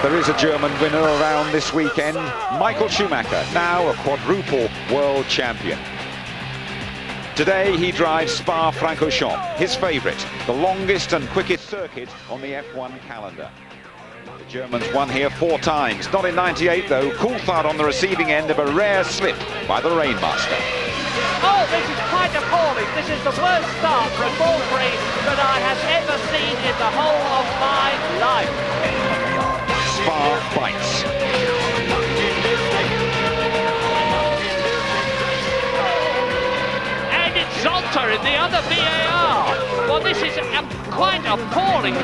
There is a German winner around this weekend, Michael Schumacher, now a quadruple world champion. Today he drives Spa-Francorchamps, his favourite, the longest and quickest circuit on the F1 calendar. The Germans won here 4 times, not in '98 though. Coulthard on the receiving end of a rare slip by the Rainmaster. Oh, this is quite appalling. This is the worst start for a Grand Prix that I have ever seen in the whole of my life. Spa bites. And it's Zonta in the other VAR. Well, this is quite appalling.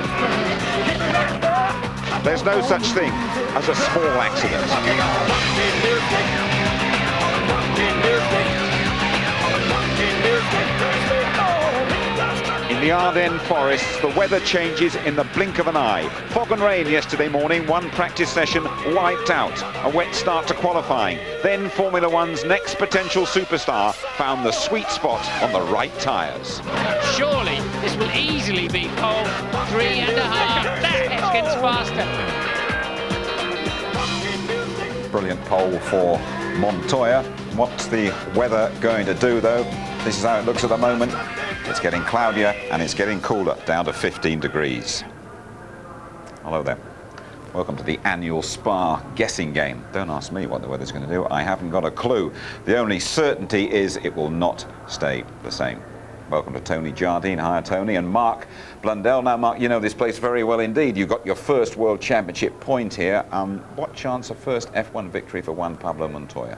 There's no such thing as a small accident. In the Ardennes forests, the weather changes in the blink of an eye. Fog and rain yesterday morning, one practice session wiped out. A wet start to qualifying. Then Formula One's next potential superstar found the sweet spot on the right tyres. Surely this will easily be pole 3.5 seconds faster. Brilliant pole for Montoya. What's the weather going to do though? This is how it looks at the moment. It's getting cloudier and it's getting cooler, down to 15 degrees. Hello there. Welcome to the annual Spa guessing game. Don't ask me what the weather's going to do. I haven't got a clue. The only certainty is it will not stay the same. Welcome to Tony Jardine. Hi, Tony. And Mark Blundell. Now, Mark, you know this place very well indeed. You got your first World Championship point here. What chance of first F1 victory for Juan Pablo Montoya?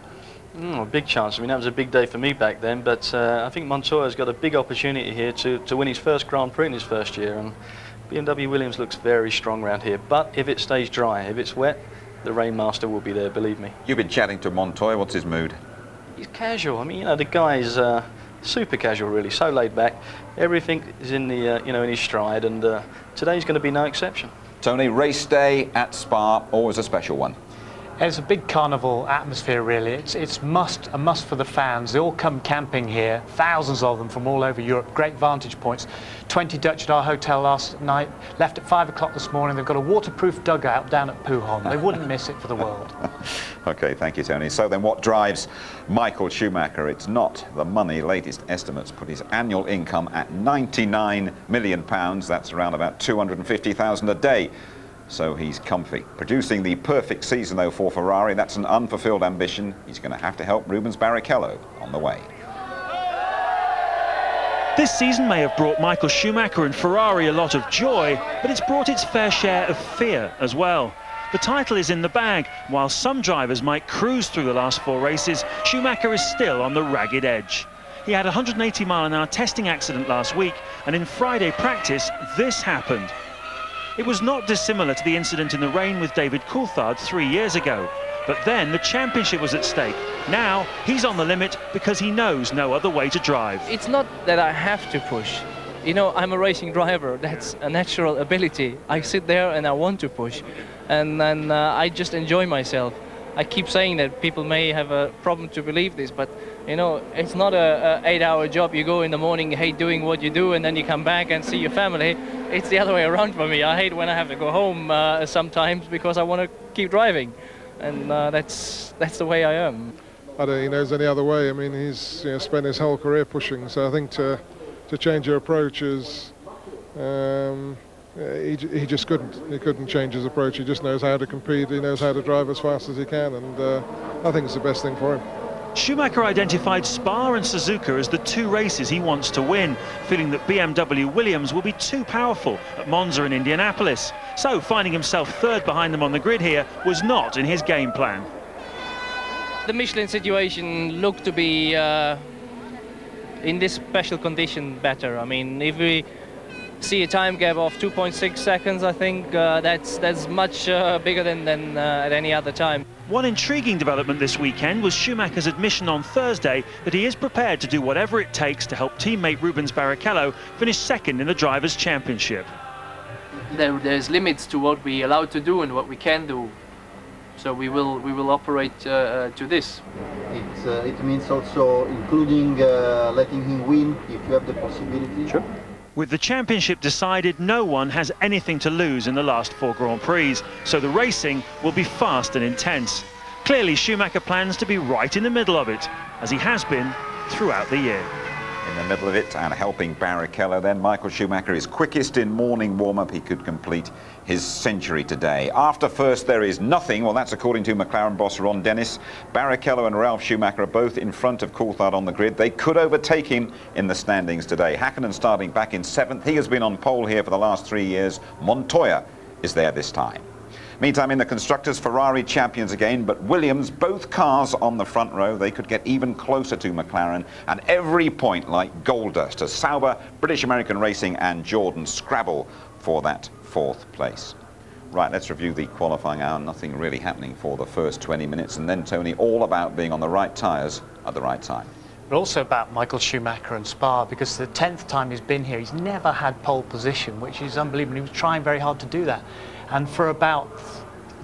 A big chance. I mean, that was a big day for me back then, but I think Montoya's got a big opportunity here to win his first Grand Prix in his first year, and BMW Williams looks very strong around here. But if it stays dry, if it's wet, the Rainmaster will be there, believe me. You've been chatting to Montoya. What's his mood? He's casual. I mean, you know, the guy's super casual, really, so laid back. Everything is in the in his stride, and today's going to be no exception. Tony, race day at Spa, always a special one. It's a big carnival atmosphere, really. It's a must for the fans. They all come camping here, thousands of them from all over Europe. Great vantage points. 20 Dutch at our hotel last night, left at 5 o'clock this morning. They've got a waterproof dugout down at Pujon. They wouldn't miss it for the world. Okay, thank you, Tony. So then what drives Michael Schumacher? It's not the money. Latest estimates put his annual income at £99 million. That's around about $250,000 a day. So he's comfy. Producing the perfect season, though, for Ferrari, that's an unfulfilled ambition. He's going to have to help Rubens Barrichello on the way. This season may have brought Michael Schumacher and Ferrari a lot of joy, but it's brought its fair share of fear as well. The title is in the bag. While some drivers might cruise through the last 4 races, Schumacher is still on the ragged edge. He had a 180-mile-an-hour testing accident last week, and in Friday practice, this happened. It was not dissimilar to the incident in the rain with David Coulthard 3 years ago. But then the championship was at stake. Now he's on the limit because he knows no other way to drive. It's not that I have to push. You know, I'm a racing driver. That's a natural ability. I sit there and I want to push. And then I just enjoy myself. I keep saying that people may have a problem to believe this, but you know, it's not a 8-hour job. You go in the morning, hate doing what you do, and then you come back and see your family. It's the other way around for me. I hate when I have to go home sometimes because I want to keep driving, and that's the way I am. I don't think he knows any other way. I mean, he's spent his whole career pushing, so I think to change your approach is he just couldn't. He couldn't change his approach. He just knows how to compete. He knows how to drive as fast as he can, and I think it's the best thing for him. Schumacher identified Spa and Suzuka as the two races he wants to win, feeling that BMW Williams will be too powerful at Monza and Indianapolis. So finding himself third behind them on the grid here was not in his game plan. The Michelin situation looked to be in this special condition better. I mean, if we see a time gap of 2.6 seconds, I think that's much bigger than at any other time. One intriguing development this weekend was Schumacher's admission on Thursday that he is prepared to do whatever it takes to help teammate Rubens Barrichello finish second in the Drivers' Championship. There's limits to what we allowed to do and what we can do, so we will operate to this. It means also including letting him win if you have the possibility. Sure. With the championship decided, no one has anything to lose in the last 4 Grand Prix, so the racing will be fast and intense. Clearly, Schumacher plans to be right in the middle of it, as he has been throughout the year. In the middle of it and helping Barrichello then, Michael Schumacher is quickest in morning warm-up. He could complete his century today. After first there is nothing, well that's according to McLaren boss Ron Dennis. Barrichello and Ralf Schumacher are both in front of Coulthard on the grid. They could overtake him in the standings today. Hakkinen starting back in 7th. He has been on pole here for the last 3 years. Montoya is there this time. Meantime, in the Constructors, Ferrari champions again, but Williams, both cars on the front row, they could get even closer to McLaren, and every point like gold dust as Sauber, British American Racing and Jordan scrabble for that 4th place. Right, let's review the qualifying hour. Nothing really happening for the first 20 minutes, and then, Tony, all about being on the right tyres at the right time. But also about Michael Schumacher and Spa, because the 10th time he's been here, he's never had pole position, which is unbelievable. He was trying very hard to do that. And for about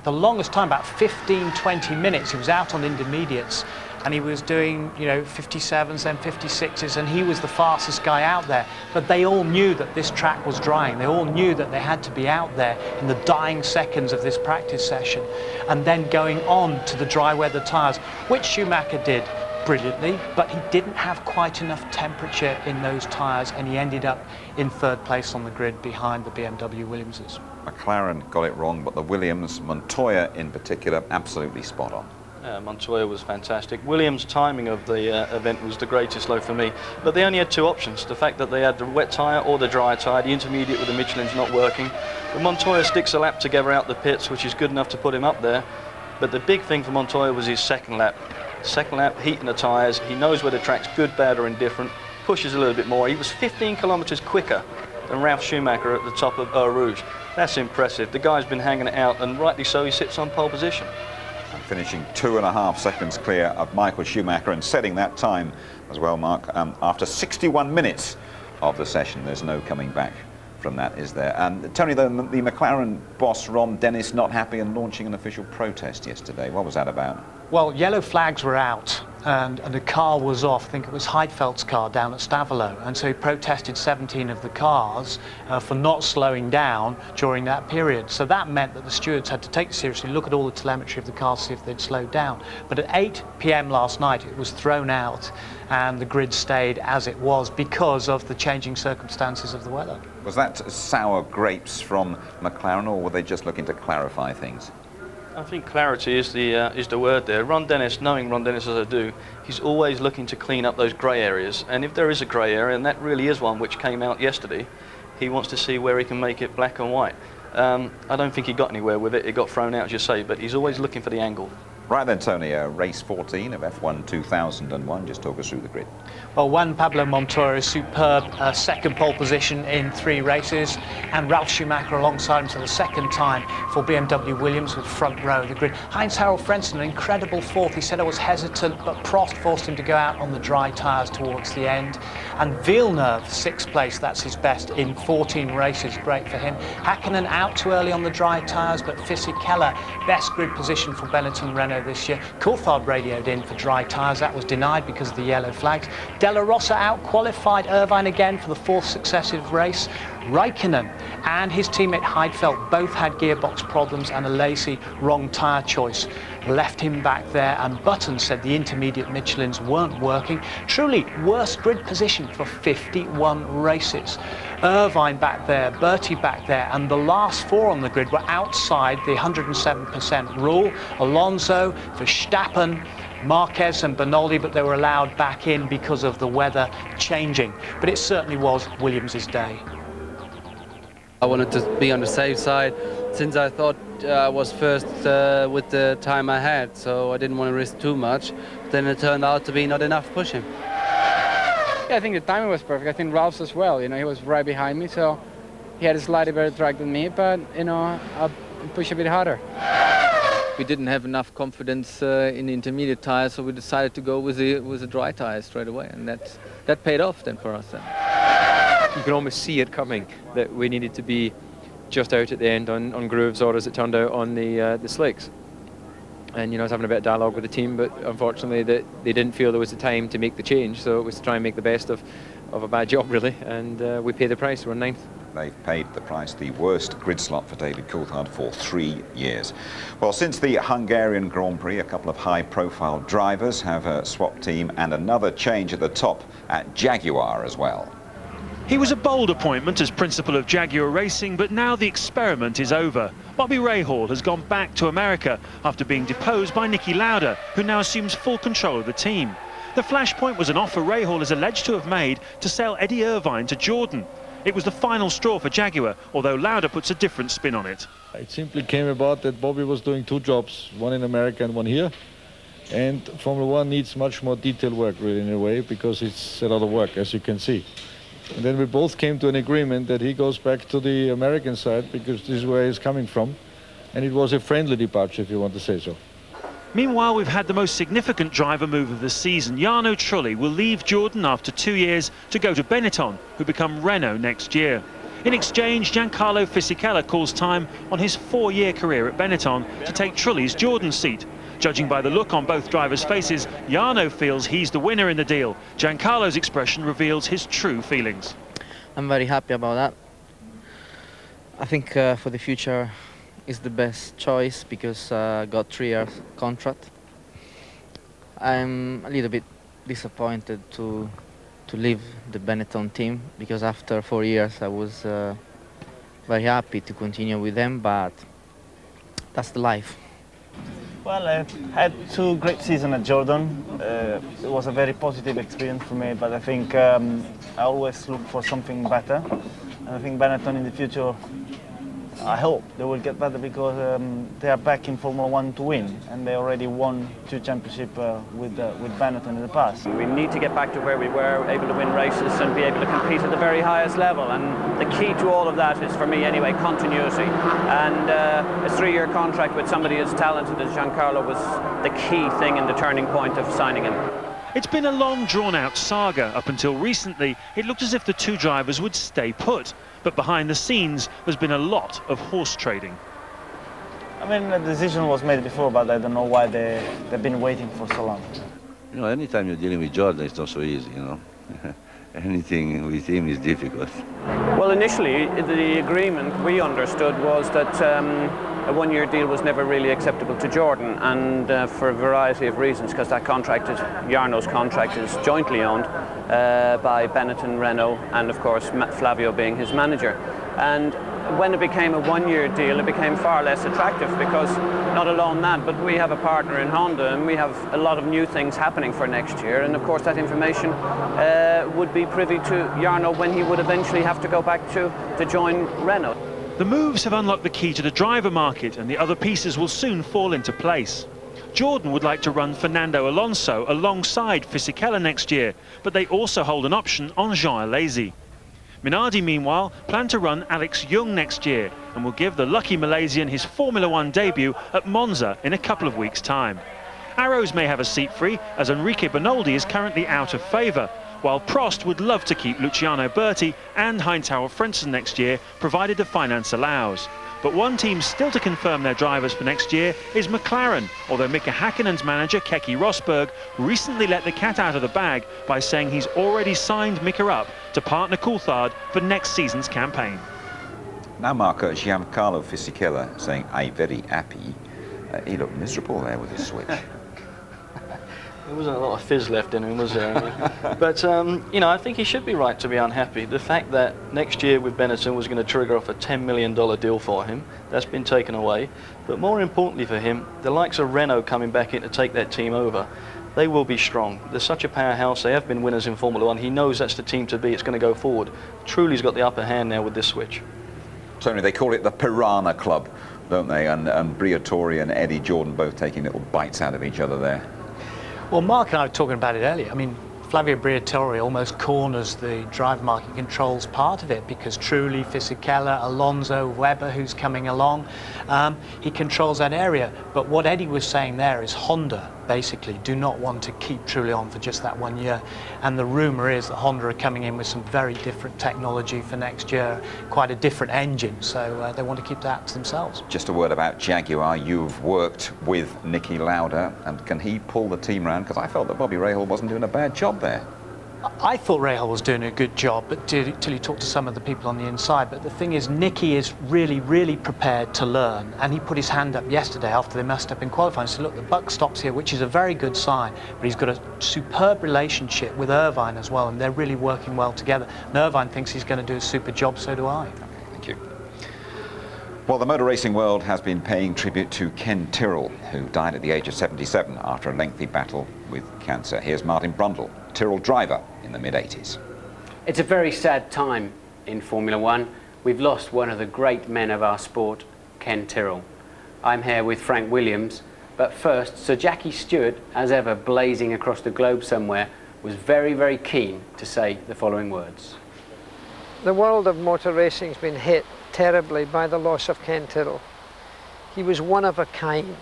the longest time, about 15, 20 minutes, he was out on intermediates and he was doing, 57s, then 56s, and he was the fastest guy out there. But they all knew that this track was drying. They all knew that they had to be out there in the dying seconds of this practice session and then going on to the dry weather tyres, which Schumacher did brilliantly, but he didn't have quite enough temperature in those tyres, and he ended up in 3rd place on the grid behind the BMW Williamses. McLaren got it wrong, but the Williams, Montoya in particular, absolutely spot on. Montoya was fantastic. Williams' timing of the event was the greatest though for me, but they only had 2 options. The fact that they had the wet tyre or the dry tyre, the intermediate with the Michelin's not working. But Montoya sticks a lap together out the pits, which is good enough to put him up there. But the big thing for Montoya was his second lap. Second lap, heating the tyres. He knows where the track's good, bad or indifferent, pushes a little bit more. He was 15 kilometres quicker than Ralf Schumacher at the top of Eau Rouge. That's impressive. The guy's been hanging it out, and rightly so, he sits on pole position. And finishing 2.5 seconds clear of Michael Schumacher and setting that time as well, Mark, after 61 minutes of the session. There's no coming back from that, is there? And Tony, the McLaren boss Ron Dennis not happy and launching an official protest yesterday. What was that about? Well, yellow flags were out and the car was off. I think it was Heidfeldt's car down at Stavelot, and so he protested 17 of the cars for not slowing down during that period. So that meant that the stewards had to take it seriously, look at all the telemetry of the cars, see if they'd slowed down. But at 8 p.m. last night it was thrown out and the grid stayed as it was because of the changing circumstances of the weather. Was that sour grapes from McLaren, or were they just looking to clarify things? I think clarity is the word there. Ron Dennis, knowing Ron Dennis as I do, he's always looking to clean up those grey areas. And if there is a grey area, and that really is one which came out yesterday, he wants to see where he can make it black and white. I don't think he got anywhere with it. It got thrown out, as you say, but he's always looking for the angle. Right then, Tony, race 14 of F1 2001. Just talk us through the grid. Well, Juan Pablo Montoya is superb, second pole position in 3 races, and Ralf Schumacher alongside him for the second time for BMW Williams with front row of the grid. Heinz-Harald Frentzen, an incredible 4th. He said I was hesitant, but Prost forced him to go out on the dry tyres towards the end. And Villeneuve, 6th place, that's his best in 14 races, great for him. Hakkinen out too early on the dry tyres, but Fisichella, best grid position for Benetton Renault this year. Coulthard radioed in for dry tyres, that was denied because of the yellow flags. De La Rosa out qualified Irvine again for the 4th successive race. Raikkonen and his teammate Heidfeldt both had gearbox problems, and a lazy wrong tyre choice left him back there, and Button said the intermediate Michelins weren't working. Truly worst grid position for 51 races. Irvine back there, Bertie back there, and the last 4 on the grid were outside the 107% rule. Alonso, Verstappen, Marquez and Bernoldi, but they were allowed back in because of the weather changing. But it certainly was Williams' day. I wanted to be on the safe side since I thought I was first with the time I had, so I didn't want to risk too much. Then it turned out to be not enough pushing. Yeah, I think the timing was perfect. I think Ralph's as well. You know, he was right behind me, so he had a slightly better track than me, but you know, I push a bit harder. We didn't have enough confidence in the intermediate tires, so we decided to go with the dry tires straight away, and that paid off then for us. You can almost see it coming, that we needed to be just out at the end on grooves, or as it turned out on the slicks. And you know, I was having a bit of dialogue with the team, but unfortunately they didn't feel there was the time to make the change, so it was to try and make the best of a bad job really, and we paid the price. We're in 9th. They've paid the price, the worst grid slot for David Coulthard for 3 years. Well, since the Hungarian Grand Prix, a couple of high-profile drivers have swapped team, and another change at the top at Jaguar as well. He was a bold appointment as principal of Jaguar Racing, but now the experiment is over. Bobby Rahal has gone back to America after being deposed by Niki Lauda, who now assumes full control of the team. The flashpoint was an offer Rahal is alleged to have made to sell Eddie Irvine to Jordan. It was the final straw for Jaguar, although Lauda puts a different spin on it. It simply came about that Bobby was doing 2 jobs, one in America and one here. And Formula One needs much more detailed work, really, in a way, because it's a lot of work, as you can see. And then we both came to an agreement that he goes back to the American side, because this is where he's coming from. And it was a friendly departure, if you want to say so. Meanwhile, we've had the most significant driver move of the season. Jarno Trulli will leave Jordan after 2 years to go to Benetton, who become Renault next year. In exchange, Giancarlo Fisichella calls time on his 4-year career at Benetton to take Trulli's Jordan seat. Judging by the look on both drivers' faces, Jarno feels he's the winner in the deal. Giancarlo's expression reveals his true feelings. I'm very happy about that. I think for the future is the best choice because I got 3 years contract. I'm a little bit disappointed to leave the Benetton team because after 4 years I was very happy to continue with them, but that's the life. Well, I had 2 great seasons at Jordan. It was a very positive experience for me, but I think I always look for something better. And I think Benetton in the future, I hope they will get better because they are back in Formula One to win, and they already won 2 championships with Benetton in the past. We need to get back to where we were, able to win races and be able to compete at the very highest level. And the key to all of that is, for me anyway, continuity. And a 3-year contract with somebody as talented as Giancarlo was the key thing in the turning point of signing him. It's been a long, drawn-out saga. Up until recently, it looked as if the 2 drivers would stay put. But behind the scenes, there's been a lot of horse trading. I mean, the decision was made before, but I don't know why they've been waiting for so long. You know, anytime you're dealing with Jordan, it's not so easy, you know. Anything with him is difficult. Well, initially, the agreement we understood was that a 1-year deal was never really acceptable to Jordan, and for a variety of reasons, because that contract is, Jarno's contract is jointly owned by Benetton, Renault, and of course Flavio being his manager. And when it became a 1-year deal, it became far less attractive because not alone that, but we have a partner in Honda and we have a lot of new things happening for next year. And of course that information would be privy to Jarno when he would eventually have to go back to join Renault. The moves have unlocked the key to the driver market, and the other pieces will soon fall into place. Jordan would like to run Fernando Alonso alongside Fisichella next year, but they also hold an option on Jean Alesi. Minardi, meanwhile, plan to run Alex Young next year and will give the lucky Malaysian his Formula One debut at Monza in a couple of weeks' time. Arrows may have a seat free, as Enrique Bernoldi is currently out of favour, while Prost would love to keep Luciano Berti and Heinz-Harald Frentzen next year, provided the finance allows. But one team still to confirm their drivers for next year is McLaren, although Mika Häkkinen's manager Keke Rosberg recently let the cat out of the bag by saying he's already signed Mika up to partner Coulthard for next season's campaign. Now, Marco, Giancarlo Fisichella saying, "I'm very happy." He looked miserable there with his switch. There wasn't a lot of fizz left in him, was there? But, you know, I think he should be right to be unhappy. The fact that next year with Benetton was going to trigger off a $10 million deal for him, that's been taken away. But more importantly for him, the likes of Renault coming back in to take that team over, they will be strong. They're such a powerhouse. They have been winners in Formula One. He knows that's the team to be. It's going to go forward. Truly's got the upper hand now with this switch. Tony, they call it the Piranha Club, don't they? And Briatore and Eddie Jordan both taking little bites out of each other there. Well, Mark and I were talking about it earlier. I mean, Flavio Briatore almost corners the drive market controls part of it, because Trulli, Fisichella, Alonso, Webber, who's coming along, he controls that area. But what Eddie was saying there is Honda basically do not want to keep Trulli on for just that 1 year. And the rumour is that Honda are coming in with some very different technology for next year, quite a different engine, so they want to keep that to themselves. Just a word about Jaguar. You've worked with Niki Lauda, and can he pull the team round? Because I felt that Bobby Rahal wasn't doing a bad job there. I thought Rahal was doing a good job, but till you talk to some of the people on the inside. But the thing is, Nicky is really, really prepared to learn, and he put his hand up yesterday after they messed up in qualifying and said, look, the buck stops here, which is a very good sign, but he's got a superb relationship with Irvine as well, and they're really working well together. And Irvine thinks he's going to do a super job, so do I. Thank you. Well, the motor racing world has been paying tribute to Ken Tyrrell, who died at the age of 77 after a lengthy battle with cancer. Here's Martin Brundle, Tyrrell driver in the mid-80s. It's a very sad time in Formula One. We've lost one of the great men of our sport, Ken Tyrrell. I'm here with Frank Williams, but first, Sir Jackie Stewart, as ever blazing across the globe somewhere, was very, very keen to say the following words. The world of motor racing's been hit terribly by the loss of Ken Tyrrell. He was one of a kind,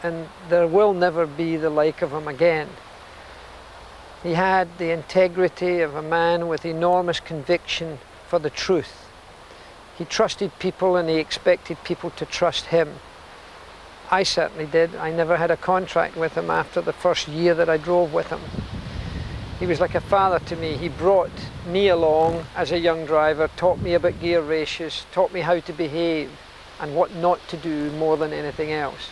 and there will never be the like of him again. He had the integrity of a man with enormous conviction for the truth. He trusted people and he expected people to trust him. I certainly did. I never had a contract with him after the first year that I drove with him. He was like a father to me. He brought me along as a young driver, taught me about gear ratios, taught me how to behave and what not to do more than anything else.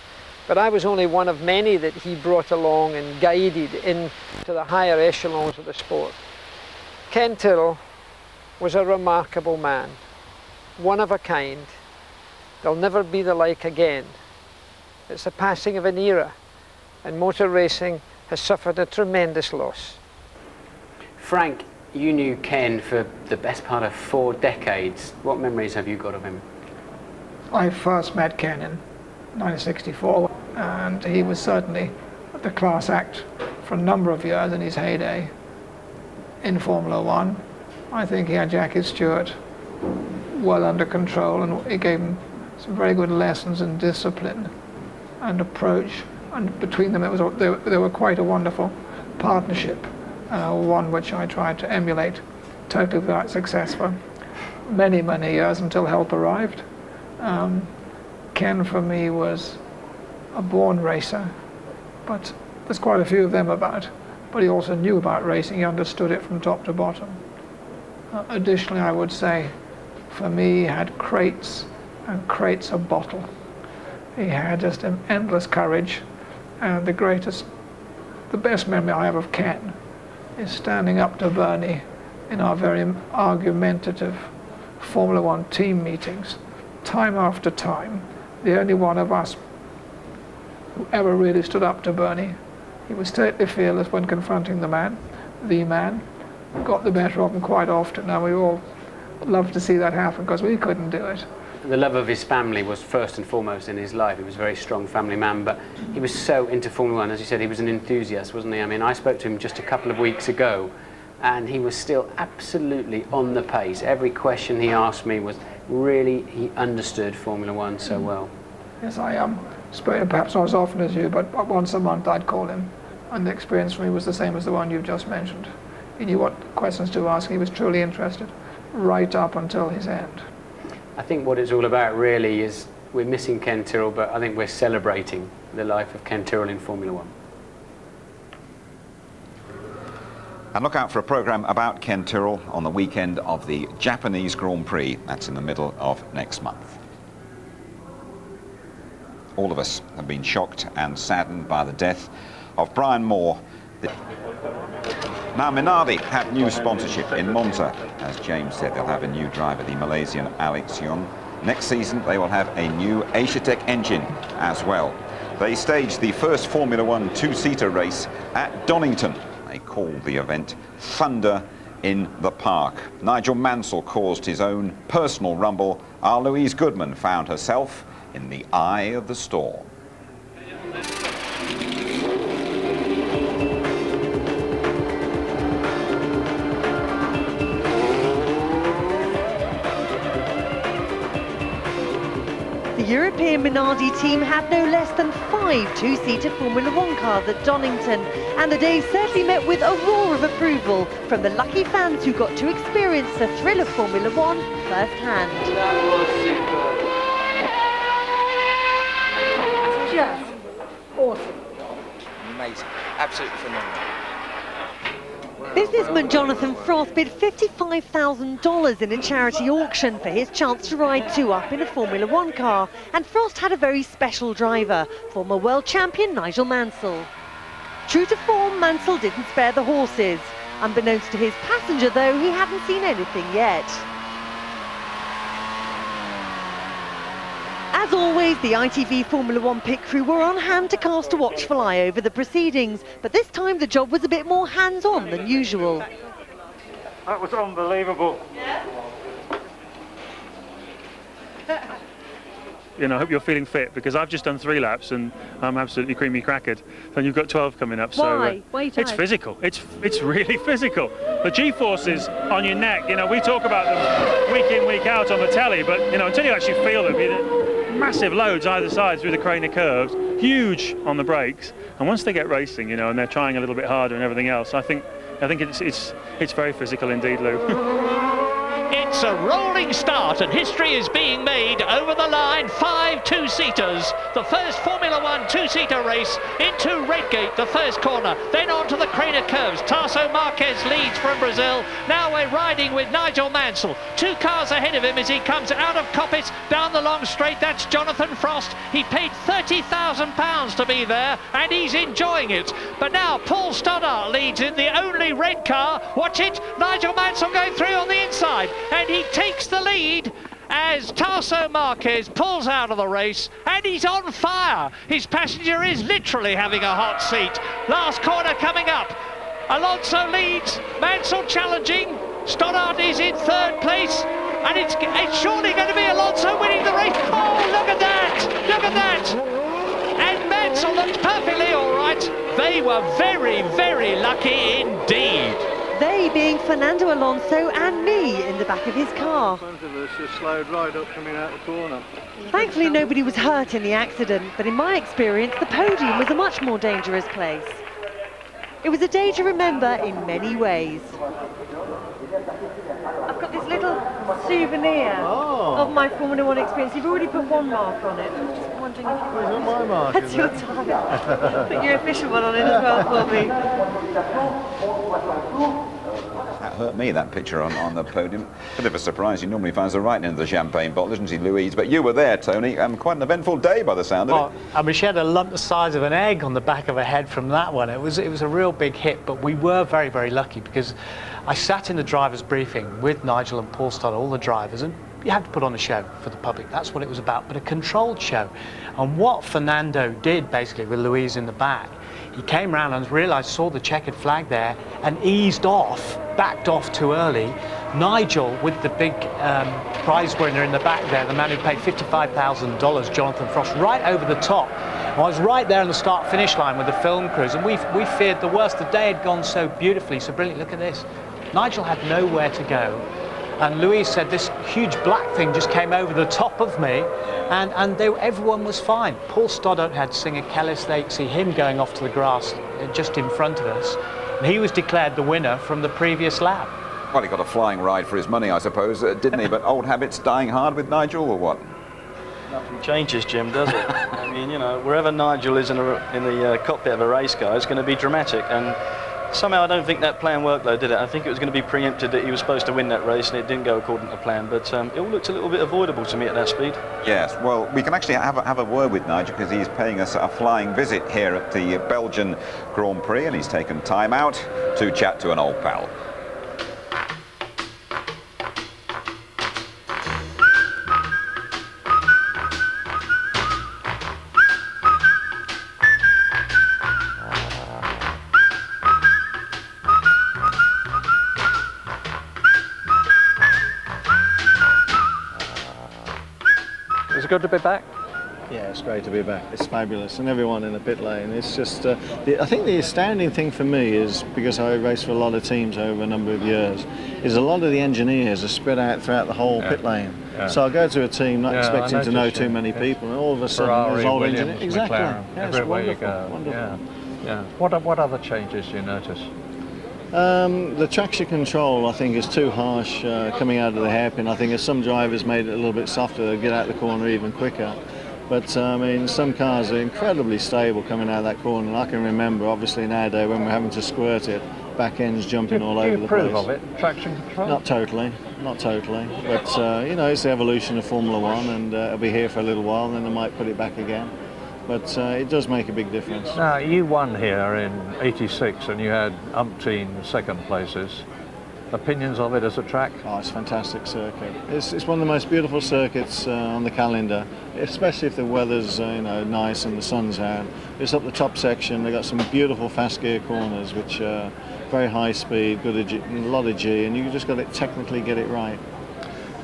But I was only one of many that he brought along and guided into the higher echelons of the sport. Ken Tyrrell was a remarkable man, one of a kind. There'll never be the like again. It's the passing of an era, and motor racing has suffered a tremendous loss. Frank, you knew Ken for the best part of 4 decades. What memories have you got of him? I first met Ken in 1964, and he was certainly the class act for a number of years in his heyday in Formula One. I think he had Jackie Stewart well under control, and he gave him some very good lessons in discipline and approach, and between them they were quite a wonderful partnership, one which I tried to emulate, totally without success for many, many years until help arrived. Ken for me was a born racer, but there's quite a few of them about, but he also knew about racing. He understood it from top to bottom. Additionally, I would say for me he had crates and crates of bottle. He had just an endless courage, and the best memory I have of Ken is standing up to Bernie in our very argumentative Formula One team meetings, time after time. The only one of us who ever really stood up to Bernie. He was totally fearless when confronting the man, got the better of him quite often, and we all loved to see that happen because we couldn't do it. The love of his family was first and foremost in his life. He was a very strong family man, but he was so into Formula One. As you said, he was an enthusiast, wasn't he? I mean, I spoke to him just a couple of weeks ago, and he was still absolutely on the pace. Every question he asked me was really, he understood Formula One so well. Yes, I spoke to him perhaps not as often as you, but once a month I'd call him, and the experience for me was the same as the one you've just mentioned. He knew what questions to ask. He was truly interested right up until his end. I think what it's all about really is we're missing Ken Tyrrell, but I think we're celebrating the life of Ken Tyrrell in Formula One. And look out for a programme about Ken Tyrrell on the weekend of the Japanese Grand Prix. That's in the middle of next month. All of us have been shocked and saddened by the death of Brian Moore. Now, Minardi have new sponsorship in Monza. As James said, they'll have a new driver, the Malaysian Alex Young. Next season, they will have a new Asiatech engine as well. They staged the first Formula One two-seater race at Donington. They called the event Thunder in the Park. Nigel Mansell caused his own personal rumble. Our Louise Goodman found herself in the eye of the storm. The European Minardi team had no less than 5 two-seater Formula One cars at Donington, and the day certainly met with a roar of approval from the lucky fans who got to experience the thrill of Formula One firsthand. That was Just awesome. amazing, absolutely phenomenal. Businessman Jonathan Frost bid $55,000 in a charity auction for his chance to ride 2 up in a Formula One car, and Frost had a very special driver, former world champion Nigel Mansell. True to form, Mansell didn't spare the horses. Unbeknownst to his passenger though, he hadn't seen anything yet. As always, the ITV Formula One pit crew were on hand to cast a watchful eye over the proceedings, but this time the job was a bit more hands-on than usual. That was unbelievable. You know, I hope you're feeling fit, because I've just done 3 laps and I'm absolutely creamy crackered. And you've got 12 coming up. Why? So it's physical. It's really physical. The G-forces on your neck, you know, we talk about them week in, week out on the telly, but you know, until you actually feel them, massive loads either side through the Craner curves, huge on the brakes, and once they get racing, you know, and they're trying a little bit harder and everything else, I think it's very physical indeed, Lou. It's a rolling start and history is being made over the line. 5 two-seaters. The first Formula One two-seater race into Redgate, the first corner. Then on to the Craner curves. Tasso Marquez leads from Brazil. Now we're riding with Nigel Mansell. 2 cars ahead of him as he comes out of Coppice down the long straight. That's Jonathan Frost. He paid £30,000 to be there and he's enjoying it. But now Paul Stoddart leads in the only red car. Watch it. Nigel Mansell going through on the inside. And he takes the lead as Tasso Marquez pulls out of the race, and he's on fire. His passenger is literally having a hot seat. Last corner coming up. Alonso leads, Mansell challenging. Stoddart is in 3rd place, and it's surely going to be Alonso winning the race. Oh, look at that! Look at that! And Mansell looked perfectly all right. They were very, very lucky indeed. They being Fernando Alonso and me in the back of his car. Front of us just slowed right up coming out the corner. Thankfully nobody was hurt in the accident, but in my experience the podium was a much more dangerous place. It was a day to remember in many ways. I've got this little souvenir of my Formula One experience. You've already put 1 mark on it. I'm just wondering if you want my mark? That's your time. Put your official one on it as well for me. That hurt me, that picture on the podium. Bit of a surprise. He normally finds the right end of the champagne bottle, isn't he, Louise? But you were there, Tony. Quite an eventful day by the sound of it. I mean, she had a lump the size of an egg on the back of her head from that one. It was a real big hit, but we were very, very lucky because I sat in the driver's briefing with Nigel and Paul Stoddart, all the drivers, and you had to put on a show for the public. That's what it was about, but a controlled show. And what Fernando did, basically, with Louise in the back, he came round and realised, saw the checkered flag there, and eased off, backed off too early. Nigel, with the big prize winner in the back there, the man who paid $55,000, Jonathan Frost, right over the top. I was right there on the start-finish line with the film crews, and we feared the worst. The day had gone so beautifully, so brilliant. Look at this. Nigel had nowhere to go. And Louise said this huge black thing just came over the top of me, and everyone was fine. Paul Stoddart had Singer Kellis. They see him going off to the grass just in front of us, and he was declared the winner from the previous lap. Well, he got a flying ride for his money, I suppose, didn't he? But old habits dying hard with Nigel, or what? Nothing changes, Jim, does it? I mean, you know, wherever Nigel is in the cockpit of a race car, it's going to be dramatic. And Somehow I don't think that plan worked though, did it? I think it was going to be preempted that he was supposed to win that race and it didn't go according to plan, but it all looked a little bit avoidable to me at that speed. Yes, well, we can actually have a word with Nigel because he's paying us a flying visit here at the Belgian Grand Prix, and he's taken time out to chat to an old pal. Is it good to be back? Yeah, it's great to be back. It's fabulous, and everyone in the pit lane. It's just, I think the astounding thing for me is, because I race for a lot of teams over a number of years, is a lot of the engineers are spread out throughout the whole pit lane. Yeah. So I go to a team not expecting to know too many yes. people, and all of a sudden Ferrari, there's old Williams, engineers. Exactly. McLaren, Yeah, it's everywhere wonderful. you go. Wonderful. Yeah. What other changes do you notice? The traction control, I think, is too harsh coming out of the hairpin. I think if some drivers made it a little bit softer, they'd get out the corner even quicker. But I mean, some cars are incredibly stable coming out of that corner. And I can remember, obviously nowadays, when we're having to squirt it, back ends jumping all over the place. Do you approve of it, traction control? Not totally. But you know, it's the evolution of Formula One, and it'll be here for a little while, and then they might put it back again. But it does make a big difference. Now, you won here in '86 and you had umpteen second places. Opinions of it as a track? Oh, it's a fantastic circuit. It's one of the most beautiful circuits on the calendar, especially if the weather's nice and the sun's out. It's up the top section. They've got some beautiful fast gear corners, which are very high speed, a lot of G, and you just got to technically get it right.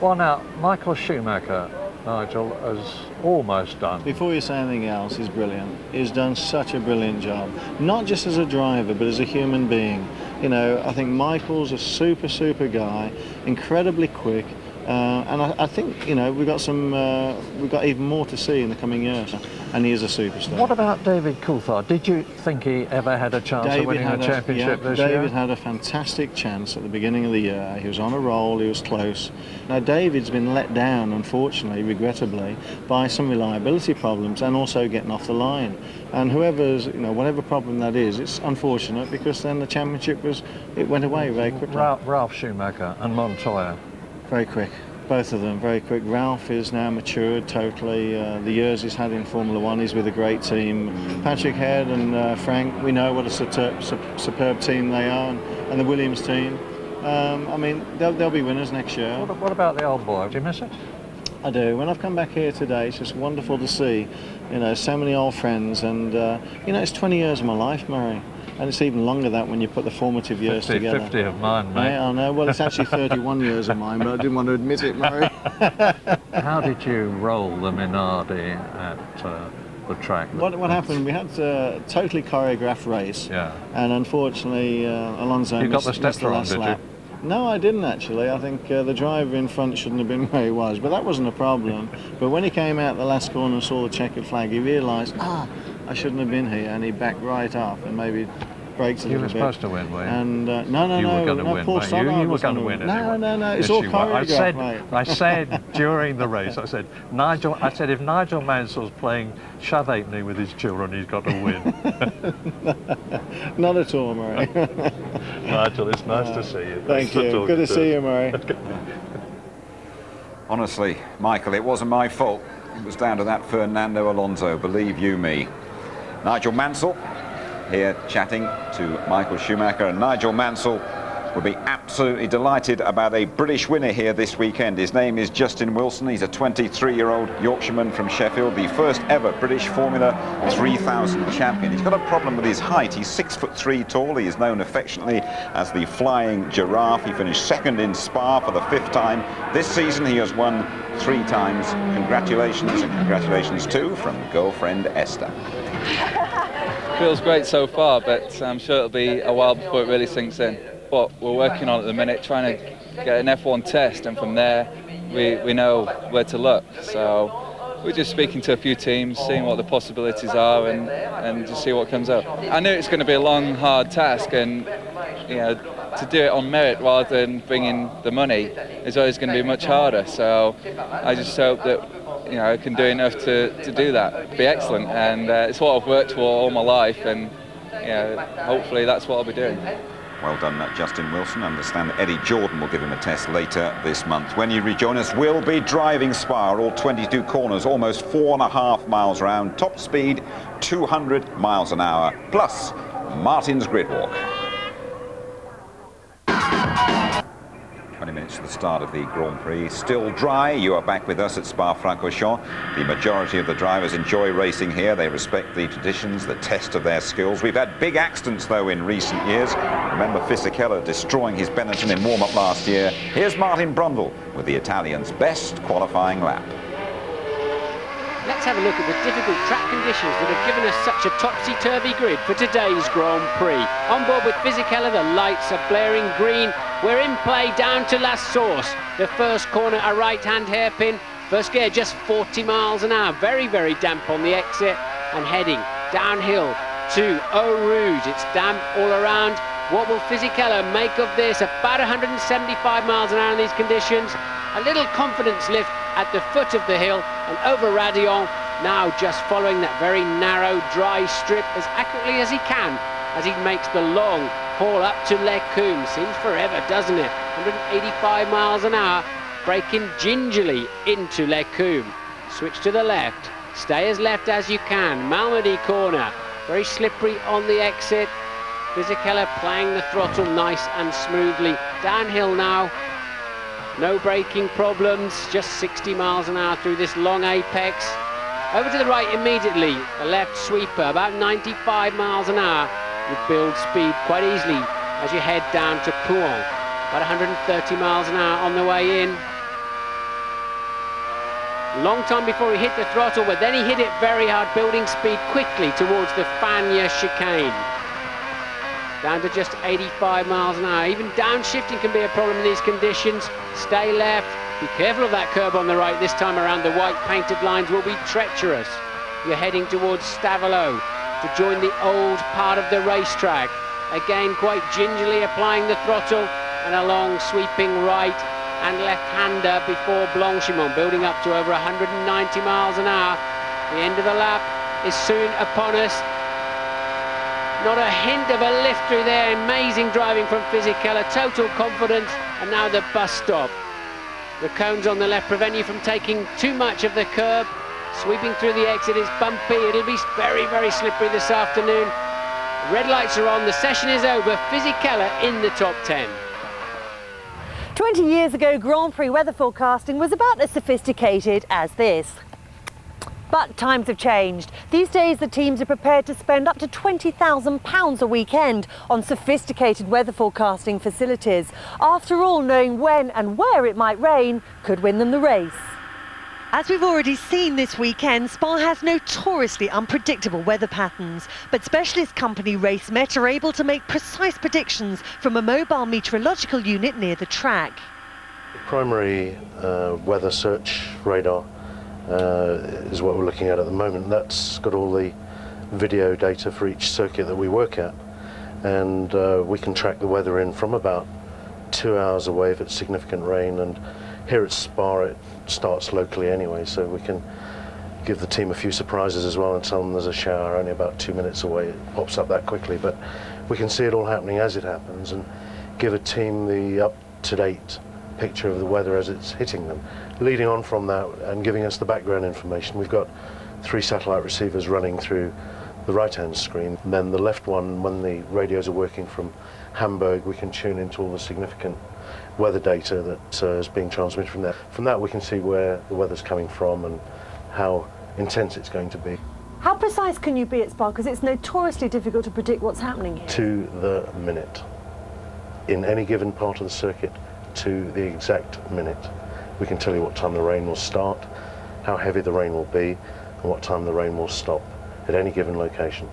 Well, now, Michael Schumacher, Nigel, has almost done. Before you say anything else, he's brilliant. He's done such a brilliant job, not just as a driver, but as a human being. You know, I think Michael's a super guy, incredibly quick, and I think, you know, we've got even more to see in the coming years, and he is a superstar. What about David Coulthard? Did you think he ever had a chance of winning a championship this year? David had a fantastic chance at the beginning of the year. He was on a roll, he was close. Now David's been let down, unfortunately, regrettably, by some reliability problems and also getting off the line. And whatever problem that is, it's unfortunate, because then the championship went away very quickly. Ralph Schumacher and Montoya. Very quick, both of them very quick. Ralph is now matured totally. The years he's had in Formula One, he's with a great team. Patrick Head and Frank, we know what a superb team they are, and the Williams team. I mean, they'll be winners next year. What about the old boy? Do you miss it? I do. When I've come back here today, it's just wonderful to see, you know, so many old friends, and you know, it's 20 years of my life, Murray. And it's even longer that when you put the formative years together. 50 of mine, mate. Yeah, I know. Well, it's actually 31 years of mine, but I didn't want to admit it, Murray. How did you roll the Minardi at the track? What happened? We had a totally choreographed race. Yeah. And unfortunately, Alonso missed the last lap. No, I didn't actually. I think the driver in front shouldn't have been where he was, but that wasn't a problem. But when he came out the last corner and saw the checkered flag, he realised, I shouldn't have been here, and he backed right off and maybe brakes a little bit. You were supposed to win, were you? And you were going to win, Paul mate. You were going to win anyway. No, it's all choreographed, mate. I said during the race, I said if Nigel Mansell's playing Shove Halfpenny with his children, he's got to win. Not at all, Murray. Nigel, it's nice to see you. Thank you. Good to see you, Murray. Honestly, Michael, it wasn't my fault. It was down to that Fernando Alonso, believe you me. Nigel Mansell here chatting to Michael Schumacher, and Nigel Mansell would be absolutely delighted about a British winner here this weekend. His name is Justin Wilson. He's a 23-year-old Yorkshireman from Sheffield, the first ever British Formula 3000 champion. He's got a problem with his height. He's 6'3" tall. He is known affectionately as the Flying Giraffe. He finished second in Spa for the 5th time. This season he has won 3 times. Congratulations, and congratulations too from girlfriend Esther. Feels great so far, but I'm sure it'll be a while before it really sinks in. But we're working on it at the minute, trying to get an F1 test, and from there we know where to look. So we're just speaking to a few teams, seeing what the possibilities are, and just see what comes up. I knew it's going to be a long, hard task, and you know, to do it on merit rather than bringing the money is always going to be much harder. So I just hope that I can do enough to do that, be excellent, and it's what I've worked for all my life, and hopefully that's what I'll be doing. Well done, Justin Wilson. I understand that Eddie Jordan will give him a test later this month. When you rejoin us, we'll be driving Spa, all 22 corners, almost 4.5 miles round, top speed 200 miles an hour, plus Martin's grid walk. 20 minutes to the start of the Grand Prix. Still dry. You are back with us at Spa-Francorchamps. The majority of the drivers enjoy racing here. They respect the traditions, the test of their skills. We've had big accidents, though, in recent years. Remember Fisichella destroying his Benetton in warm-up last year. Here's Martin Brundle with the Italian's best qualifying lap. Let's have a look at the difficult track conditions that have given us such a topsy-turvy grid for today's Grand Prix. On board with Fisichella, the lights are blaring green. We're in play down to La Source. The first corner, a right-hand hairpin. First gear, just 40 miles an hour. Very, very damp on the exit and heading downhill to Eau Rouge. It's damp all around. What will Fisichella make of this? About 175 miles an hour in these conditions. A little confidence lift at the foot of the hill and over Radion, now just following that very narrow dry strip as accurately as he can as he makes the long haul up to Les Combes. Seems forever, doesn't it? 185 miles an hour, braking gingerly into Les Combes. Switch to the left, stay as left as you can. Malmedy corner, very slippery on the exit. Fisichella playing the throttle nice and smoothly. Downhill now. No braking problems, just 60 miles an hour through this long apex. Over to the right immediately, the left sweeper, about 95 miles an hour. You build speed quite easily as you head down to Pouhon. About 130 miles an hour on the way in. Long time before he hit the throttle, but then he hit it very hard, building speed quickly towards the Fagnes chicane. Down to just 85 miles an hour. Even downshifting can be a problem in these conditions. Stay left. Be careful of that curb on the right. This time around, the white painted lines will be treacherous. You're heading towards Stavelot to join the old part of the racetrack. Again, quite gingerly applying the throttle and a long sweeping right and left-hander before Blanchimont, building up to over 190 miles an hour. The end of the lap is soon upon us. Not a hint of a lift through there. Amazing driving from Fisichella, total confidence, and now the bus stop. The cones on the left prevent you from taking too much of the curb. Sweeping through the exit is bumpy. It'll be very, very slippery this afternoon. Red lights are on, the session is over. Fisichella in the top 10. 20 years ago, Grand Prix weather forecasting was about as sophisticated as this. But times have changed. These days the teams are prepared to spend up to £20,000 a weekend on sophisticated weather forecasting facilities. After all, knowing when and where it might rain could win them the race. As we've already seen this weekend, Spa has notoriously unpredictable weather patterns, but specialist company RaceMet are able to make precise predictions from a mobile meteorological unit near the track. The primary weather search radar is what we're looking at the moment. That's got all the video data for each circuit that we work at, and we can track the weather in from about 2 hours away if it's significant rain, and here at Spa it starts locally anyway, so we can give the team a few surprises as well and tell them there's a shower only about 2 minutes away. It pops up that quickly, but we can see it all happening as it happens and give a team the up-to-date picture of the weather as it's hitting them. Leading on from that and giving us the background information, we've got 3 satellite receivers running through the right-hand screen, and then the left one, when the radios are working from Hamburg, we can tune into all the significant weather data that is being transmitted from there. From that we can see where the weather's coming from and how intense it's going to be. How precise can you be at Spa? Because it's notoriously difficult to predict what's happening here. To the minute. In any given part of the circuit, to the exact minute. We can tell you what time the rain will start, how heavy the rain will be, and what time the rain will stop at any given location.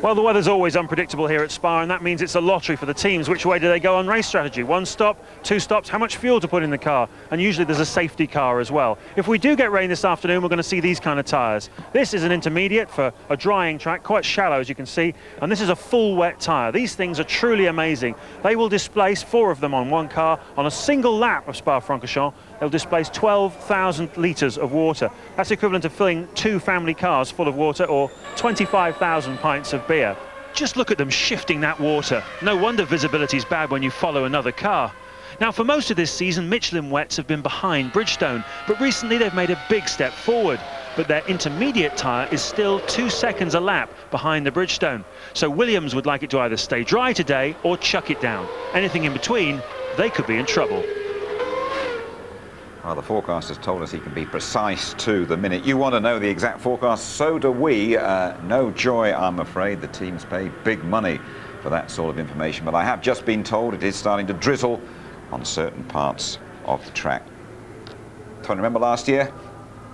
Well, the weather's always unpredictable here at Spa, and that means it's a lottery for the teams. Which way do they go on race strategy? 1 stop, 2 stops, how much fuel to put in the car? And usually there's a safety car as well. If we do get rain this afternoon, we're going to see these kind of tyres. This is an intermediate for a drying track, quite shallow as you can see, and this is a full wet tyre. These things are truly amazing. They will displace 4 of them on one car on a single lap of Spa-Francorchamps. They'll displace 12,000 litres of water. That's equivalent to filling 2 family cars full of water or 25,000 pints of beer. Just look at them shifting that water. No wonder visibility's bad when you follow another car. Now, for most of this season, Michelin wets have been behind Bridgestone, but recently they've made a big step forward. But their intermediate tyre is still 2 seconds a lap behind the Bridgestone. So Williams would like it to either stay dry today or chuck it down. Anything in between, they could be in trouble. Well, the forecast has told us he can be precise to the minute. You want to know the exact forecast, so do we. No joy, I'm afraid. The teams pay big money for that sort of information. But I have just been told it is starting to drizzle on certain parts of the track. Tony, remember last year?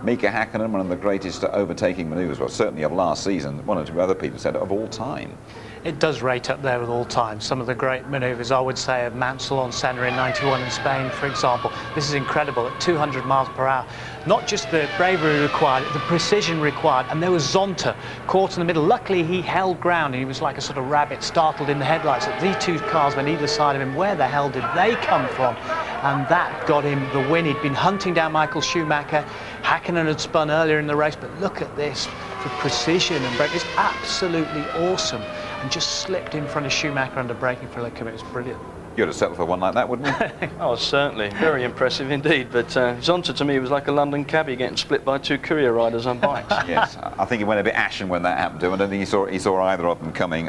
Mika Häkkinen, one of the greatest overtaking manoeuvres, well, certainly of last season. One or two other people said of all time. It does rate up there with all time. Some of the great manoeuvres, I would say, of Mansell on Senna in '91 in Spain, for example. This is incredible at 200 miles per hour. Not just the bravery required, the precision required. And there was Zonta caught in the middle. Luckily, he held ground, and he was like a sort of rabbit startled in the headlights. These two cars went either side of him. Where the hell did they come from? And that got him the win. He'd been hunting down Michael Schumacher. Häkkinen had spun earlier in the race, but look at this. The precision and brake is absolutely awesome. And just slipped in front of Schumacher under braking for a look. It was brilliant. You'd have settled for one like that, wouldn't you? Oh, certainly. Very impressive indeed. But Zonta, to me, was like a London cabbie getting split by two courier riders on bikes. Yes, I think he went a bit ashen when that happened to him. I don't think he saw either of them coming.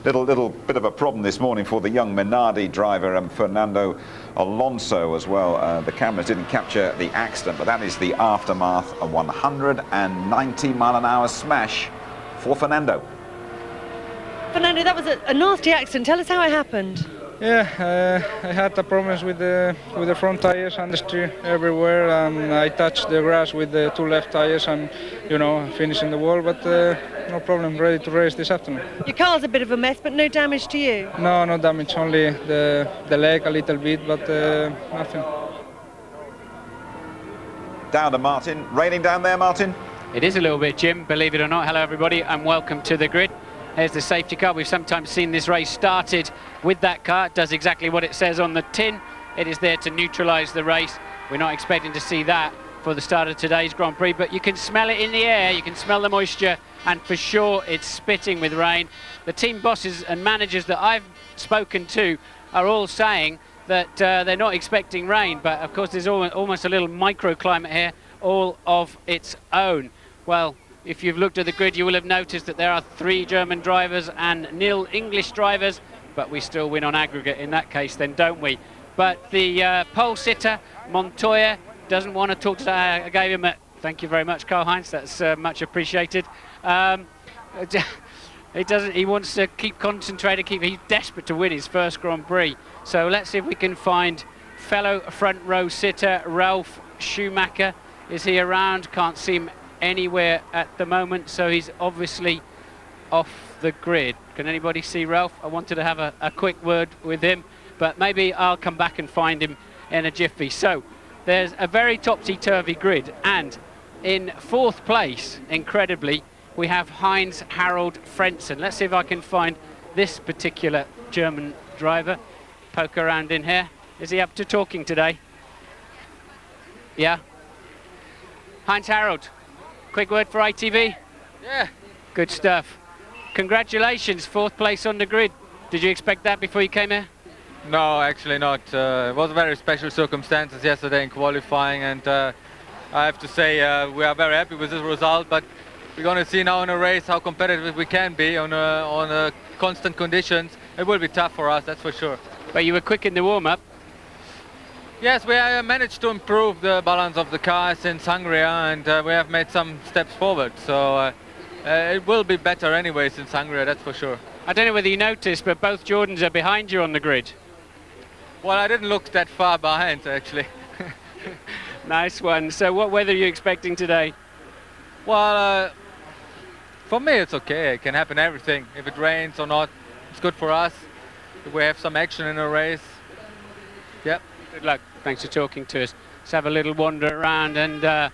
Little bit of a problem this morning for the young Minardi driver, Fernando Alonso as well. The cameras didn't capture the accident, but that is the aftermath. A 190-mile-an-hour smash for Fernando. Fernando, that was a nasty accident. Tell us how it happened. Yeah, I had the problems with the front tires and the steer everywhere, and I touched the grass with the two left tires and, you know, finishing the wall, but no problem, ready to race this afternoon. Your car's a bit of a mess, but no damage to you? No, no damage, only the leg a little bit, but nothing. Down to Martin. Raining down there, Martin? It is a little bit, Jim, believe it or not. Hello, everybody, and welcome to the grid. Here's the safety car. We've sometimes seen this race started with that car. It does exactly what it says on the tin. It is there to neutralise the race. We're not expecting to see that for the start of today's Grand Prix, but you can smell it in the air. You can smell the moisture, and for sure it's spitting with rain. The team bosses and managers that I've spoken to are all saying that they're not expecting rain, but of course there's almost a little microclimate here, all of its own. Well, if you've looked at the grid, you will have noticed that there are 3 German drivers and nil English drivers, but we still win on aggregate in that case then, don't we? But the pole sitter, Montoya, doesn't want to talk to I gave him a thank you very much, Karl-Heinz, that's much appreciated. He wants to keep concentrated, he's desperate to win his first Grand Prix. So let's see if we can find fellow front row sitter Ralf Schumacher. Is he around? Can't see him anywhere at the moment, so he's obviously off the grid. Can anybody see Ralph? I wanted to have a quick word with him, but maybe I'll come back and find him in a jiffy. So there's a very topsy-turvy grid, and in 4th place, incredibly, we have Heinz Harald Frentzen. Let's see if I can find this particular German driver. Poke around in here. Is he up to talking today? Yeah? Heinz Harald, quick word for ITV? Yeah. Good stuff. Congratulations, 4th place on the grid. Did you expect that before you came here? No, actually not. It was very special circumstances yesterday in qualifying, and I have to say we are very happy with this result, but we're going to see now in a race how competitive we can be on constant conditions. It will be tough for us, that's for sure. But you were quick in the warm-up. Yes, we managed to improve the balance of the car since Hungary, and we have made some steps forward. So it will be better anyway since Hungary, that's for sure. I don't know whether you noticed, but both Jordans are behind you on the grid. Well, I didn't look that far behind, actually. Nice one. So what weather are you expecting today? Well, for me it's okay. It can happen everything. If it rains or not, it's good for us. If we have some action in a race, yep. Good luck. Thanks for talking to us. Let's have a little wander around and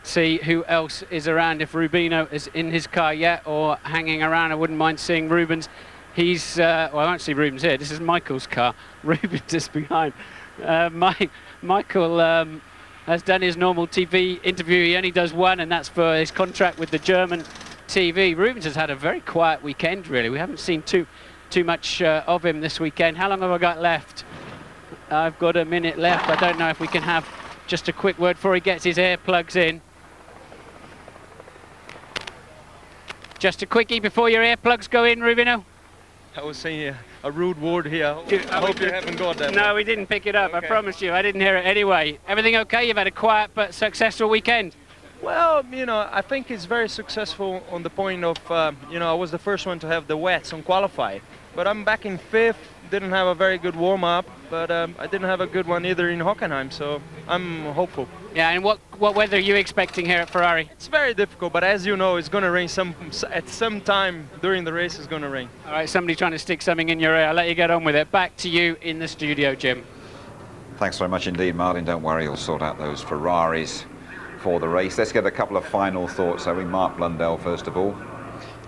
see who else is around. If Rubino is in his car yet or hanging around, I wouldn't mind seeing Rubens. He's, well, I won't see Rubens here. This is Michael's car. Rubens is behind. Michael has done his normal TV interview. He only does one, and that's for his contract with the German TV. Rubens has had a very quiet weekend, really. We haven't seen too much of him this weekend. How long have I got left? I've got a minute left. I don't know if we can have just a quick word before he gets his earplugs in. Just a quickie before your earplugs go in, Rubino. I was saying a rude word here. I hope you haven't got that. No, we didn't pick it up. Okay. I promise you. I didn't hear it anyway. Everything okay? You've had a quiet but successful weekend? Well, you know, I think it's very successful on the point of, you know, I was the first one to have the wets on qualify. But I'm back in 5th, didn't have a very good warm-up, but I didn't have a good one either in Hockenheim, so I'm hopeful. Yeah, and what weather are you expecting here at Ferrari? It's very difficult, but as you know, it's going to rain at some time during the race. It's going to rain. All right, somebody trying to stick something in your ear. I'll let you get on with it. Back to you in the studio, Jim. Thanks very much indeed, Martin. Don't worry, you'll sort out those Ferraris for the race. Let's get a couple of final thoughts. So we Mark Blundell first of all.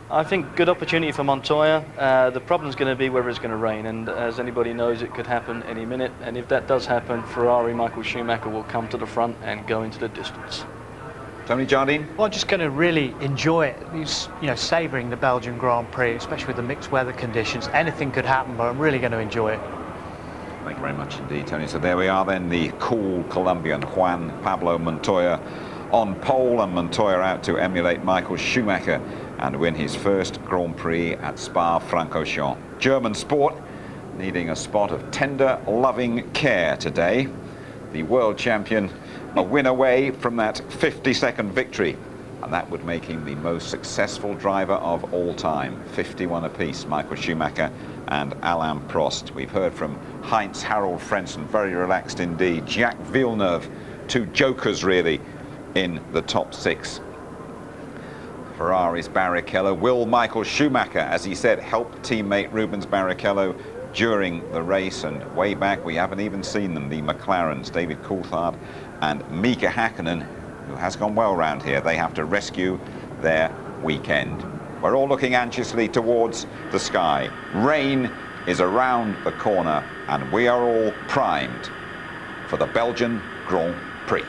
I think good opportunity for Montoya. The problem's going to be whether it's going to rain, and as anybody knows, it could happen any minute. And if that does happen, Ferrari Michael Schumacher will come to the front and go into the distance. Tony Jardine? Well, I'm just going to really enjoy it. You know, savouring the Belgian Grand Prix, especially with the mixed weather conditions. Anything could happen, but I'm really going to enjoy it. Thank you very much indeed, Tony. So there we are then, the cool Colombian Juan Pablo Montoya on pole, and Montoya out to emulate Michael Schumacher and win his first Grand Prix at Spa-Francorchamps. German sport needing a spot of tender, loving care today. The world champion a win away from that 50-second victory, and that would make him the most successful driver of all time. 51 apiece, Michael Schumacher and Alain Prost. We've heard from Heinz Harald Frentzen, very relaxed indeed. Jacques Villeneuve, two jokers really in the top 6. Ferrari's Barrichello. Will Michael Schumacher, as he said, help teammate Rubens Barrichello during the race? And way back, we haven't even seen them, the McLarens, David Coulthard and Mika Hakkinen, who has gone well round here. They have to rescue their weekend. We're all looking anxiously towards the sky. Rain is around the corner, and we are all primed for the Belgian Grand Prix.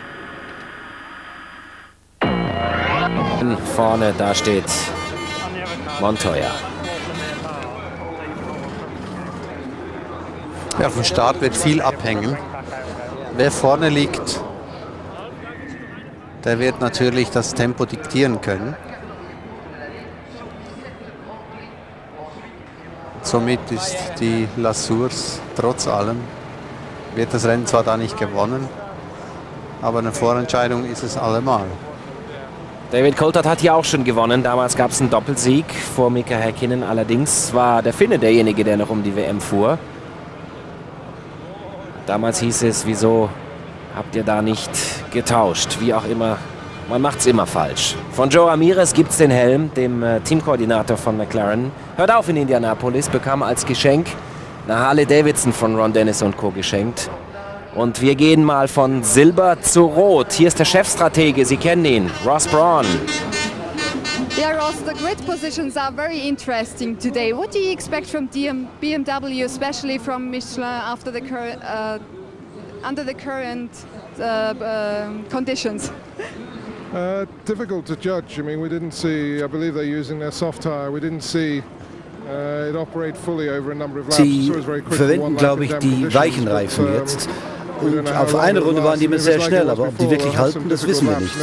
Vorne, da steht Montoya. Ja, vom Start wird viel abhängen. Wer vorne liegt, der wird natürlich das Tempo diktieren können. Somit ist die Lasurs trotz allem, wird das Rennen zwar da nicht gewonnen, aber eine Vorentscheidung ist es allemal. David Coulthard hat hier auch schon gewonnen. Damals gab es einen Doppelsieg vor Mika Häkkinen. Allerdings war der Finne derjenige, der noch um die WM fuhr. Damals hieß es, wieso habt ihr da nicht getauscht? Wie auch immer, man macht es immer falsch. Von Joe Ramirez gibt es den Helm, dem Teamkoordinator von McLaren. Hört auf in Indianapolis, bekam als Geschenk eine Harley Davidson von Ron Dennis und Co. geschenkt. Und wir gehen mal von Silber zu Rot. Hier ist der Chefstratege, Sie kennen ihn, Ross Brawn. Yeah, Ross, the grid positions are very interesting today. What do you expect from BMW, especially from Michelin, after the under the current conditions? Difficult to judge. I mean, we didn't see, I believe they're using their soft tyre. We didn't see it operate fully over a number of laps. Sie verwenden, glaube ich, die weichen Reifen jetzt. Und auf eine Runde waren die immer sehr schnell, aber ob die wirklich halten, das wissen wir nicht.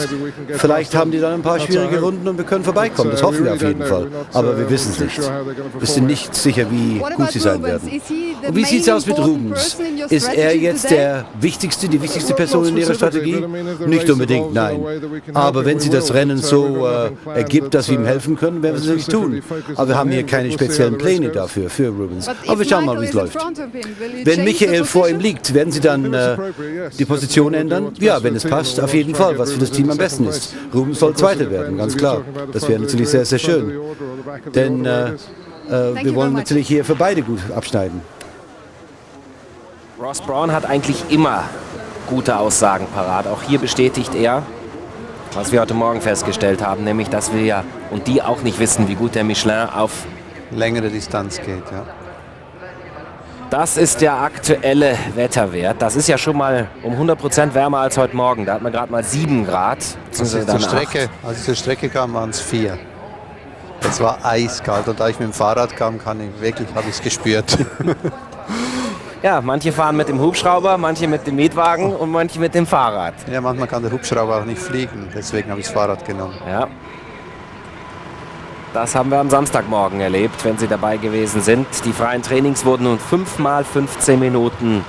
Vielleicht haben die dann ein paar schwierige Runden und wir können vorbeikommen, das hoffen wir auf jeden Fall. Aber wir wissen es nicht. Wir sind nicht sicher, wie gut sie sein werden. Und wie sieht es aus mit Rubens? Ist er jetzt die wichtigste Person in ihrer Strategie? Nicht unbedingt, nein. Aber wenn sie das Rennen so ergibt, dass wir ihm helfen können, werden wir es natürlich tun. Aber wir haben hier keine speziellen Pläne dafür, für Rubens. Aber wir schauen mal, wie es läuft. Wenn Michael vor ihm liegt, werden sie dann die Position ändern? Ja, wenn es passt, auf jeden Fall, was für das Team am besten ist. Rubens soll Zweiter werden, ganz klar. Das wäre natürlich sehr, sehr schön. Denn wir wollen natürlich hier für beide gut abschneiden. Ross Brawn hat eigentlich immer gute Aussagen parat. Auch hier bestätigt er, was wir heute Morgen festgestellt haben, nämlich, dass wir ja und die auch nicht wissen, wie gut der Michelin auf längere Distanz geht, ja. Das ist der aktuelle Wetterwert. Das ist ja schon mal um 100% wärmer als heute Morgen. Da hat man gerade mal 7 Grad. Als ich zur Strecke kam, waren es 4. Es war eiskalt und da ich mit dem Fahrrad kam, habe ich es gespürt. Ja, manche fahren mit dem Hubschrauber, manche mit dem Mietwagen und manche mit dem Fahrrad. Ja, manchmal kann der Hubschrauber auch nicht fliegen, deswegen habe ich das Fahrrad genommen. Ja. Das haben wir am Samstagmorgen erlebt, wenn Sie dabei gewesen sind. Die freien Trainings wurden nun 5 mal 15 Minuten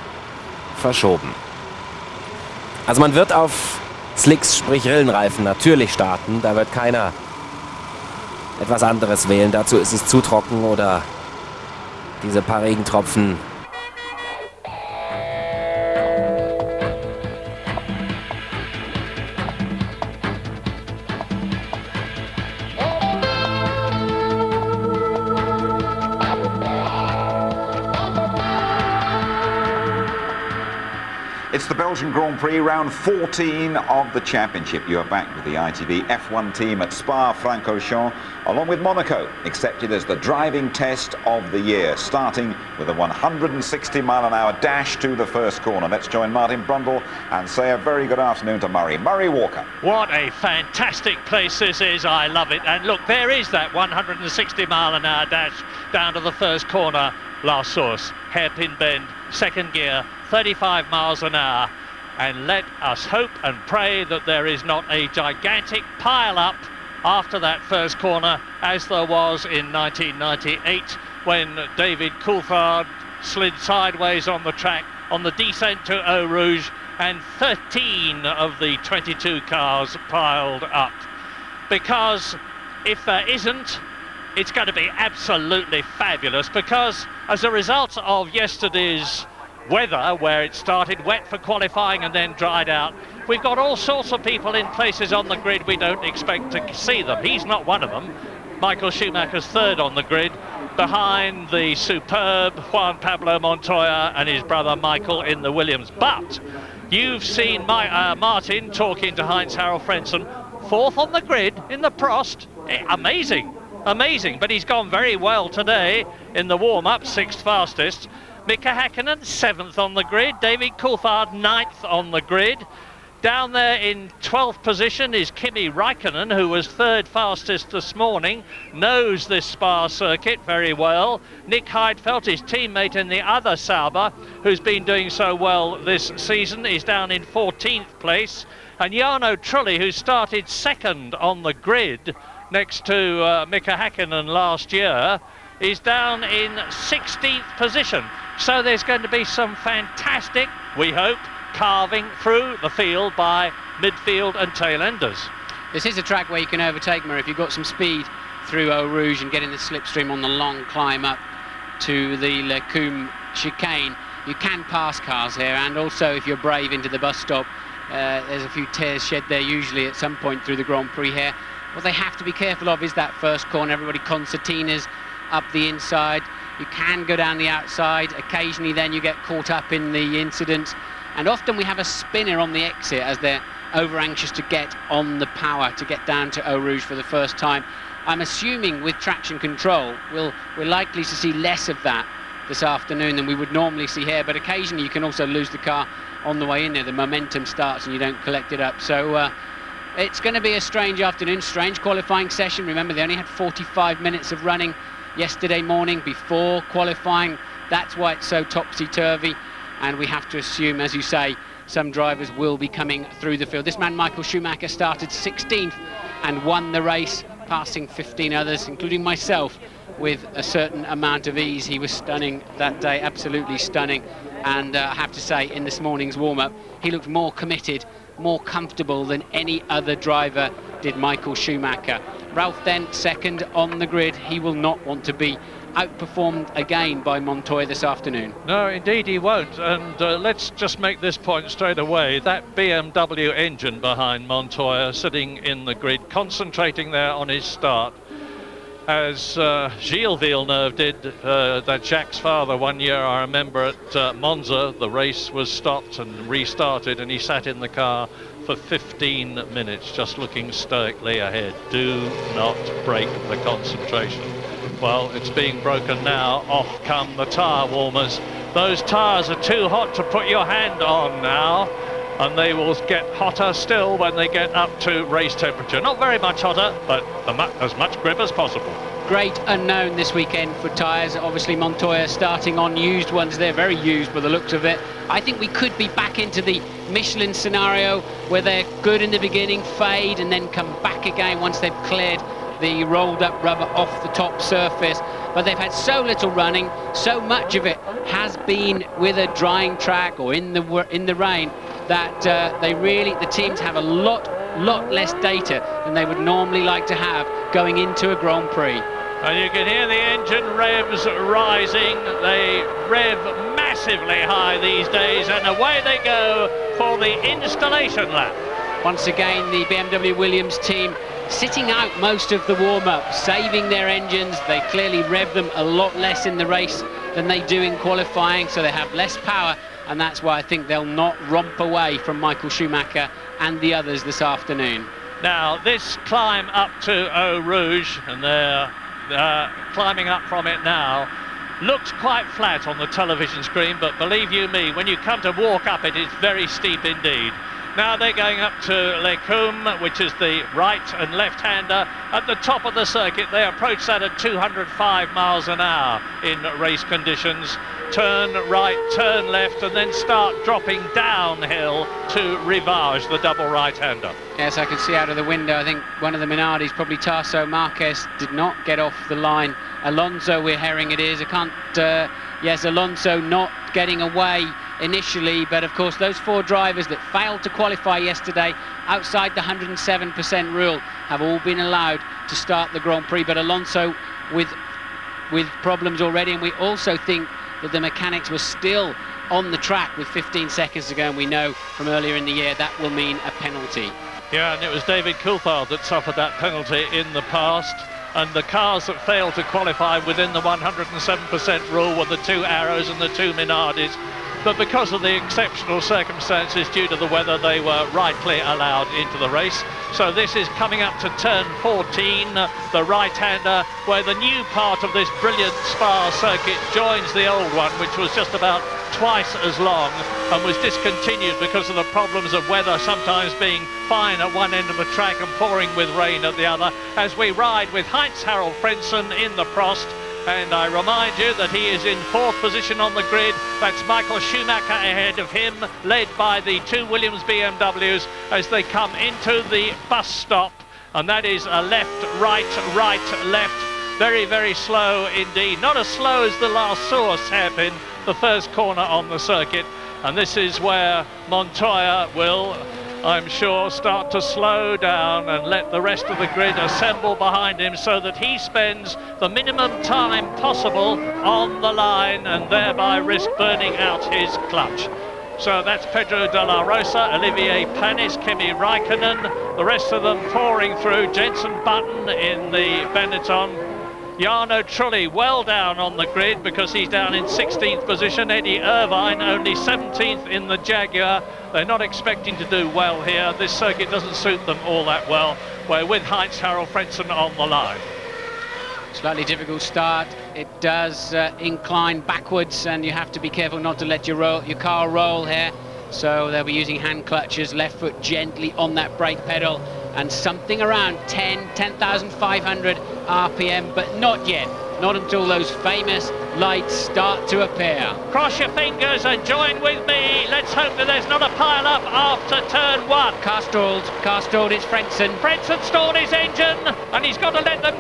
verschoben. Also man wird auf Slicks, sprich Rillenreifen, natürlich starten. Da wird keiner etwas anderes wählen. Dazu ist es zu trocken oder diese paar Regentropfen. It's the Belgian Grand Prix, round 14 of the championship. You are back with the ITV F1 team at Spa-Francorchamps, along with Monaco, accepted as the driving test of the year, starting with a 160-mile-an-hour dash to the first corner. Let's join Martin Brundle and say a very good afternoon to Murray Walker. What a fantastic place this is. I love it. And look, there is that 160-mile-an-hour dash down to the first corner. Last source, hairpin bend, second gear, 35 miles an hour, and let us hope and pray that there is not a gigantic pile-up after that first corner, as there was in 1998 when David Coulthard slid sideways on the track on the descent to Eau Rouge, and 13 of the 22 cars piled up. Because if there isn't, it's going to be absolutely fabulous, because as a result of yesterday's weather, where it started wet for qualifying and then dried out, we've got all sorts of people in places on the grid we don't expect to see them. He's not one of them. Michael Schumacher's third on the grid, behind the superb Juan Pablo Montoya and his brother Michael in the Williams. But you've seen Martin talking to Heinz-Harald Frentzen, fourth on the grid in the Prost. Amazing, but he's gone very well today in the warm-up, sixth fastest. Mika Häkkinen, 7th on the grid. David Coulthard, 9th on the grid. Down there in 12th position is Kimi Räikkönen, who was 3rd fastest this morning, knows this Spa circuit very well. Nick Heidfeld, his teammate in the other Sauber, who's been doing so well this season, is down in 14th place. And Jarno Trulli, who started 2nd on the grid next to Mika Häkkinen last year, is down in 16th position. So there's going to be some fantastic, we hope, carving through the field by midfield and tail enders. This is a track where you can overtake, Murray, if you've got some speed through Eau Rouge and getting the slipstream on the long climb up to the Le Coumbe chicane. You can pass cars here, and also if you're brave into the bus stop, there's a few tears shed there usually at some point through the Grand Prix here. What they have to be careful of is that first corner. Everybody concertinas up the inside. You can go down the outside. Occasionally then you get caught up in the incidents. And often we have a spinner on the exit as they're over anxious to get on the power, to get down to Eau Rouge for the first time. I'm assuming with traction control, we're likely to see less of that this afternoon than we would normally see here. But occasionally you can also lose the car on the way in there. The momentum starts and you don't collect it up. So it's going to be a strange afternoon, strange qualifying session. Remember, they only had 45 minutes of running yesterday morning before qualifying. That's why it's so topsy-turvy, and we have to assume, as you say, some drivers will be coming through the field. This man, Michael Schumacher, started 16th and won the race, passing 15 others, including myself, with a certain amount of ease. He was stunning that day, absolutely stunning, and I have to say, in this morning's warm-up, he looked more committed, more comfortable than any other driver did Michael Schumacher. Ralph Dent, 2nd on the grid. He will not want to be outperformed again by Montoya this afternoon. No, indeed he won't. And let's just make this point straight away. That BMW engine behind Montoya sitting in the grid, concentrating there on his start, as Gilles Villeneuve did, that Jacques' father one year, I remember at Monza. The race was stopped and restarted, and he sat in the car for 15 minutes just looking stoically ahead. Do not break the concentration. Well, it's being broken now. Off come the tyre warmers. Those tyres are too hot to put your hand on now. and they will get hotter still when they get up to race temperature. Not very much hotter, but as much grip as possible. Great unknown this weekend for tyres. Obviously Montoya starting on used ones. They're very used by the looks of it. I think we could be back into the Michelin scenario where they're good in the beginning, fade, and then come back again once they've cleared the rolled up rubber off the top surface. But they've had so little running, so much of it has been with a drying track or in the rain, that the teams have a lot less data than they would normally like to have going into a Grand Prix. And you can hear the engine revs rising. They rev massively high these days, and away they go for the installation lap. Once again, the BMW Williams team sitting out most of the warm-up, saving their engines. They clearly rev them a lot less in the race than they do in qualifying, so they have less power, and that's why I think they'll not romp away from Michael Schumacher and the others this afternoon. Now, this climb up to Eau Rouge, and they're climbing up from it now, looks quite flat on the television screen, but believe you me, when you come to walk up it, it's very steep indeed. Now they're going up to Les Combes, which is the right and left-hander at the top of the circuit. They approach that at 205 miles an hour in race conditions. Turn right, turn left, and then start dropping downhill to Rivage, the double right-hander. Yes, I can see out of the window, I think one of the Minardis, probably Tarso Marquez, did not get off the line. Alonso, we're hearing it is. I can't, yes, Alonso not getting away initially, but of course those four drivers that failed to qualify yesterday outside the 107% rule have all been allowed to start the Grand Prix, but Alonso with problems already, and we also think that the mechanics were still on the track with 15 seconds to go, and we know from earlier in the year that will mean a penalty. Yeah, and it was David Coulthard that suffered that penalty in the past, and the cars that failed to qualify within the 107% rule were the two Arrows and the two Minardis. But because of the exceptional circumstances due to the weather, they were rightly allowed into the race. So this is coming up to turn 14, the right-hander, where the new part of this brilliant Spa circuit joins the old one, which was just about twice as long and was discontinued because of the problems of weather sometimes being fine at one end of the track and pouring with rain at the other, as we ride with Heinz-Harald Frentzen in the Prost. And I remind you that he is in fourth position on the grid. That's Michael Schumacher ahead of him, led by the two Williams BMWs as they come into the bus stop. And that is a left, right, left. Very, very slow indeed. Not as slow as the last Source hairpin, the first corner on the circuit. And this is where Montoya will, I'm sure, start to slow down and let the rest of the grid assemble behind him so that he spends the minimum time possible on the line and thereby risk burning out his clutch. So that's Pedro de la Rosa, Olivier Panis, Kimi Raikkonen, the rest of them pouring through. Jenson Button in the Benetton. Jarno Trulli well down on the grid because he's down in 16th position. Eddie Irvine only 17th in the Jaguar. They're not expecting to do well here. This circuit doesn't suit them all that well. We're with Heinz-Harald Frentzen on the line. Slightly difficult start. It does incline backwards, and you have to be careful not to let your car roll here. So they'll be using hand clutches, left foot gently on that brake pedal, and something around 10,500 RPM, but not yet. Not until those famous lights start to appear. Cross your fingers and join with me. Let's hope that there's not a pile-up after turn one. Car stalled, it's Frentzen. Frentzen stalled his engine, and he's got to let them...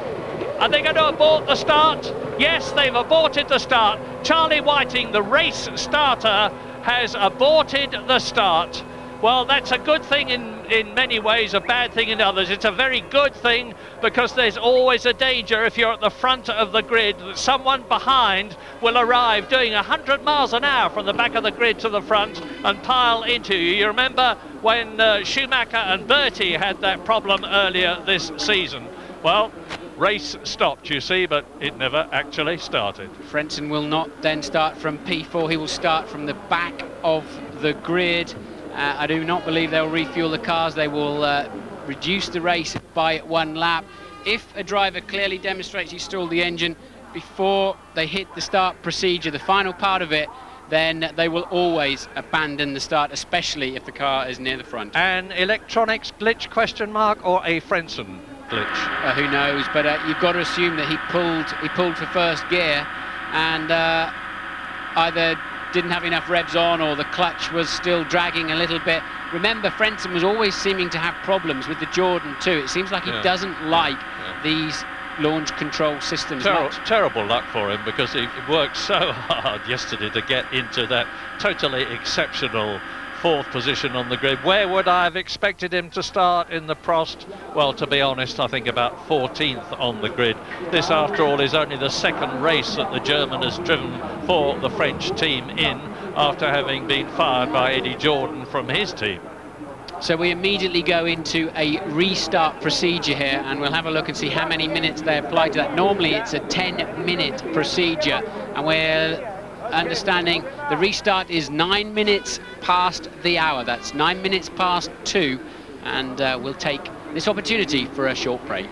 Are they going to abort the start? Yes, they've aborted the start. Charlie Whiting, the race starter, has aborted the start. Well, that's a good thing in many ways, a bad thing in others. It's a very good thing because there's always a danger if you're at the front of the grid that someone behind will arrive doing 100 miles an hour from the back of the grid to the front and pile into you. You remember when Schumacher and Bertie had that problem earlier this season. Well, race stopped, you see, but it never actually started. Frentzen will not then start from P4. He will start from the back of the grid. I do not believe they'll refuel the cars. They will reduce the race by one lap. If a driver clearly demonstrates he stalled the engine before they hit the start procedure, the final part of it, then they will always abandon the start, especially if the car is near the front. An electronics glitch question mark or a Frentzen glitch? Who knows, but you've got to assume that he pulled for first gear and either didn't have enough revs on or the clutch was still dragging a little bit. Remember, Frentzen was always seeming to have problems with the Jordan too. It seems like he doesn't like these launch control systems much. Terrible luck for him, because he worked so hard yesterday to get into that totally exceptional 4th position on the grid. Where would I have expected him to start in the Prost? Well, to be honest, I think about 14th on the grid. This, after all, is only the 2nd race that the German has driven for the French team in, after having been fired by Eddie Jordan from his team. So we immediately go into a restart procedure here, and we'll have a look and see how many minutes they apply to that. Normally it's a 10-minute procedure, and we're understanding the restart is 9 minutes past the hour. That's 9 minutes past 2, and we'll take this opportunity for a short break.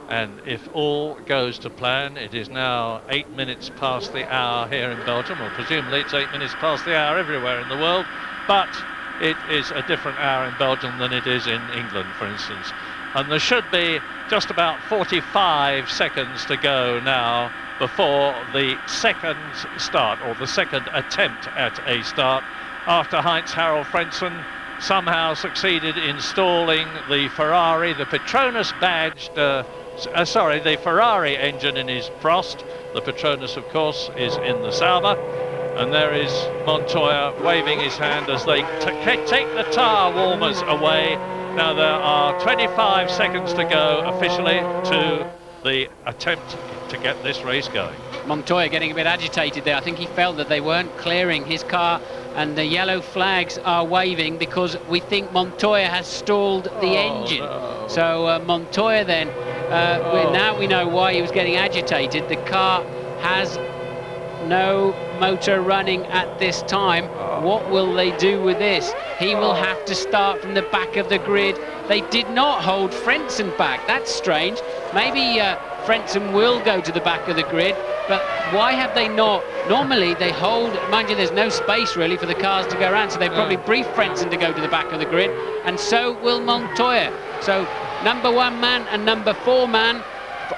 And if all goes to plan, it is now 8 minutes past the hour here in Belgium, or presumably it's 8 minutes past the hour everywhere in the world, but it is a different hour in Belgium than it is in England, for instance. And there should be just about 45 seconds to go now before the second start, or the second attempt at a start, after Heinz-Harald Frentzen somehow succeeded in stalling the Ferrari, the Petronas badged, the Ferrari engine in his Prost. The Petronas, of course, is in the Sauber. And there is Montoya waving his hand as they take the tyre warmers away. Now there are 25 seconds to go officially to the attempt to get this race going. Montoya getting a bit agitated there. I think he felt that they weren't clearing his car, and the yellow flags are waving because we think Montoya has stalled the engine. No. So Montoya then, now we know why he was getting agitated. The car has no motor running at this time. What will they do with this? He will have to start from the back of the grid. They did not hold Frentzen back. That's strange. Maybe Frentzen will go to the back of the grid, but why have they not? Normally they hold, mind you, there's no space really for the cars to go around, so they probably briefed Frentzen to go to the back of the grid, and so will Montoya. So number 1 man and number 4 man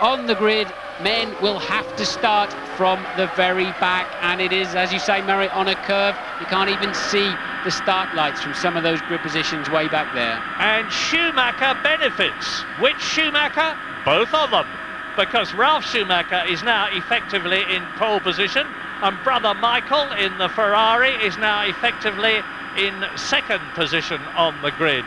on the grid. Men will have to start from the very back, and it is, as you say, Murray, on a curve. You can't even see the start lights from some of those grid positions way back there. And Schumacher benefits. Which Schumacher? Both of them. Because Ralf Schumacher is now effectively in pole position, and brother Michael in the Ferrari is now effectively in 2nd position on the grid.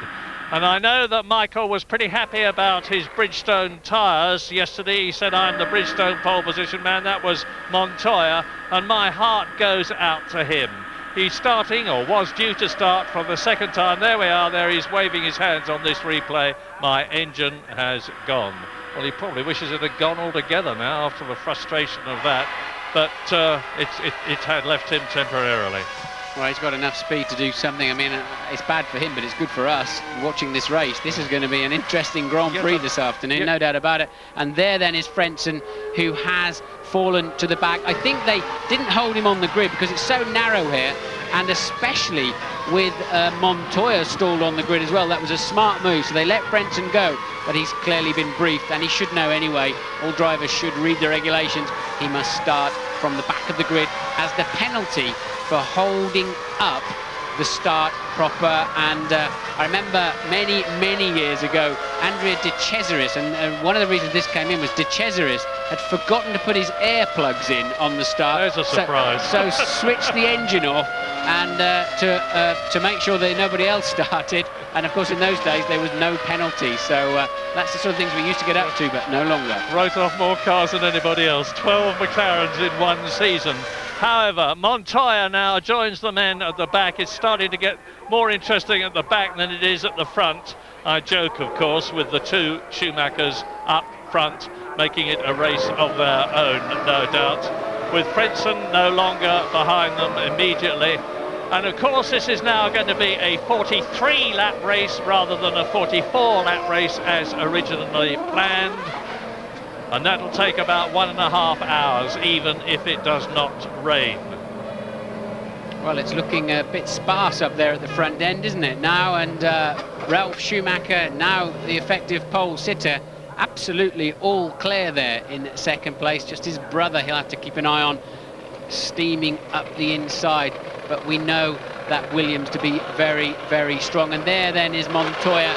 And I know that Michael was pretty happy about his Bridgestone tyres yesterday. He said, I'm the Bridgestone pole position man. That was Montoya, and my heart goes out to him. He's starting, or was due to start, from the 2nd time. There we are, there he's waving his hands on this replay. My engine has gone. Well, he probably wishes it had gone altogether now after the frustration of that, but it had left him temporarily. Well, he's got enough speed to do something. I mean, it's bad for him, but it's good for us watching this race. This is going to be an interesting Grand Prix this afternoon, no doubt about it. And there then is Frentzen, who has fallen to the back. I think they didn't hold him on the grid because it's so narrow here, and especially with Montoya stalled on the grid as well. That was a smart move, so they let Frentzen go, but he's clearly been briefed, and he should know anyway. All drivers should read the regulations. He must start from the back of the grid as the penalty for holding up the start proper. And I remember many years ago, Andrea De Cesaris, and one of the reasons this came in was De Cesaris had forgotten to put his air plugs in on the start. There's a surprise. So switched the engine off, and to make sure that nobody else started. And of course in those days there was no penalty, so that's the sort of things we used to get up to, but no longer. Wrote off more cars than anybody else. 12 McLarens in one season. However, Montoya now joins the men at the back. It's starting to get more interesting at the back than it is at the front. I joke, of course, with the 2 Schumachers up front, making it a race of their own, no doubt. With Frentzen no longer behind them immediately. And of course this is now going to be a 43-lap race rather than a 44-lap race as originally planned. And that'll take about 1.5 hours, even if it does not rain. Well, it's looking a bit sparse up there at the front end, isn't it, now? And Ralf Schumacher, now the effective pole sitter, absolutely all clear there in 2nd place. Just his brother he'll have to keep an eye on, steaming up the inside. But we know that Williams to be very strong. And there then is Montoya,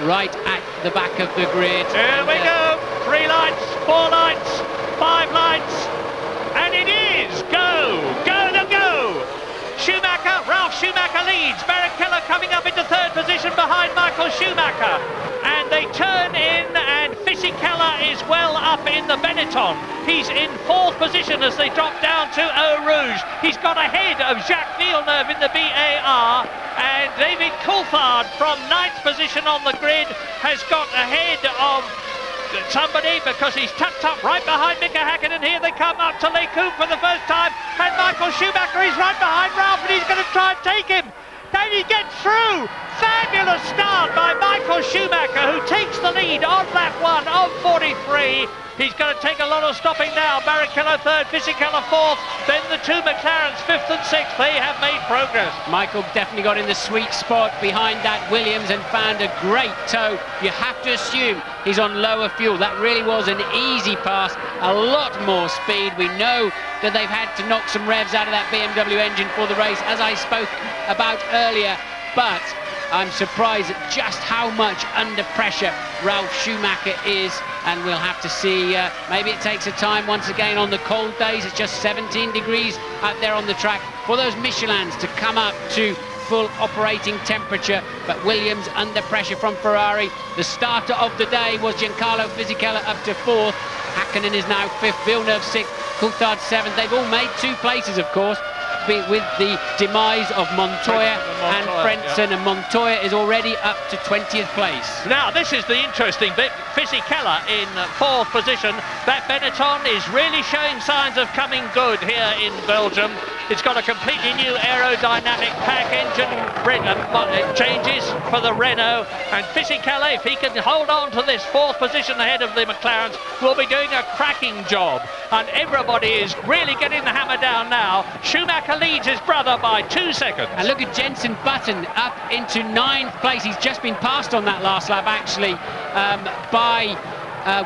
right at the back of the grid. Here we go! 3 lights, 4 lights, 5 lights, and it is go! Schumacher, Ralf Schumacher leads. Barrichello coming up into 3rd position behind Michael Schumacher. And they turn in, and Fisichella is well up in the Benetton. He's in 4th position as they drop down to Eau Rouge. He's got ahead of Jacques Villeneuve in the BAR, and David Coulthard from 9th position on the grid has got ahead of somebody because he's tucked up right behind Mika Häkkinen. Here they come up to Les Coupes for the first time, and Michael Schumacher is right behind Ralf, and he's going to try and take him. Can he get through? Fabulous start by Michael Schumacher, who takes the lead on lap 1 of 43. He's going to take a lot of stopping now. Barrichello 3rd, Fisichella 4th, then the 2 McLarens 5th and 6th. They have made progress. Michael definitely got in the sweet spot behind that Williams and found a great toe. You have to assume he's on lower fuel. That really was an easy pass, a lot more speed. We know that they've had to knock some revs out of that BMW engine for the race, as I spoke about earlier, but I'm surprised at just how much under pressure Ralf Schumacher is, and we'll have to see. Maybe it takes a time once again on the cold days. It's just 17 degrees out there on the track for those Michelins to come up to full operating temperature, but Williams under pressure from Ferrari. The starter of the day was Giancarlo Fisichella up to 4th. Häkkinen is now 5th, Villeneuve 6th, Coulthard 7th. They've all made 2 places, of course. with the demise of Montoya and Frentzen, and Montoya is already up to 20th place. Now this is the interesting bit. Fisichella in 4th position. That Benetton is really showing signs of coming good here in Belgium. It's got a completely new aerodynamic pack engine changes for the Renault, and Fisichella, if he can hold on to this 4th position ahead of the McLarens, will be doing a cracking job, and everybody is really getting the hammer down now. Schumacher leads his brother by 2 seconds. And look at Jenson Button up into 9th place. He's just been passed on that last lap actually by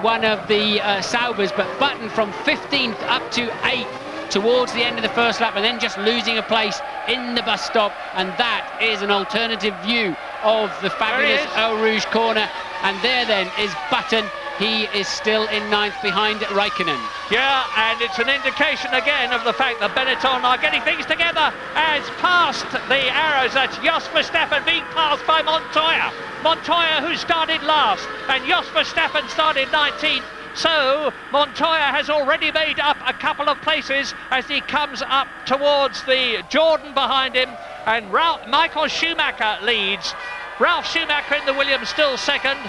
one of the Saubers, but Button from 15th up to 8th towards the end of the first lap, and then just losing a place in the bus stop, and that is an alternative view of the fabulous Eau Rouge corner. And there then is Button. He is still in 9th behind Raikkonen. Yeah, and it's an indication again of the fact that Benetton are getting things together. As past the arrows, that's Jos Verstappen being passed by Montoya. Montoya, who started last, and Jos Verstappen started 19th. So Montoya has already made up a couple of places as he comes up towards the Jordan behind him, and Michael Schumacher leads. Ralf Schumacher in the Williams still second.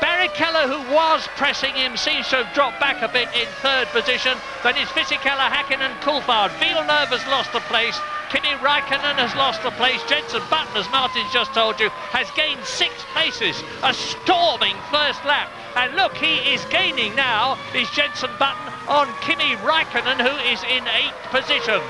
Barrichello, who was pressing him, seems to have dropped back a bit in 3rd position. Then it's Fisichella, Hakkinen, Coulthard. Villeneuve has lost a place. Kimi Raikkonen has lost a place. Jenson Button, as Martin's just told you, has gained 6 places. A storming first lap. And look, he is gaining now, is Jenson Button on Kimi Raikkonen, who is in 8th position.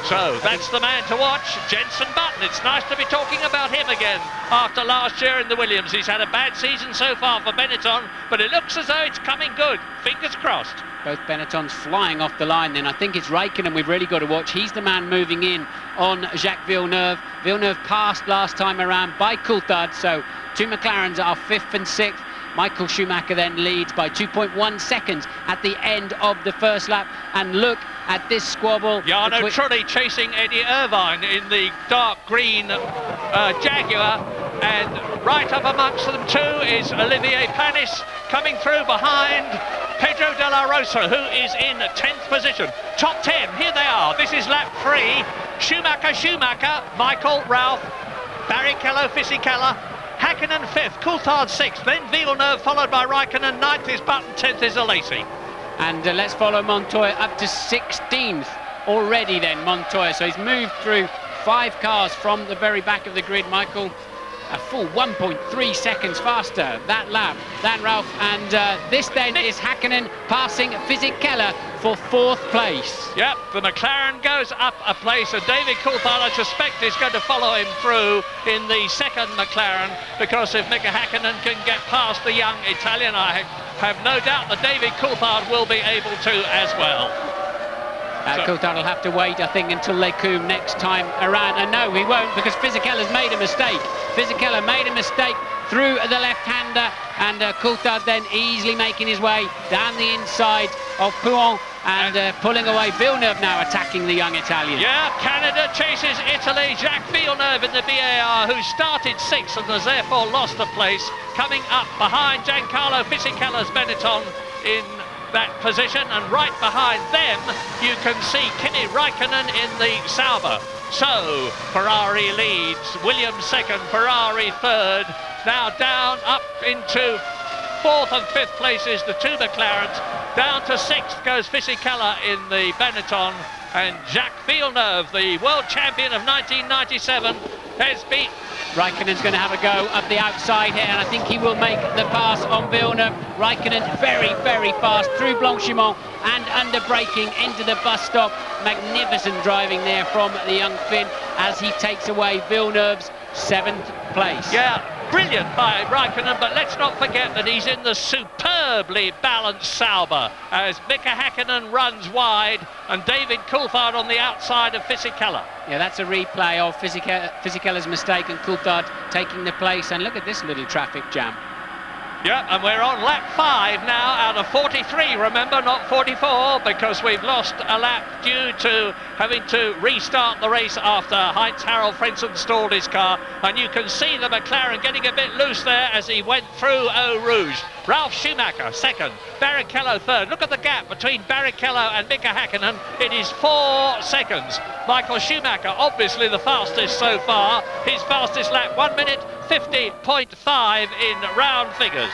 So that's the man to watch, Jenson Button. It's nice to be talking about him again after last year in the Williams. He's had a bad season so far for Benetton, but it looks as though it's coming good. Fingers crossed. Both Benettons flying off the line then. I think it's Raikkonen we've really got to watch. He's the man moving in on Jacques Villeneuve. Villeneuve passed last time around by Coulthard, so 2 McLarens are 5th and 6th. Michael Schumacher then leads by 2.1 seconds at the end of the first lap. And look at this squabble. Jarno Trulli chasing Eddie Irvine in the dark green Jaguar. And right up amongst them too is Olivier Panis coming through behind Pedro de la Rosa, who is in 10th position. Top 10, here they are. This is lap 3. Schumacher, Michael, Ralf, Barrichello, Fisichella, Hakkinen 5th, Coulthard 6th, then Villeneuve followed by Raikkonen, 9th is Button, 10th is Alesi. And let's follow Montoya up to 16th already then, Montoya. So he's moved through 5 cars from the very back of the grid, Michael. A full 1.3 seconds faster that lap than Ralf. And this then is Hakkinen passing Fisichella for 4th place. Yep, the McLaren goes up a place, and David Coulthard, I suspect, is going to follow him through in the 2nd McLaren, because if Mika Hakkinen can get past the young Italian, I have no doubt that David Coulthard will be able to as well. Coulthard will have to wait, I think, until Les Combes next time around. And no, he won't, because Fisichella's made a mistake. Fisichella made a mistake through the left-hander, and Coulthard then easily making his way down the inside of Pouhon and pulling away. Villeneuve now attacking the young Italian. Yeah, Canada chases Italy. Jacques Villeneuve in the BAR, who started 6th and has therefore lost a place, coming up behind Giancarlo Fisichella's Benetton in that position, and right behind them you can see Kimi Raikkonen in the Sauber. So Ferrari leads, Williams 2nd, Ferrari 3rd, now down up into 4th and 5th places, the 2 McLarens. Down to 6th goes Fisichella in the Benetton, and Jacques Villeneuve, the world champion of 1997, has beat. Raikkonen's going to have a go up the outside here, and I think he will make the pass on Villeneuve. Raikkonen very, very fast through Blanchimont and under braking into the bus stop. Magnificent driving there from the young Finn as he takes away Villeneuve's 7th place. Yeah, brilliant by Raikkonen, but let's not forget that he's in the superbly balanced Sauber as Mika Hakkinen runs wide and David Coulthard on the outside of Fisichella. Yeah, that's a replay of Fisichella's mistake and Coulthard taking the place. And look at this little traffic jam. Yeah, and we're on lap 5 now out of 43, remember, not 44, because we've lost a lap due to having to restart the race after Heinz-Harald Frentzen stalled his car, and you can see the McLaren getting a bit loose there as he went through Eau Rouge. Ralf Schumacher second, Barrichello third. Look at the gap between Barrichello and Mika Häkkinen. It is 4 seconds. Michael Schumacher, obviously the fastest so far. His fastest lap, 1 minute 50.5 in round figures.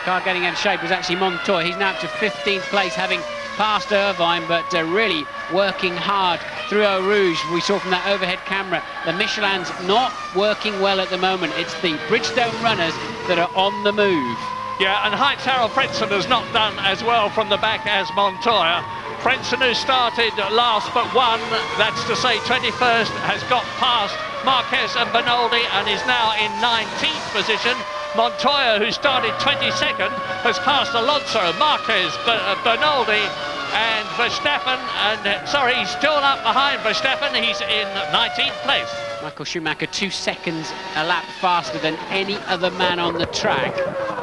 Car getting out of shape was actually Montoya. He's now up to 15th place, having passed Irvine, but really working hard through Eau Rouge. We saw from that overhead camera, the Michelin's not working well at the moment. It's the Bridgestone runners that are on the move. Yeah, and Heinz-Harald Frentzen has not done as well from the back as Montoya. Frentzen, who started last but one, that's to say 21st, has got past Marquez and Bernoldi and is now in 19th position. Montoya, who started 22nd, has passed Alonso, Marquez, Bernoldi and Verstappen, and sorry, he's still up behind Verstappen. He's in 19th place. Michael Schumacher 2 seconds a lap faster than any other man on the track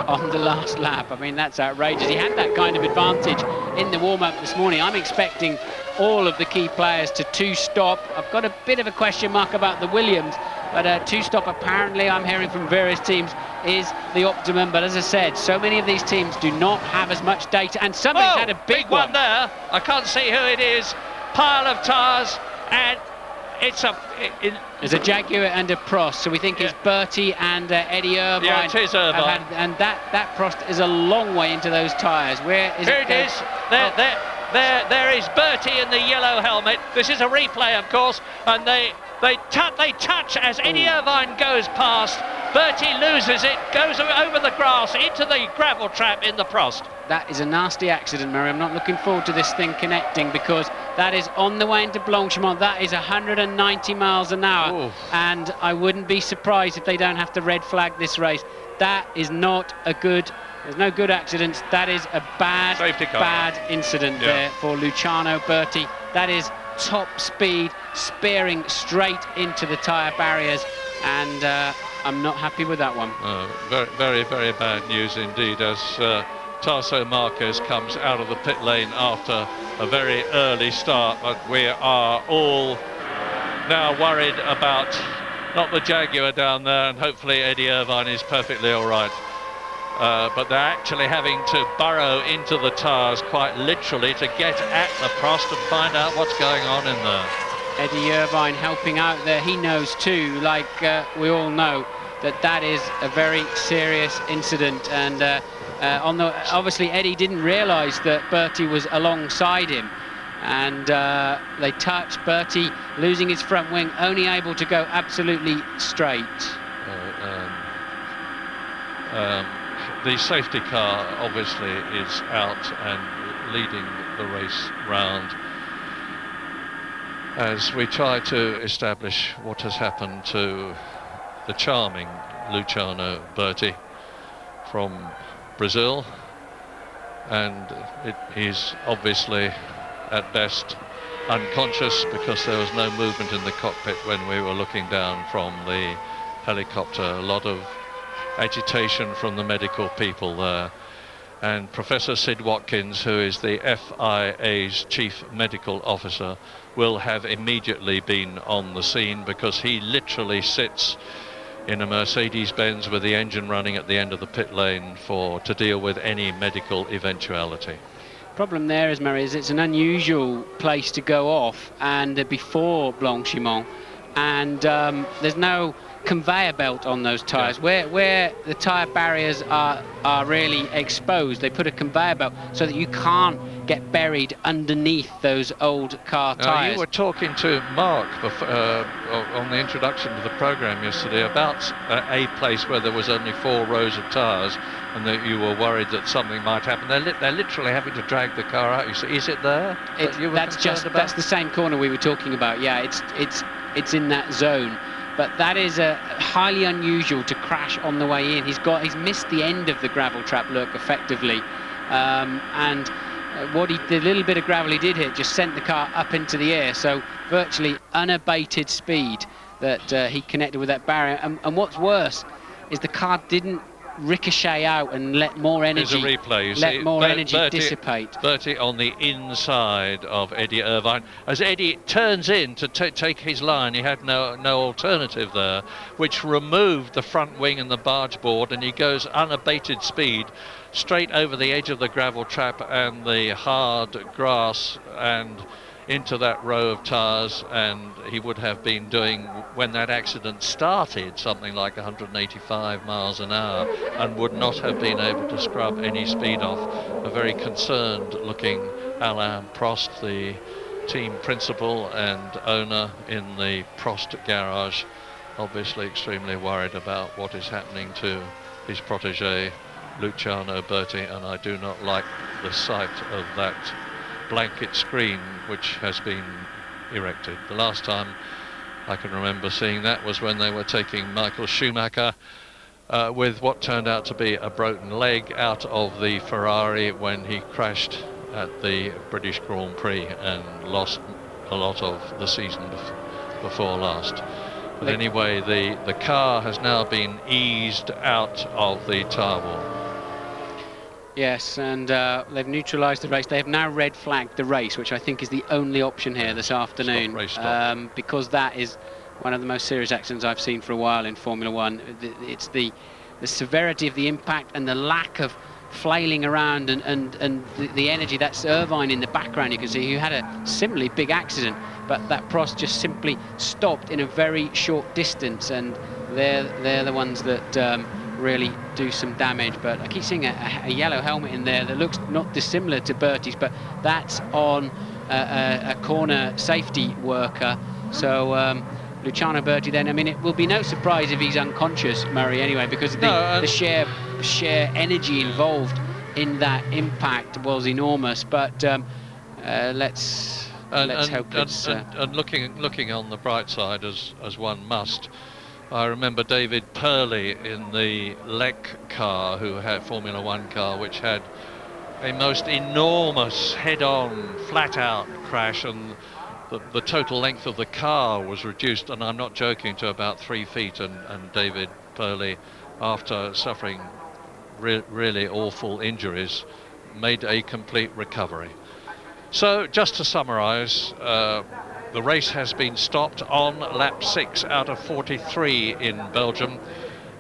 on the last lap. I mean, that's outrageous. He had that kind of advantage in the warm-up this morning. I'm expecting all of the key players to two-stop. I've got a bit of a question mark about the Williams, but two-stop apparently, I'm hearing from various teams, is the optimum. But as I said, so many of these teams do not have as much data, and somebody's had a big one there. I can't see who it is. Pile of tyres, and it's there's a Jaguar and a Prost, so we think it's Bertie and Eddie Irvine. Yeah, it is Irvine. And that Prost is a long way into those tyres. Where is Here it? It is. There is Bertie in the yellow helmet. This is a replay, of course, and they touch as Eddie Irvine goes past. Bertie loses it, goes over the grass into the gravel trap in the Prost. That is a nasty accident, Murray. I'm not looking forward to this thing connecting, because that is on the way into Blanchimont. That is 190 miles an hour. Ooh. And I wouldn't be surprised if they don't have to red flag this race. That is not a good... There's no good accidents. That is a bad incident there for Luciano Berti. That is top speed, spearing straight into the tyre barriers, and I'm not happy with that one. Very, very bad news indeed, as Tasso Marquez comes out of the pit lane after a very early start, but we are all now worried about not the Jaguar down there, and hopefully Eddie Irvine is perfectly all right. But they're actually having to burrow into the tyres quite literally to get at the Prost and find out what's going on in there. Eddie Irvine helping out there. He knows too, like we all know, that is a very serious incident. And obviously Eddie didn't realise that Bertie was alongside him. And they touched. Bertie losing his front wing, only able to go absolutely straight. The safety car obviously is out and leading the race round as we try to establish what has happened to the charming Luciano Berti from Brazil, and he's obviously at best unconscious, because there was no movement in the cockpit when we were looking down from the helicopter. A lot of agitation from the medical people there, and Professor Sid Watkins, who is the FIA's chief medical officer, will have immediately been on the scene, because he literally sits in a Mercedes-Benz with the engine running at the end of the pit lane to deal with any medical eventuality. Problem there is, Murray, is it's an unusual place to go off, and before Blanchimont, and there's no conveyor belt on those tyres. Where the tyre barriers are really exposed, they put a conveyor belt so that you can't get buried underneath those old car tyres. You were talking to Mark on the introduction to the programme yesterday about a place where there was only 4 rows of tyres, and that you were worried that something might happen. They're literally having to drag the car out. You say, is it there? That's the same corner we were talking about. Yeah, it's in that zone. But that is highly unusual to crash on the way in. He's missed the end of the gravel trap, look, effectively, and the little bit of gravel he did hit just sent the car up into the air. So virtually unabated speed that he connected with that barrier. And what's worse is the car didn't ricochet out and let more energy. Here's a replay. You let see, more energy dissipate. Bertie on the inside of Eddie Irvine. As Eddie turns in to take his line, he had no alternative there, which removed the front wing and the barge board, and he goes unabated speed straight over the edge of the gravel trap and the hard grass and into that row of tyres, and he would have been doing, when that accident started, something like 185 miles an hour and would not have been able to scrub any speed off. A very concerned looking Alain Prost, the team principal and owner in the Prost garage, obviously extremely worried about what is happening to his protege Luciano Berti, and I do not like the sight of that blanket screen which has been erected. The last time I can remember seeing that was when they were taking Michael Schumacher with what turned out to be a broken leg out of the Ferrari when he crashed at the British Grand Prix and lost a lot of the season before last. But anyway, the car has now been eased out of the tyre wall. Yes, and they've neutralised the race. They have now red flagged the race, which I think is the only option here this afternoon. Stop. Because that is one of the most serious accidents I've seen for a while in Formula One. It's the severity of the impact and the lack of flailing around and the energy. That's Irvine in the background, you can see, who had a similarly big accident, but that Prost just simply stopped in a very short distance, and they're the ones that really do some damage. But I keep seeing a yellow helmet in there that looks not dissimilar to Bertie's, but that's on a corner safety worker. So Luciano Berti then, I mean, it will be no surprise if he's unconscious, Murray, anyway, because the sheer energy involved in that impact was enormous. But let's hope it's... And looking on the bright side, as one must, I remember David Purley in the Lec car, who had Formula One car, which had a most enormous head-on, flat-out crash, and the total length of the car was reduced, and I'm not joking, to about 3 feet, and David Purley, after suffering really awful injuries, made a complete recovery. So just to summarise, the race has been stopped on lap 6 out of 43 in Belgium,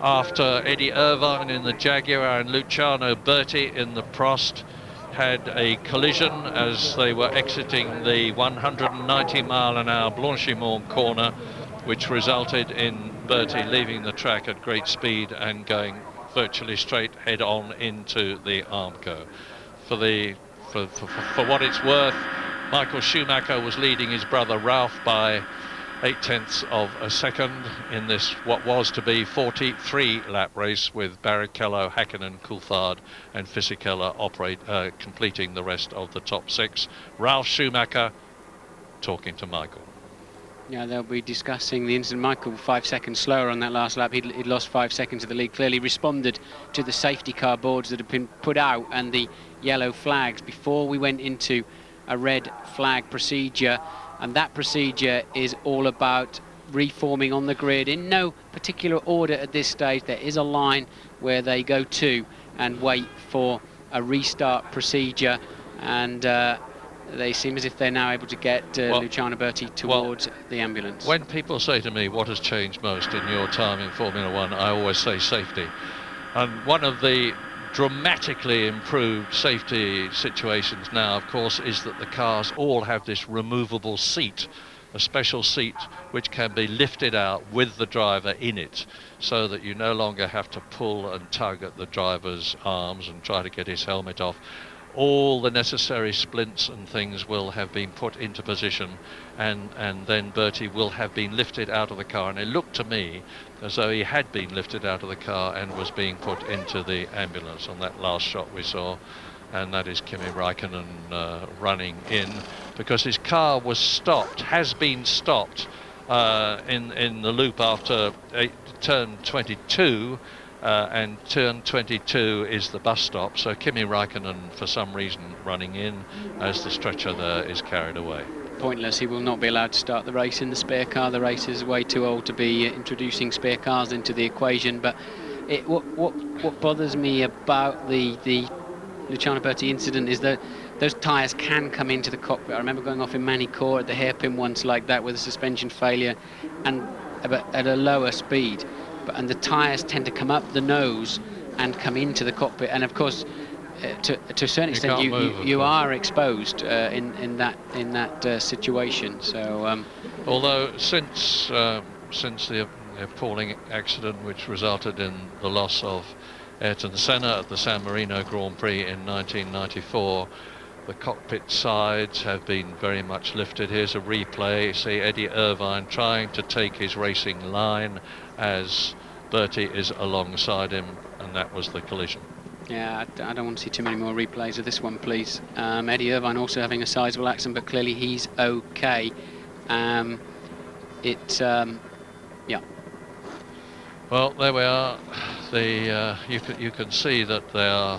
after Eddie Irvine in the Jaguar and Luciano Berti in the Prost had a collision as they were exiting the 190 mile an hour Blanchimont corner, which resulted in Berti leaving the track at great speed and going virtually straight head on into the Armco. For what it's worth, Michael Schumacher was leading his brother Ralph by 0.8 of a second in this what was to be 43 lap race, with Barrichello, Häkkinen, Coulthard and Fisichella completing the rest of the top 6. Ralf Schumacher talking to Michael. Yeah, they'll be discussing the incident. Michael 5 seconds slower on that last lap. He'd lost 5 seconds of the lead. Clearly responded to the safety car boards that have been put out and the yellow flags before we went into a red flag procedure, and that procedure is all about reforming on the grid in no particular order at this stage. There is a line where they go to and wait for a restart procedure, and they seem as if they're now able to get Luciano Berti towards the ambulance. When people say to me, what has changed most in your time in Formula One, I always say safety. And one of the dramatically improved safety situations now, of course, is that the cars all have this removable seat, a special seat which can be lifted out with the driver in it, so that you no longer have to pull and tug at the driver's arms and try to get his helmet off. All the necessary splints and things will have been put into position, and then Berti will have been lifted out of the car, and it looked to me as though he had been lifted out of the car and was being put into the ambulance on that last shot we saw, and that is Kimi Räikkönen running in, because his car was stopped, has been stopped in the loop after turn 22, and turn 22 is the bus stop, so Kimi Räikkönen for some reason running in as the stretcher there is carried away. Pointless. He will not be allowed to start the race in the spare car. The race is way too old to be introducing spare cars into the equation, but What bothers me about the Luciano Berti incident is that those tyres can come into the cockpit. I remember going off in Manicourt at the hairpin once like that with a suspension failure and at a lower speed. And the tyres tend to come up the nose and come into the cockpit. And of course, to a certain extent, you are exposed in that situation. So, although since the appalling accident which resulted in the loss of Ayrton Senna at the San Marino Grand Prix in 1994, the cockpit sides have been very much lifted. Here's a replay. See Eddie Irvine trying to take his racing line as Berti is alongside him, and that was the collision. Yeah, I don't want to see too many more replays of this one, please. Eddie Irvine also having a sizable accident, but clearly he's okay. Yeah. Well, there we are. You can see that they are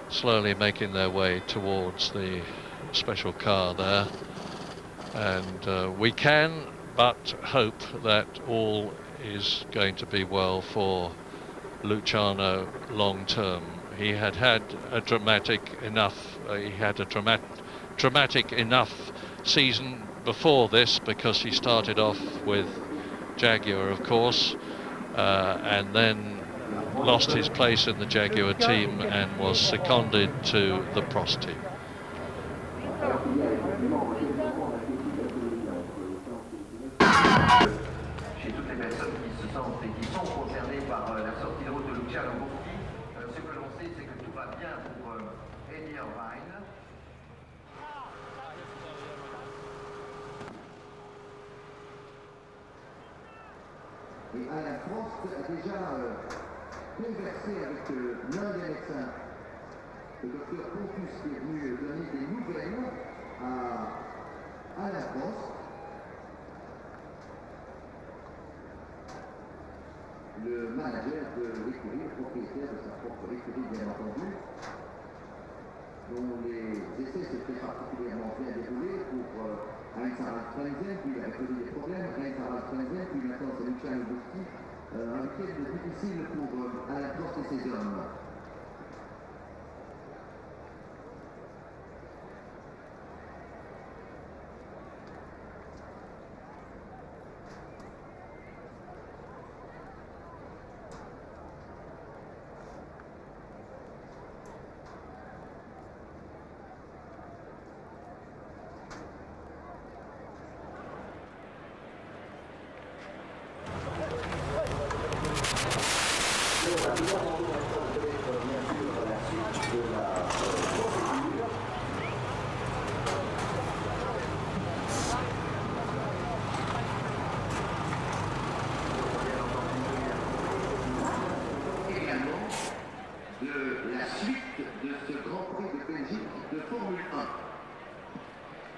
slowly making their way towards the special car there, and we can but hope that all is going to be well for Luciano long term. He had a dramatic enough season before this, because he started off with Jaguar, of course, and then lost his place in the Jaguar team and was seconded to the Prost team. Chez toutes les personnes qui se sentent et qui sont concernées par la sortie de route de Luciano Berti, ce que l'on sait, c'est que tout va bien pour Eddie Irvine. Et Alain Prost a déjà conversé avec l'un des médecins, le docteur Pontus, qui est venu donner des nouvelles à Alain Prost. Le manager de l'écurie, le propriétaire de sa propre écurie, bien entendu, dont les essais s'étaient particulièrement bien déroulés pour Heinz-Harald Frenzen, puis il avait posé des problèmes, Heinz-Harald Frenzen, puis maintenant c'est Luciano Berti, un week-end difficile pour Alain Prost et ses hommes.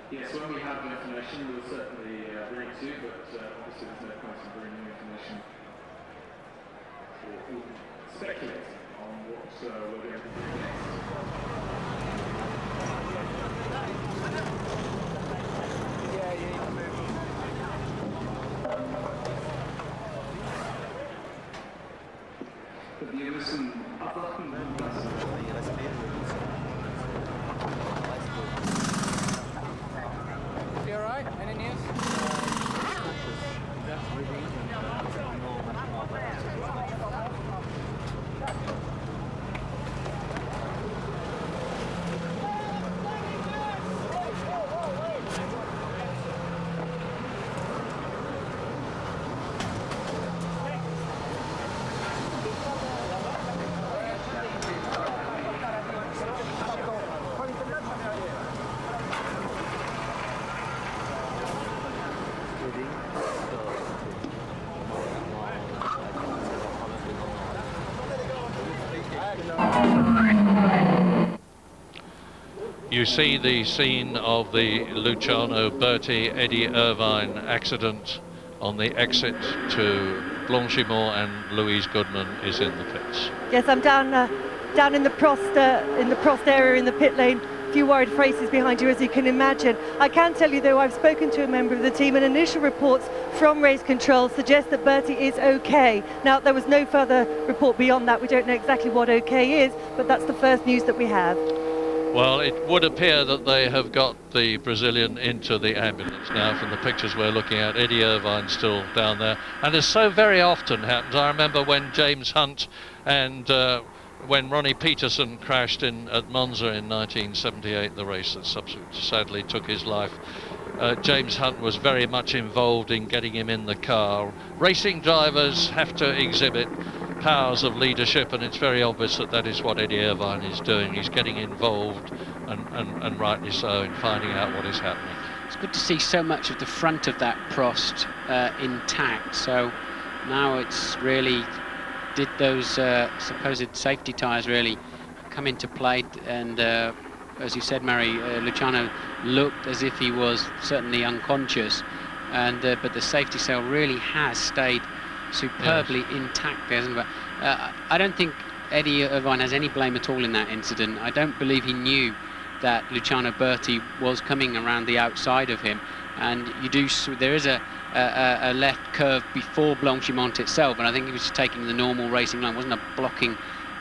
Yes, when we have information, we'll certainly bring it to you, but obviously there's no point in bringing new information or speculating on what we're going to be doing next. Wir müssen abwarten, You alright? Any news? You see the scene of the Luciano Berti Eddie Irvine accident on the exit to Blanchimont, and Louise Goodman is in the pits. Yes, I'm down in the Prost area in the pit lane few worried faces behind you, as you can imagine. I can tell you, though, I've spoken to a member of the team, and initial reports from race control suggest that Bertie is okay. Now, there was no further report beyond that. We don't know exactly what okay is, but that's the first news that we have. Well, it would appear that they have got the Brazilian into the ambulance now from the pictures we're looking at. Eddie Irvine's still down there. And as so very often happens, I remember when James Hunt and when Ronnie Peterson crashed at Monza in 1978, the race that sadly took his life. James Hunt was very much involved in getting him in the car. Racing drivers have to exhibit powers of leadership, and it's very obvious that that is what Eddie Irvine is doing. He's getting involved, and rightly so, in finding out what is happening. It's good to see so much of the front of that Prost intact. So now it's really, did those supposed safety tyres really come into play? And as you said, Mary, Luciano looked as if he was certainly unconscious, and but the safety cell really has stayed superbly intact there, isn't it? I don't think Eddie Irvine has any blame at all in that incident. I don't believe he knew that Luciano Berti was coming around the outside of him, and there is a left curve before Blanchimont itself, and I think he was just taking the normal racing line. It wasn't a blocking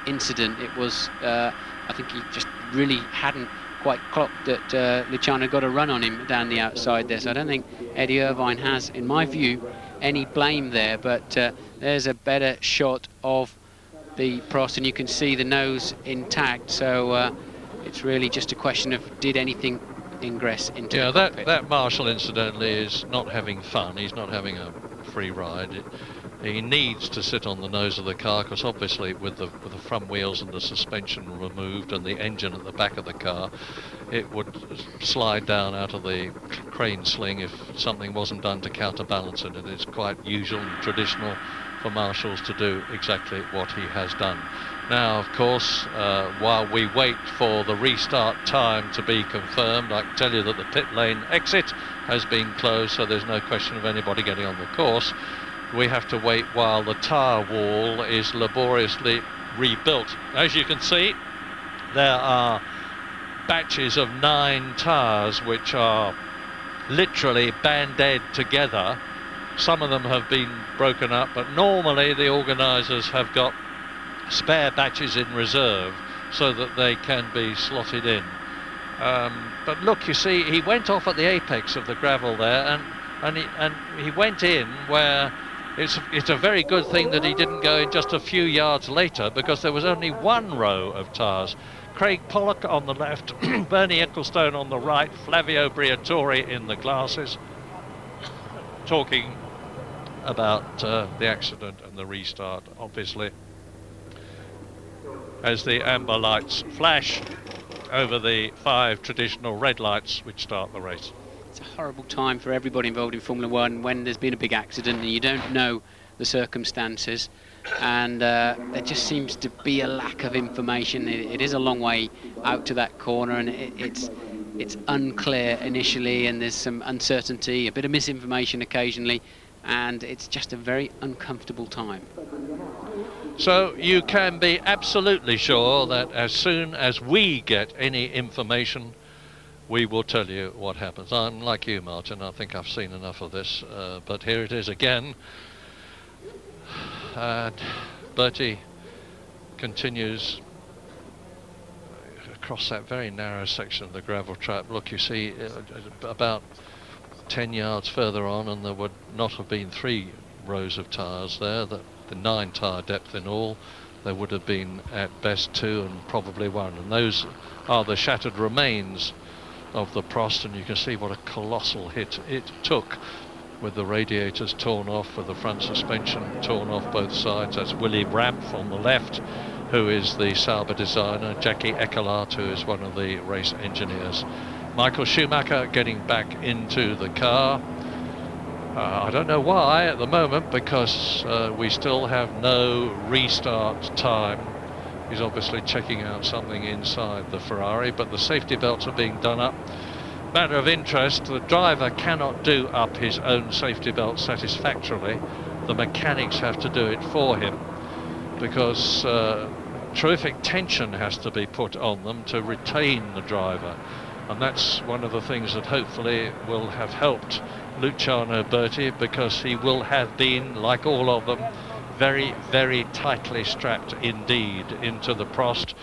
incident. It was I think he just really hadn't quite clocked that Luciano got a run on him down the outside there. So I don't think Eddie Irvine has, in my view, any blame there, but there's a better shot of the Prost, and you can see the nose intact, so it's really just a question of did anything ingress into the cockpit. that Marshall incidentally is not having fun. He's not having a free ride. He needs to sit on the nose of the car, because obviously with the front wheels and the suspension removed and the engine at the back of the car, it would slide down out of the crane sling if something wasn't done to counterbalance it. And it's quite usual and traditional for marshals to do exactly what he has done. Now, of course, while we wait for the restart time to be confirmed, I can tell you that the pit lane exit has been closed, so there's no question of anybody getting on the course. We have to wait while the tyre wall is laboriously rebuilt. As you can see, there are batches of 9 tyres which are literally band-aid together. Some of them have been broken up, but normally the organisers have got spare batches in reserve so that they can be slotted in. But look, you see, he went off at the apex of the gravel there, and he went in where it's a very good thing that he didn't go in just a few yards later, because there was only 1 row of tyres. Craig Pollock on the left, Bernie Ecclestone on the right, Flavio Briatore in the glasses, talking about the accident and the restart, obviously, as the amber lights flash over the 5 traditional red lights which start the race. It's a horrible time for everybody involved in Formula One when there's been a big accident and you don't know the circumstances, and there just seems to be a lack of information. It is a long way out to that corner, and it's unclear initially, and there's some uncertainty, a bit of misinformation occasionally, and it's just a very uncomfortable time. So you can be absolutely sure that as soon as we get any information, we will tell you what happens. I'm like you, Martin. I think I've seen enough of this, but here it is again. And Bertie continues across that very narrow section of the gravel trap. Look, you see about 10 yards further on, and there would not have been 3 rows of tyres there. The 9 tyre depth in all, there would have been at best 2 and probably 1. And those are the shattered remains of the Prost, and you can see what a colossal hit it took, with the radiators torn off, with the front suspension torn off both sides. That's Willy Rampf on the left, who is the Sauber designer, Jackie Eckelart, who is one of the race engineers. Michael Schumacher getting back into the car. I don't know why at the moment, because we still have no restart time. He's obviously checking out something inside the Ferrari, but the safety belts are being done up. Matter of interest, the driver cannot do up his own safety belt satisfactorily. The mechanics have to do it for him, because terrific tension has to be put on them to retain the driver, and that's one of the things that hopefully will have helped Luciano Berti, because he will have been, like all of them, very, very tightly strapped indeed into the Prost,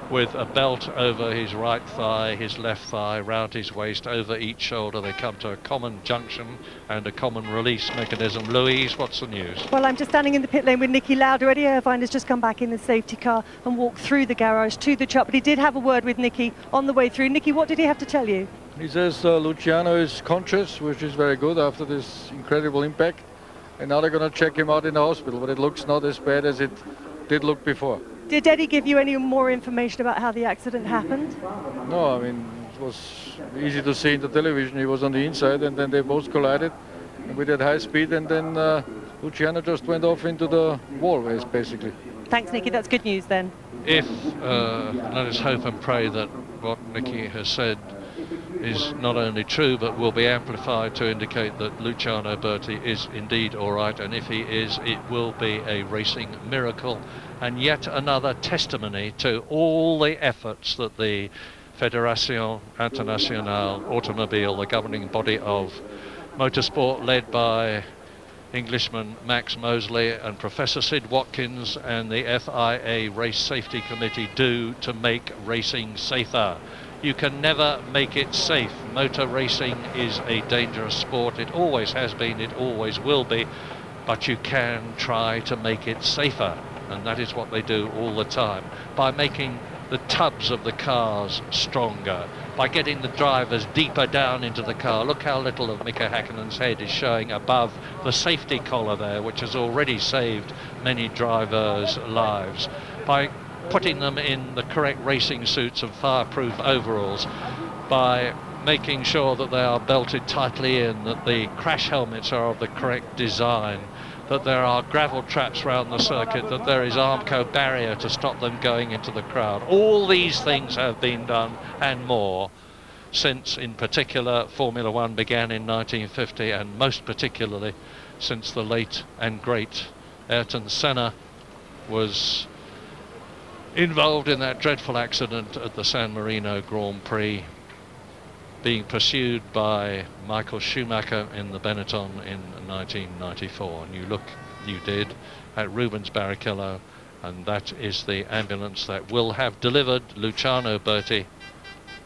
with a belt over his right thigh, his left thigh, round his waist, over each shoulder. They come to a common junction and a common release mechanism. Louise, what's the news? Well, I'm just standing in the pit lane with Nicky Lauda. Eddie Irvine has just come back in the safety car and walked through the garage to the truck, but he did have a word with Nicky on the way through. Nicky, what did he have to tell you? He says Luciano is conscious, which is very good after this incredible impact, and now they're going to check him out in the hospital, but it looks not as bad as it did look before. Did Eddie give you any more information about how the accident happened? No, I mean, it was easy to see in the television. He was on the inside, and then they both collided with that high speed, and then Luciano just went off into the wall, basically. Thanks, Nicky. That's good news then. If, let us hope and pray that what Nicky has said is not only true but will be amplified to indicate that Luciano Berti is indeed all right, and if he is, it will be a racing miracle and yet another testimony to all the efforts that the Fédération Internationale Automobile, the governing body of motorsport, led by Englishman Max Mosley and Professor Sid Watkins and the FIA Race Safety Committee, do to make racing safer. You can never make it safe. Motor racing is a dangerous sport. It always has been, it always will be, but you can try to make it safer, and that is what they do all the time, by making the tubs of the cars stronger, by getting the drivers deeper down into the car. Look how little of Mika Häkkinen's head is showing above the safety collar there, which has already saved many drivers' lives. By putting them in the correct racing suits and fireproof overalls, by making sure that they are belted tightly in, that the crash helmets are of the correct design, that there are gravel traps around the circuit, that there is Armco barrier to stop them going into the crowd. All these things have been done and more since, in particular, Formula One began in 1950, and most particularly since the late and great Ayrton Senna was involved in that dreadful accident at the San Marino Grand Prix, being pursued by Michael Schumacher in the Benetton in 1994. And you did at Rubens Barrichello, and that is the ambulance that will have delivered Luciano Berti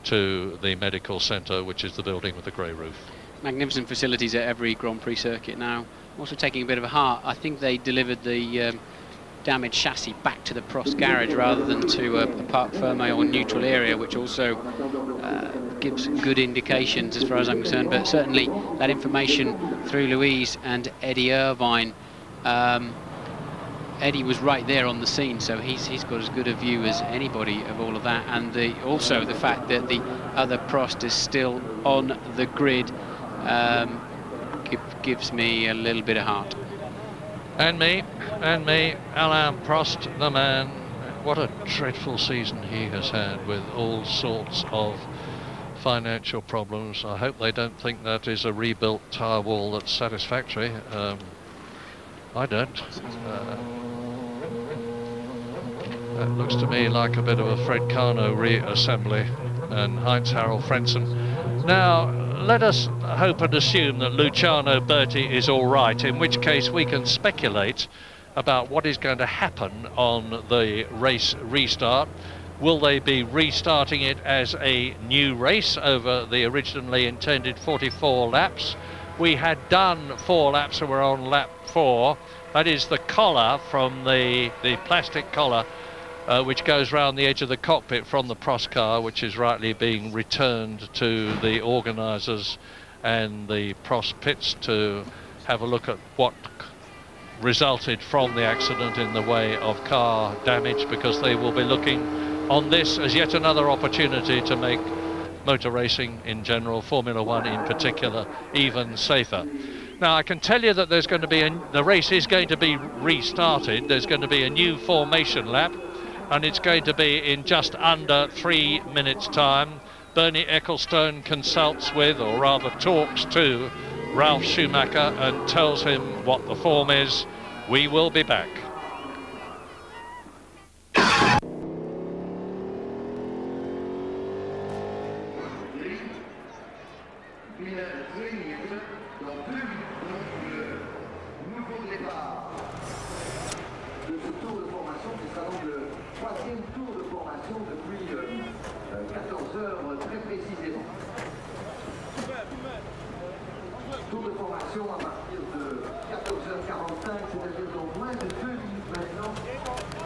to the medical centre, which is the building with the grey roof. Magnificent facilities at every Grand Prix circuit now. Also taking a bit of a heart, I think they delivered the damaged chassis back to the Prost garage rather than to a parc fermé or neutral area, which also gives good indications as far as I'm concerned. But certainly that information through Louise and Eddie Irvine, Eddie was right there on the scene, so he's got as good a view as anybody of all of that, and also the fact that the other Prost is still on the grid gives me a little bit of heart. And me, Alain Prost, the man. What a dreadful season he has had, with all sorts of financial problems. I hope they don't think that is a rebuilt tyre wall that's satisfactory. I don't. That looks to me like a bit of a Fred Carno reassembly, and Heinz-Harald Frentzen. Now, let us hope and assume that Luciano Berti is all right, in which case we can speculate about what is going to happen on the race restart. Will they be restarting it as a new race over the originally intended 44 laps? We had done 4 laps and we're on lap 4. That is the collar from the plastic collar which goes round the edge of the cockpit from the Prost car, which is rightly being returned to the organisers and the Prost pits to have a look at what resulted from the accident in the way of car damage, because they will be looking on this as yet another opportunity to make motor racing in general, Formula One in particular, even safer. Now, I can tell you that there's going to be the race is going to be restarted. There's going to be a new formation lap, and it's going to be in just under 3 minutes' time. Bernie Ecclestone consults with, or rather talks to, Ralf Schumacher and tells him what the form is. We will be back. Tour de formation à partir de 14h45, c'est-à-dire dans moins de 2 minutes maintenant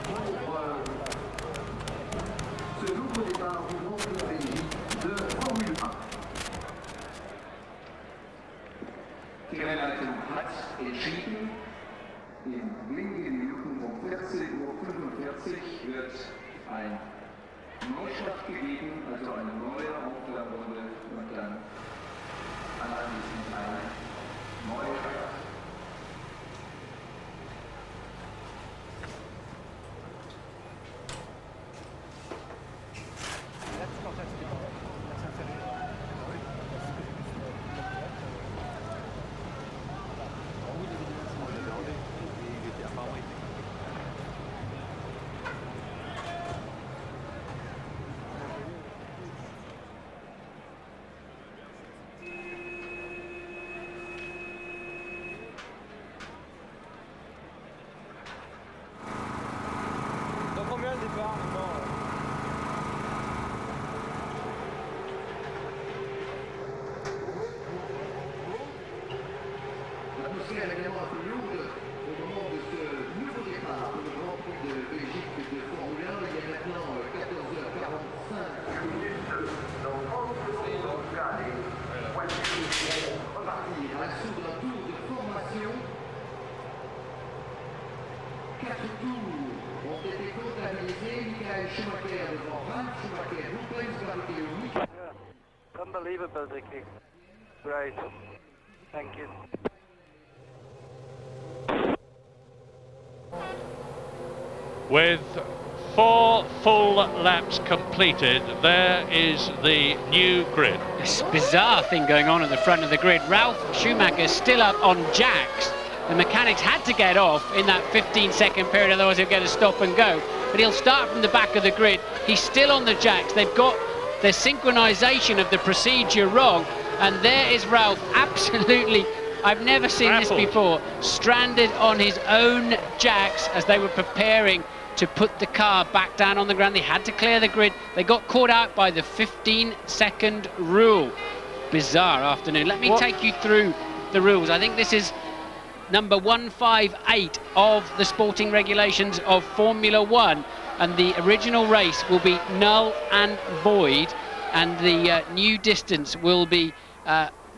pour ce nouveau départ du Grand Prix de Belgique de Formule 1. Teamleitung hat entschieden, in wenigen Minuten um 14:45 Uhr wird ein Neustart gegeben, also eine neue Aufwärmrunde und dann anschließend eine neue Start. L'atmosphère est évidemment un peu lourde au moment de ce nouveau départ pour le Grand Prix de Belgique de Formule 1. Il y a maintenant 14h45 minutes. Donc, les locales et voitures vont repartir à l'assaut d'un tour de formation. 4 tours ont été comptabilisés. Michael Schumacher devant Ralf Schumacher, Rubens Barrichello. Unbelievable, Dicky. Great. Thank you. With 4 full laps completed, there is the new grid. This bizarre thing going on at the front of the grid. Ralf Schumacher still up on jacks. The mechanics had to get off in that 15-second period, otherwise he'll get a stop and go. But he'll start from the back of the grid. He's still on the jacks. They've got their synchronization of the procedure wrong. And there is Ralf, absolutely, I've never seen this before, stranded on his own jacks as they were preparing to put the car back down on the ground. They had to clear the grid. They got caught out by the 15-second rule. Bizarre afternoon. Let me take you through the rules. I think this is number 158 of the sporting regulations of Formula 1, and the original race will be null and void, and the new distance will be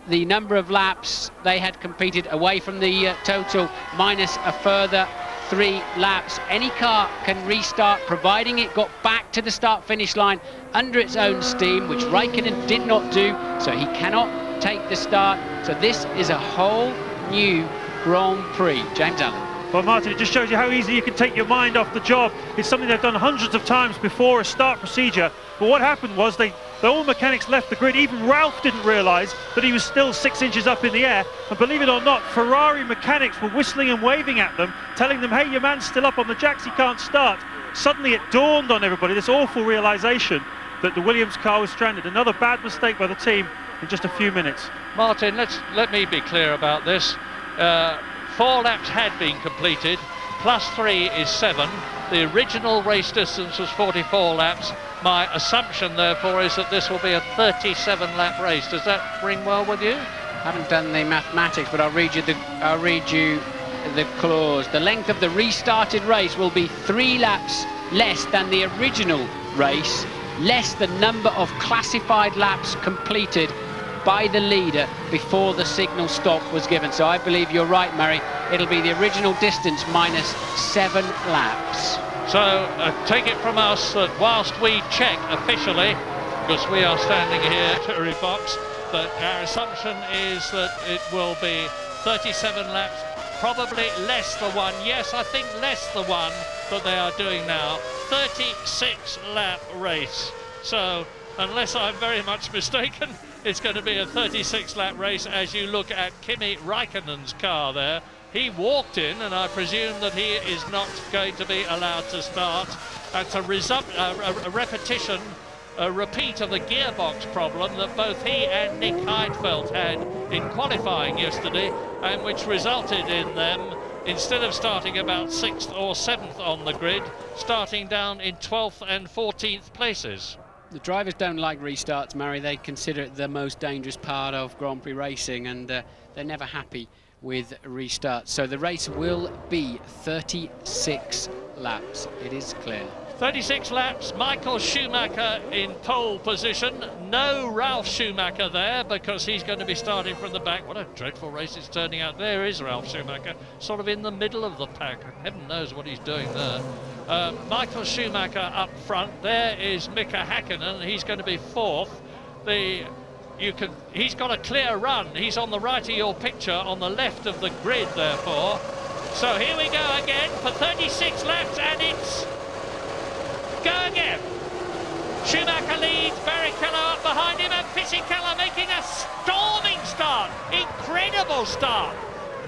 the number of laps they had competed away from the total minus a further 3 laps. Any car can restart providing it got back to the start-finish line under its own steam, which Raikkonen did not do, so he cannot take the start. So this is a whole new Grand Prix. James Allen. Well, Martin, it just shows you how easy you can take your mind off the job. It's something they've done hundreds of times before, a start procedure. But what happened was all mechanics left the grid. Even Ralf didn't realise that he was still 6 inches up in the air. And believe it or not, Ferrari mechanics were whistling and waving at them, telling them, hey, your man's still up on the jacks, he can't start. Suddenly it dawned on everybody, this awful realisation that the Williams car was stranded. Another bad mistake by the team in just a few minutes. Martin, let me be clear about this. 4 laps had been completed, plus 3 is 7. The original race distance was 44 laps. My assumption, therefore, is that this will be a 37-lap race. Does that ring well with you? I haven't done the mathematics, but I'll read you the clause. The length of the restarted race will be 3 laps less than the original race, less the number of classified laps completed by the leader before the signal stop was given. So I believe you're right, Murray. It'll be the original distance minus 7 laps. So take it from us that whilst we check officially, because we are standing here at the box, that our assumption is that it will be 37 laps, probably less the one. Yes, I think less the one that they are doing now. 36-lap race. So unless I'm very much mistaken, it's going to be a 36-lap race as you look at Kimi Raikkonen's car there. He walked in, and I presume that he is not going to be allowed to start. That's a repetition a repeat of the gearbox problem that both he and Nick Heidfeld had in qualifying yesterday, and which resulted in them, instead of starting about 6th or 7th on the grid, starting down in 12th and 14th places. The drivers don't like restarts, Murray. They consider it the most dangerous part of Grand Prix racing, and they're never happy with restarts. So the race will be 36 laps, it is clear. 36 laps, Michael Schumacher in pole position. No Ralf Schumacher there because he's going to be starting from the back. What a dreadful race it's turning out. There is Ralf Schumacher, sort of in the middle of the pack. Heaven knows what he's doing there. Michael Schumacher up front. There is Mika Häkkinen. He's going to be 4th. He's got a clear run. He's on the right of your picture, on the left of the grid, therefore. So here we go again for 36 laps, and it's go again. Schumacher leads, Barrichello up behind him, and Fisichella making a storming start. Incredible start.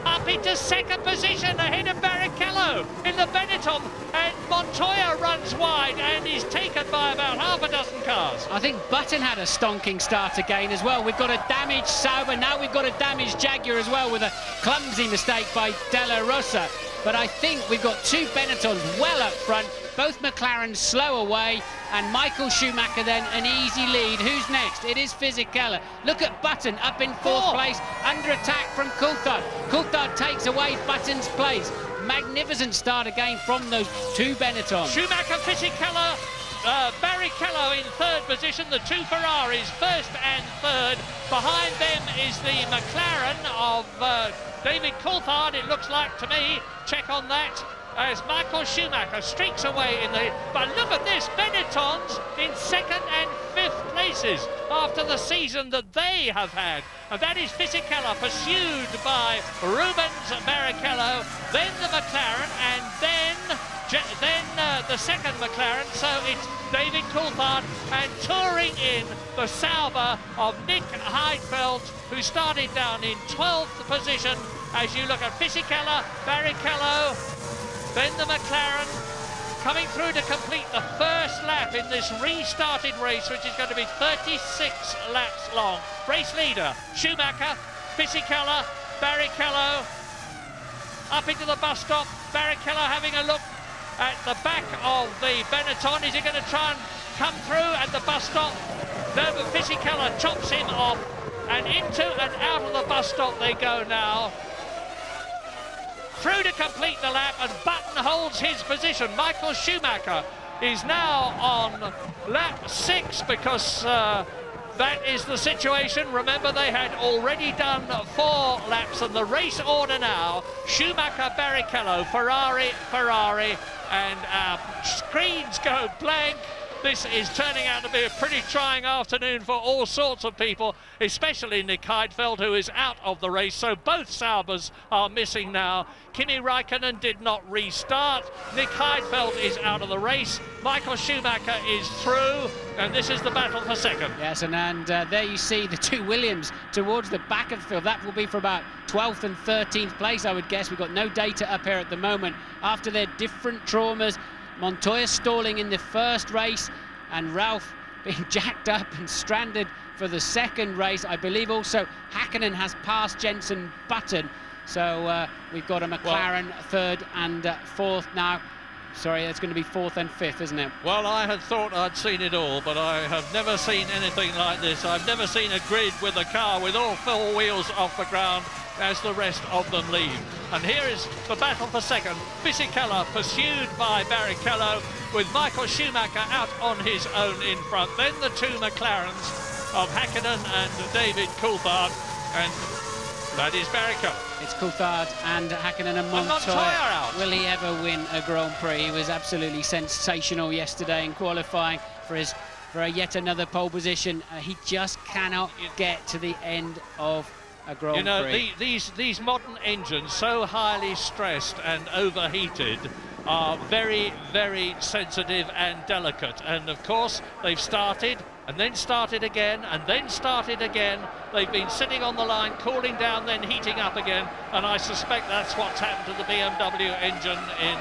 Up into 2nd position ahead of Barrichello in the Benetton, and Montoya runs wide and is taken by about half a dozen cars. I think Button had a stonking start again as well. We've got a damaged Sauber, now we've got a damaged Jaguar as well, with a clumsy mistake by Della Rosa. But I think we've got 2 Benettons well up front, both McLarens slow away, and Michael Schumacher then an easy lead. Who's next? It is Fisichella. Look at Button up in 4th place, under attack from Coulthard. Coulthard takes away Button's place. Magnificent start again from those 2 Benettons. Schumacher, Fisichella, Barrichello in 3rd position, the 2 Ferraris 1st and 3rd. Behind them is the McLaren of David Coulthard, it looks like to me. Check on that. As Michael Schumacher streaks away in the... But look at this, Benettons in 2nd and 5th places after the season that they have had. And that is Fisichella, pursued by Rubens Barrichello, then the McLaren, and then the 2nd McLaren. So it's David Coulthard, and touring in the Sauber of Nick Heidfeld, who started down in 12th position. As you look at Fisichella, Barrichello, then the McLaren coming through to complete the 1st lap in this restarted race, which is going to be 36 laps long. Race leader, Schumacher, Fisichella, Barrichello, up into the bus stop. Barrichello having a look at the back of the Benetton. Is he going to try and come through at the bus stop? No, but Fisichella chops him off, and into and out of the bus stop they go now. Through to complete the lap, and Button holds his position. Michael Schumacher is now on lap 6 because that is the situation. Remember, they had already done 4 laps, and the race order now: Schumacher, Barrichello, Ferrari, and our screens go blank. This is turning out to be a pretty trying afternoon for all sorts of people, especially Nick Heidfeld, who is out of the race. So both Saubers are missing now. Kimi Räikkönen did not restart. Nick Heidfeld is out of the race. Michael Schumacher is through, and this is the battle for 2nd. Yes, and there you see the 2 Williams towards the back of the field. That will be for about 12th and 13th place, I would guess. We've got no data up here at the moment. After their different traumas, Montoya stalling in the 1st race, and Ralf being jacked up and stranded for the 2nd race. I believe also Häkkinen has passed Jenson Button. So we've got a McLaren 3rd and 4th now. Sorry, it's going to be 4th and 5th, isn't it? Well, I had thought I'd seen it all, but I have never seen anything like this. I've never seen a grid with a car with all 4 wheels off the ground as the rest of them leave. And here is the battle for 2nd. Fisichella pursued by Barrichello, with Michael Schumacher out on his own in front. Then the 2 McLarens of Häkkinen and David Coulthard, and that is Barrichello. It's Coulthard and Häkkinen and Montoya out. Will he ever win a Grand Prix? He was absolutely sensational yesterday in qualifying for yet another pole position. He just cannot get to the end of a Grand Prix. You know, these modern engines, so highly stressed and overheated, are very, very sensitive and delicate. And of course, they've started and then started again, and then started again. They've been sitting on the line, cooling down, then heating up again, and I suspect that's what's happened to the BMW engine in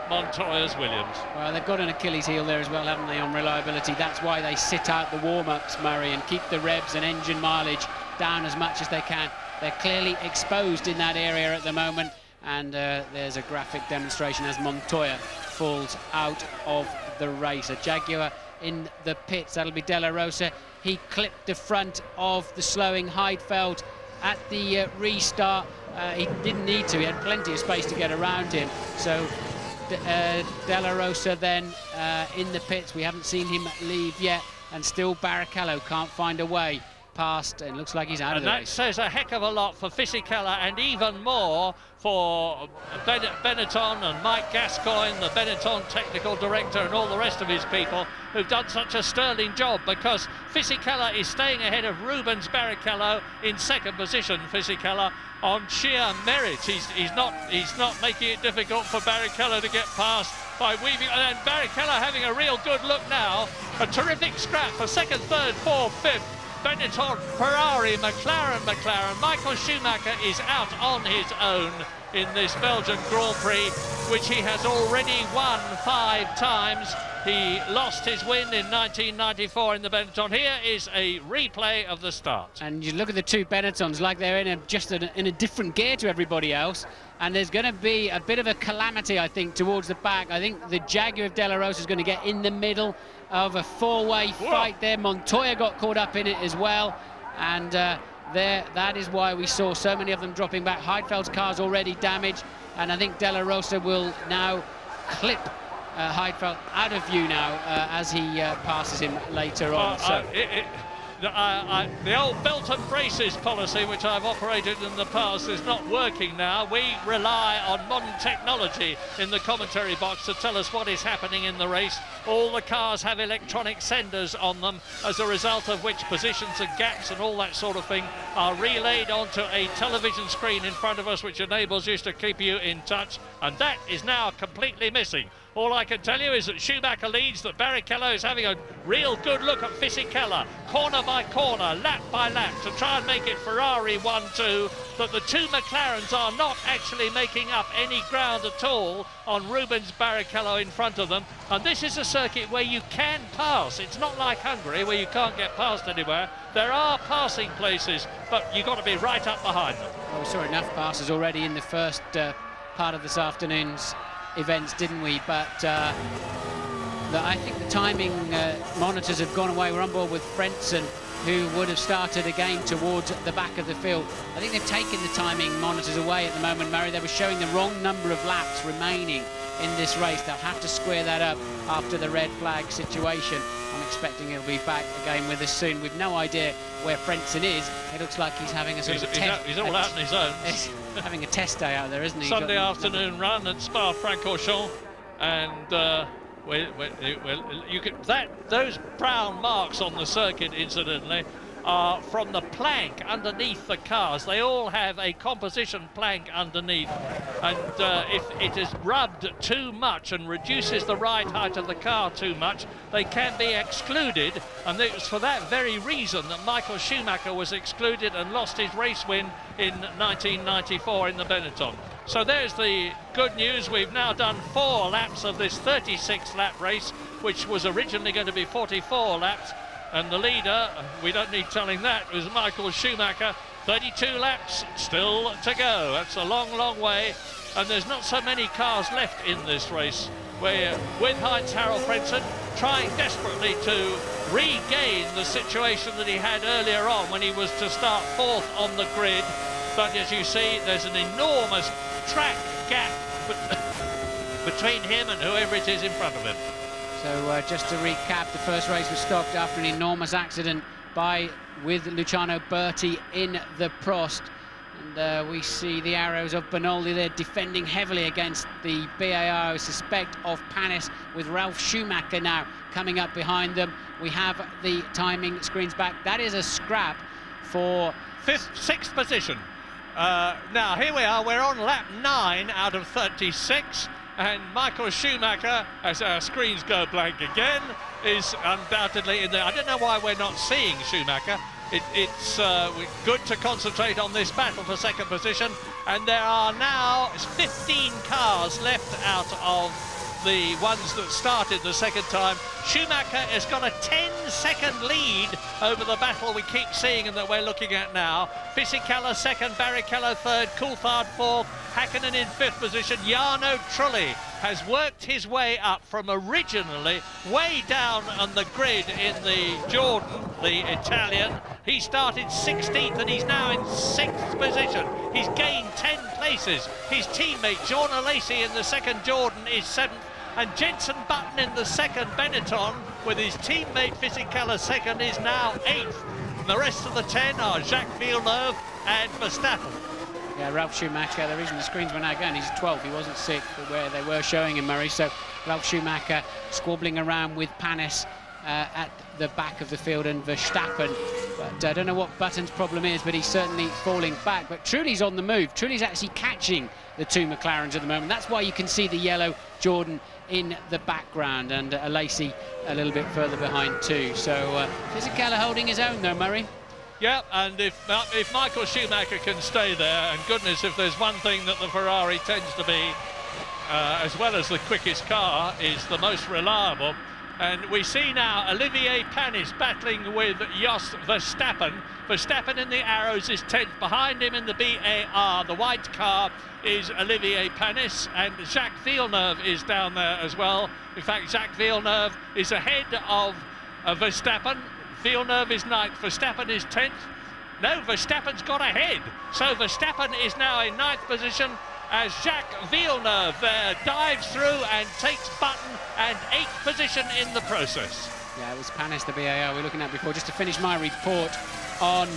Montoya's Williams. Well, they've got an Achilles heel there as well, haven't they, on reliability. That's why they sit out the warm-ups, Murray, and keep the revs and engine mileage down as much as they can. They're clearly exposed in that area at the moment, and there's a graphic demonstration as Montoya falls out of the race. A Jaguar in the pits, that'll be De La Rosa. He clipped the front of the slowing Heidfeld at the restart. He didn't need to, he had plenty of space to get around him. So De La Rosa then in the pits. We haven't seen him leave yet, and still Barrichello can't find a way past, and looks like he's out of the race. And that says a heck of a lot for Fisichella, and even more for Benetton and Mike Gascoigne, the Benetton technical director, and all the rest of his people who've done such a sterling job, because Fisichella is staying ahead of Rubens Barrichello in second position. Fisichella on sheer merit. He's not making it difficult for Barrichello to get past by weaving, and Barrichello having a real good look now. A terrific scrap for second, third, fourth, fifth. Benetton, Ferrari, McLaren. Michael Schumacher is out on his own in this Belgian Grand Prix, which he has already won 5 times. He lost his win in 1994 in the Benetton. Here is a replay of the start. And you look at the two Benettons like they're in a different gear to everybody else. And there's going to be a bit of a calamity, I think, towards the back. I think the Jaguar of De La Rosa is going to get in the middle of a 4-way fight there. Montoya got caught up in it as well. And that is why we saw so many of them dropping back. Heidfeld's car's already damaged. And I think De La Rosa will now clip Heidfeld out of view now as he passes him later on. The old belt and braces policy, which I've operated in the past, is not working now. We rely on modern technology in the commentary box to tell us what is happening in the race. All the cars have electronic senders on them, as a result of which positions and gaps and all that sort of thing are relayed onto a television screen in front of us, which enables us to keep you in touch, and that is now completely missing. All I can tell you is that Schumacher leads, that Barrichello is having a real good look at Fisichella, corner by corner, lap by lap, to try and make it Ferrari 1-2, that the two McLarens are not actually making up any ground at all on Rubens Barrichello in front of them. And this is a circuit where you can pass. It's not like Hungary, where you can't get past anywhere. There are passing places, but you've got to be right up behind them. Well, we saw enough passes already in the first part of this afternoon's events, didn't we? But I think the timing monitors have gone away. We're on board with Frentzen, who would have started again towards the back of the field. I think they've taken the timing monitors away at the moment, Murray. They were showing the wrong number of laps remaining in this race. They'll have to square that up after the red flag situation. I'm expecting he'll be back again with us soon. We've no idea where Frentzen is. It looks like he's having a sort of a test. He's all out on his own. Having a test day out there, isn't he? Sunday afternoon run at Spa-Francorchamps, and those brown marks on the circuit, incidentally, are from the plank underneath the cars. They all have a composition plank underneath, and if it is rubbed too much and reduces the ride height of the car too much, they can be excluded, and it was for that very reason that Michael Schumacher was excluded and lost his race win in 1994 in the Benetton. So there's the good news. We've now done 4 laps of this 36-lap race, which was originally going to be 44 laps. And the leader, we don't need telling that, was Michael Schumacher. 32 laps still to go. That's a long, long way. And there's not so many cars left in this race. We're with Heinz-Harald Frentzen, trying desperately to regain the situation that he had earlier on when he was to start 4th on the grid. But as you see, there's an enormous track gap between him and whoever it is in front of him. So just to recap, the first race was stopped after an enormous accident with Luciano Berti in the Prost. And we see the arrows of Benoldi there defending heavily against the BAR, I suspect, of Panis, with Ralf Schumacher now coming up behind them. We have the timing screens back. That is a scrap for 6th position. Now here we are, we're on lap 9 out of 36. And Michael Schumacher, as our screens go blank again, is undoubtedly in there. I don't know why we're not seeing Schumacher. It's good to concentrate on this battle for second position. And there are now 15 cars left out of the ones that started the second time. Schumacher has got a 10-second lead over the battle we keep seeing and that we're looking at now. Fisichella second, Barrichello third, Coulthard fourth, Hakkinen in fifth position. Jarno Trulli has worked his way up from originally way down on the grid in the Jordan, the Italian. He started 16th and he's now in 6th position. He's gained 10 places. His teammate Jorna Lacey in the second Jordan is 7th. And Jenson Button in the second Benetton with his teammate Fisichella second is now 8th. And the rest of the 10 are Jacques Villeneuve and Verstappen. Yeah, Ralf Schumacher, the reason the screens were now going, he's 12th, he wasn't 6th, but where they were showing him, Murray. So Ralf Schumacher squabbling around with Panis at the back of the field and Verstappen. But I don't know what Button's problem is, but he's certainly falling back. But Trulli's on the move. Trulli's actually catching the two McLarens at the moment. That's why you can see the yellow Jordan in the background, and Lacey a little bit further behind too. So Fisichella holding his own though, Murray. Yeah, and if Michael Schumacher can stay there, and goodness, if there's one thing that the Ferrari tends to be, as well as the quickest car, is the most reliable. And we see now Olivier Panis battling with Jos Verstappen. Verstappen in the arrows is 10th. Behind him in the BAR, the white car, is Olivier Panis, and Jacques Villeneuve is down there as well. In fact, Jacques Villeneuve is ahead of Verstappen. Villeneuve is 9th, Verstappen is 10th. No, Verstappen's got ahead. So Verstappen is now in 9th position as Jacques Villeneuve there dives through and takes Button and 8th position in the process. Yeah, it was Panis, the BAR we were looking at before. Just to finish my report on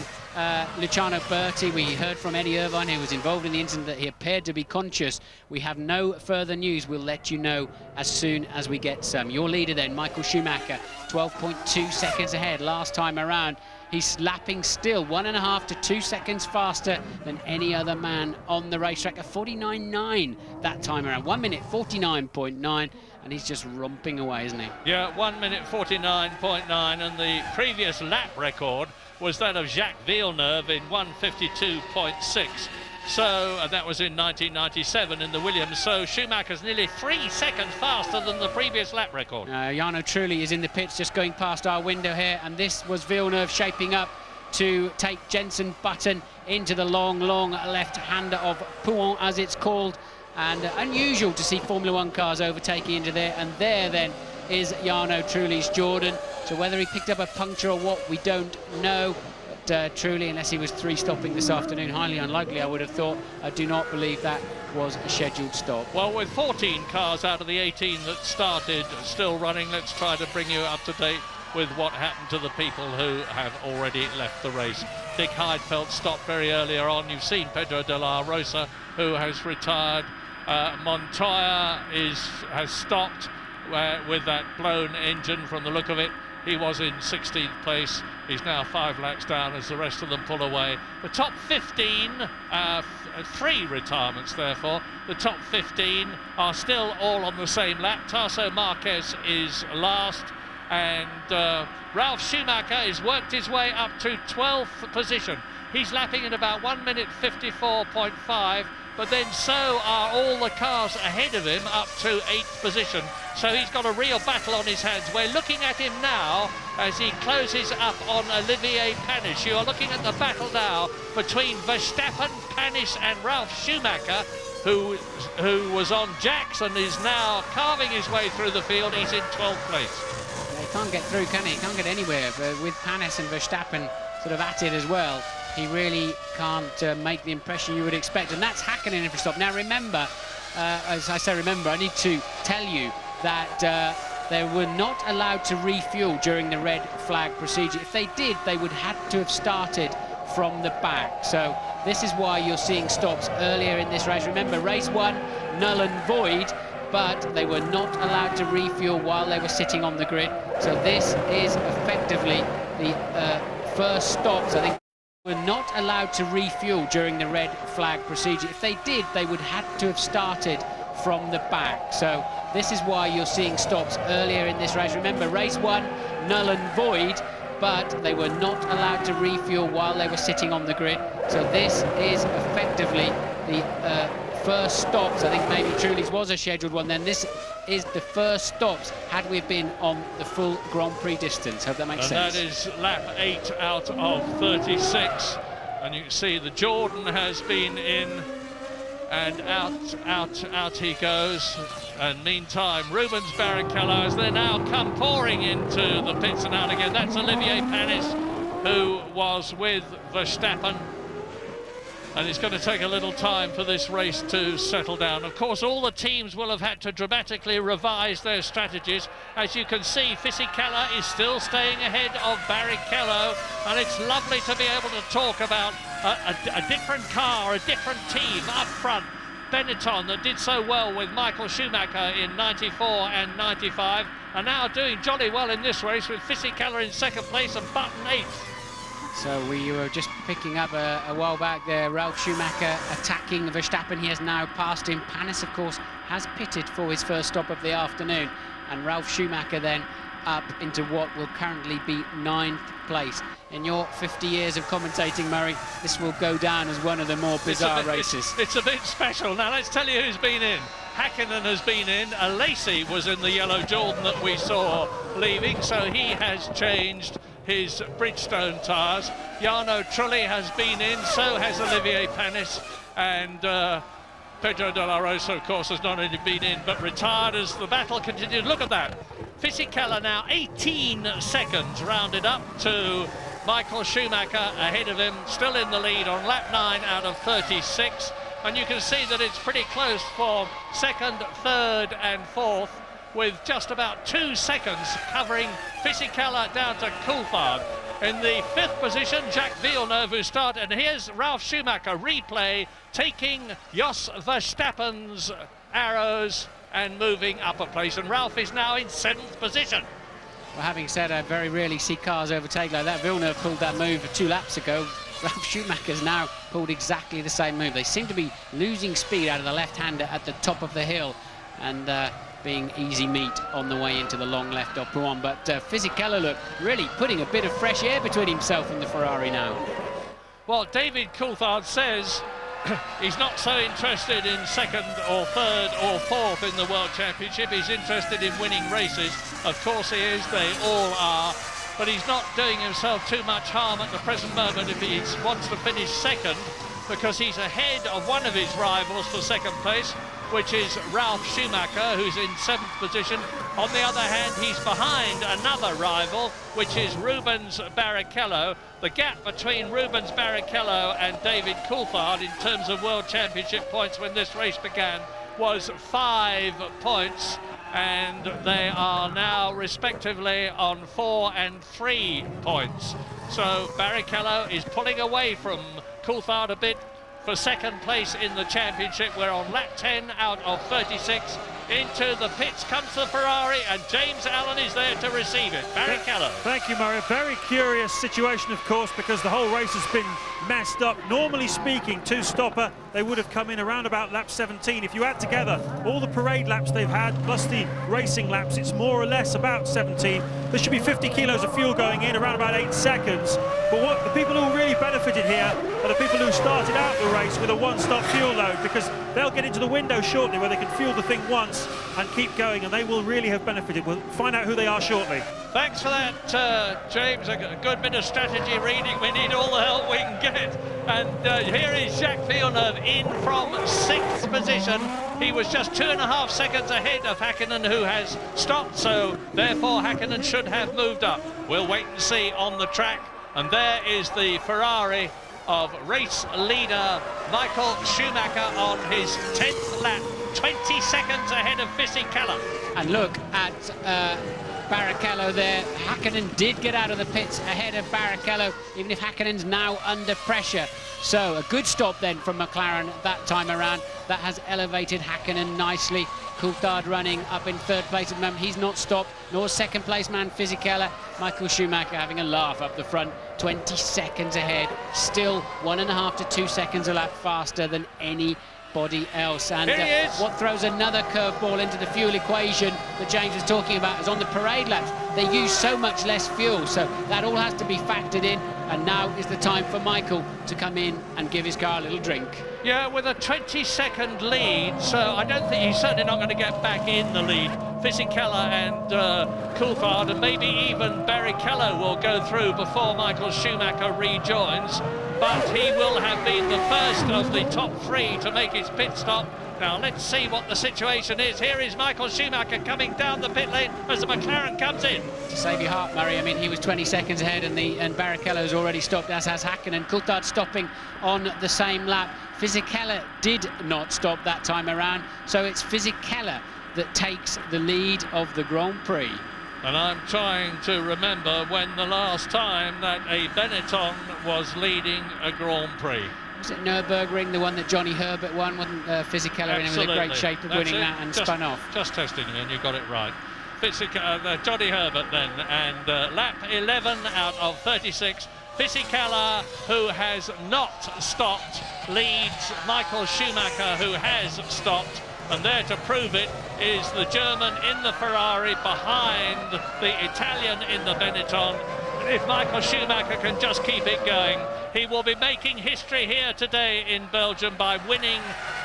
Luciano Berti, we heard from Eddie Irvine, who was involved in the incident, that he appeared to be conscious. We have no further news. We'll let you know as soon as we get some. Your leader then, Michael Schumacher, 12.2 seconds ahead last time around. He's lapping still 1.5 to 2 seconds faster than any other man on the racetrack. A 49.9 that time around. 1 minute 49.9, and he's just romping away, isn't he? Yeah, 1 minute 49.9, and the previous lap record was that of Jacques Villeneuve in 1:52.6. So, and that was in 1997 in the Williams. So Schumacher's nearly 3 seconds faster than the previous lap record. Jarno Trulli is in the pits, just going past our window here, and this was Villeneuve shaping up to take Jenson Button into the long left-hander of Pouhon, as it's called. And unusual to see Formula One cars overtaking into there, and there then is Jarno Trulli's Jordan. So whether he picked up a puncture or what, we don't know. But Trulli, unless he was 3-stopping this afternoon, highly unlikely, I would have thought. I do not believe that was a scheduled stop. Well, with 14 cars out of the 18 that started still running, let's try to bring you up to date with what happened to the people who have already left the race. Dick Heidfeld stopped very earlier on. You've seen Pedro de la Rosa, who has retired. Montoya has stopped with that blown engine from the look of it. He was in 16th place. He's now 5 laps down as the rest of them pull away. The top 15, 3 retirements therefore. The top 15 are still all on the same lap. Tasso Marquez is last, and Ralf Schumacher has worked his way up to 12th position. He's lapping in about 1 minute 54.5, but then so are all the cars ahead of him up to 8th position. So he's got a real battle on his hands. We're looking at him now as he closes up on Olivier Panis. You are looking at the battle now between Verstappen, Panis and Ralf Schumacher, who was on jacks and is now carving his way through the field. He's in 12th place. Yeah, he can't get through, can he? He can't get anywhere. But with Panis and Verstappen sort of at it as well, he really can't make the impression you would expect. And that's Hakkinen in for stop. Now remember, as I say remember, I need to tell you that they were not allowed to refuel during the red flag procedure. If they did, they would have to have started from the back. So this is why you're seeing stops earlier in this race. Remember, race 1, null and void, but they were not allowed to refuel while they were sitting on the grid. So this is effectively the first stops, I think. Were not allowed to refuel during the red flag procedure. If they did, they would have to have started from the back. So this is why you're seeing stops earlier in this race. Remember, race 1, null and void, but they were not allowed to refuel while they were sitting on the grid. So this is effectively the first stops. I think maybe Truly's was a scheduled one then. This is the first stops had we been on the full Grand Prix distance. Hope that makes sense. And that is lap 8 out of 36. And you can see the Jordan has been in, and out he goes. And meantime, Rubens Barrichello, as they now come pouring into the pits and out again. That's Olivier Panis, who was with Verstappen. And it's going to take a little time for this race to settle down. Of course, all the teams will have had to dramatically revise their strategies. As you can see, Fisichella is still staying ahead of Barrichello, and it's lovely to be able to talk about a different car, a different team up front. Benetton, that did so well with Michael Schumacher in 94 and 95, are now doing jolly well in this race with Fisichella in second place and Button 8th. So we were just picking up a while back there, Ralf Schumacher attacking Verstappen. He has now passed him. Panis, of course, has pitted for his first stop of the afternoon. And Ralf Schumacher then up into what will currently be 9th place. In your 50 years of commentating, Murray, this will go down as one of the more bizarre races. It's a bit special. Now let's tell you who's been in. Hakkinen has been in. Lacey was in the yellow Jordan that we saw leaving, so he has changed his Bridgestone tyres. Jarno Trulli has been in, so has Olivier Panis, and Pedro de la Rosa, of course, has not only been in but retired as the battle continued. Look at that. Fisichella now 18 seconds rounded up to Michael Schumacher ahead of him, still in the lead on lap 9 out of 36. And you can see that it's pretty close for second, third and fourth, with just about 2 seconds covering Fisichella down to Coulthard. In the 5th position, Jacques Villeneuve, who started, and here's Ralf Schumacher replay, taking Jos Verstappen's arrows and moving up a place, and Ralf is now in 7th position. Well, having said, I very rarely see cars overtake like that. Villeneuve pulled that move 2 laps ago. Ralf Schumacher's now pulled exactly the same move. They seem to be losing speed out of the left-hander at the top of the hill, and being easy meat on the way into the long left of Prouan. But Fisichella, look, really putting a bit of fresh air between himself and the Ferrari now. Well, David Coulthard says he's not so interested in second or third or fourth in the World Championship. He's interested in winning races. Of course he is, they all are. But he's not doing himself too much harm at the present moment if he wants to finish second, because he's ahead of one of his rivals for second place, which is Ralf Schumacher, who's in 7th position. On the other hand, he's behind another rival, which is Rubens Barrichello. The gap between Rubens Barrichello and David Coulthard in terms of World Championship points when this race began was 5 points, and they are now respectively on 4 and 3 points. So Barrichello is pulling away from Coulthard a bit for second place in the championship. We're on lap 10 out of 36. Into the pits comes the Ferrari, and James Allen is there to receive it. Barrichello. Thank you, Murray. A very curious situation, of course, because the whole race has been messed up. Normally speaking, 2-stopper, they would have come in around about lap 17. If you add together all the parade laps they've had, plus the racing laps, it's more or less about 17. There should be 50 kilos of fuel going in, around about 8 seconds. But what the people who really benefited here are the people who started out the race with a 1-stop fuel load, because they'll get into the window shortly where they can fuel the thing once and keep going, and they will really have benefited. We'll find out who they are shortly. Thanks for that, James. A good bit of strategy reading. We need all the help we can get. And here is Jacques Villeneuve in from 6th position. He was just 2.5 seconds ahead of Hakkinen, who has stopped, so therefore Hakkinen should have moved up. We'll wait and see on the track. And there is the Ferrari of race leader Michael Schumacher on his 10th lap, 20 seconds ahead of Fisichella. And look at Barrichello there. Hakkinen did get out of the pits ahead of Barrichello, even if Hakkinen's now under pressure. So a good stop then from McLaren that time around. That has elevated Hakkinen nicely. Coulthard running up in 3rd place at the moment. He's not stopped, nor 2nd place man Fisichella. Michael Schumacher having a laugh up the front, 20 seconds ahead. Still 1.5 to 2 seconds a lap faster than any anybody else. And Here he is. what throws another curveball into the fuel equation that James was talking about is on the parade laps. They use so much less fuel, so that all has to be factored in. And now is the time for Michael to come in and give his car a little drink. Yeah, with a 20-second lead, so I don't think he's certainly not going to get back in the lead. Fisichella and Coulthard, and maybe even Barrichello will go through before Michael Schumacher rejoins. But he will have been the first of the top three to make his pit stop. Now let's see what the situation is. Here is Michael Schumacher coming down the pit lane as the McLaren comes in. To save your heart, Murray, I mean, he was 20 seconds ahead, and Barrichello's already stopped, as has Hakkinen. Coulthard stopping on the same lap. Fisichella did not stop that time around, so it's Fisichella that takes the lead of the Grand Prix. And I'm trying to remember when the last time that a Benetton was leading a Grand Prix. Was it Nürburgring, the one that Johnny Herbert won? Wasn't Fisichella in with a great shape of winning that and spun off? Just testing you, and you got it right. Johnny Herbert then, and lap 11 out of 36. Fisichella, who has not stopped, leads Michael Schumacher, who has stopped. And there to prove it is the German in the Ferrari behind the Italian in the Benetton. And if Michael Schumacher can just keep it going, he will be making history here today in Belgium by winning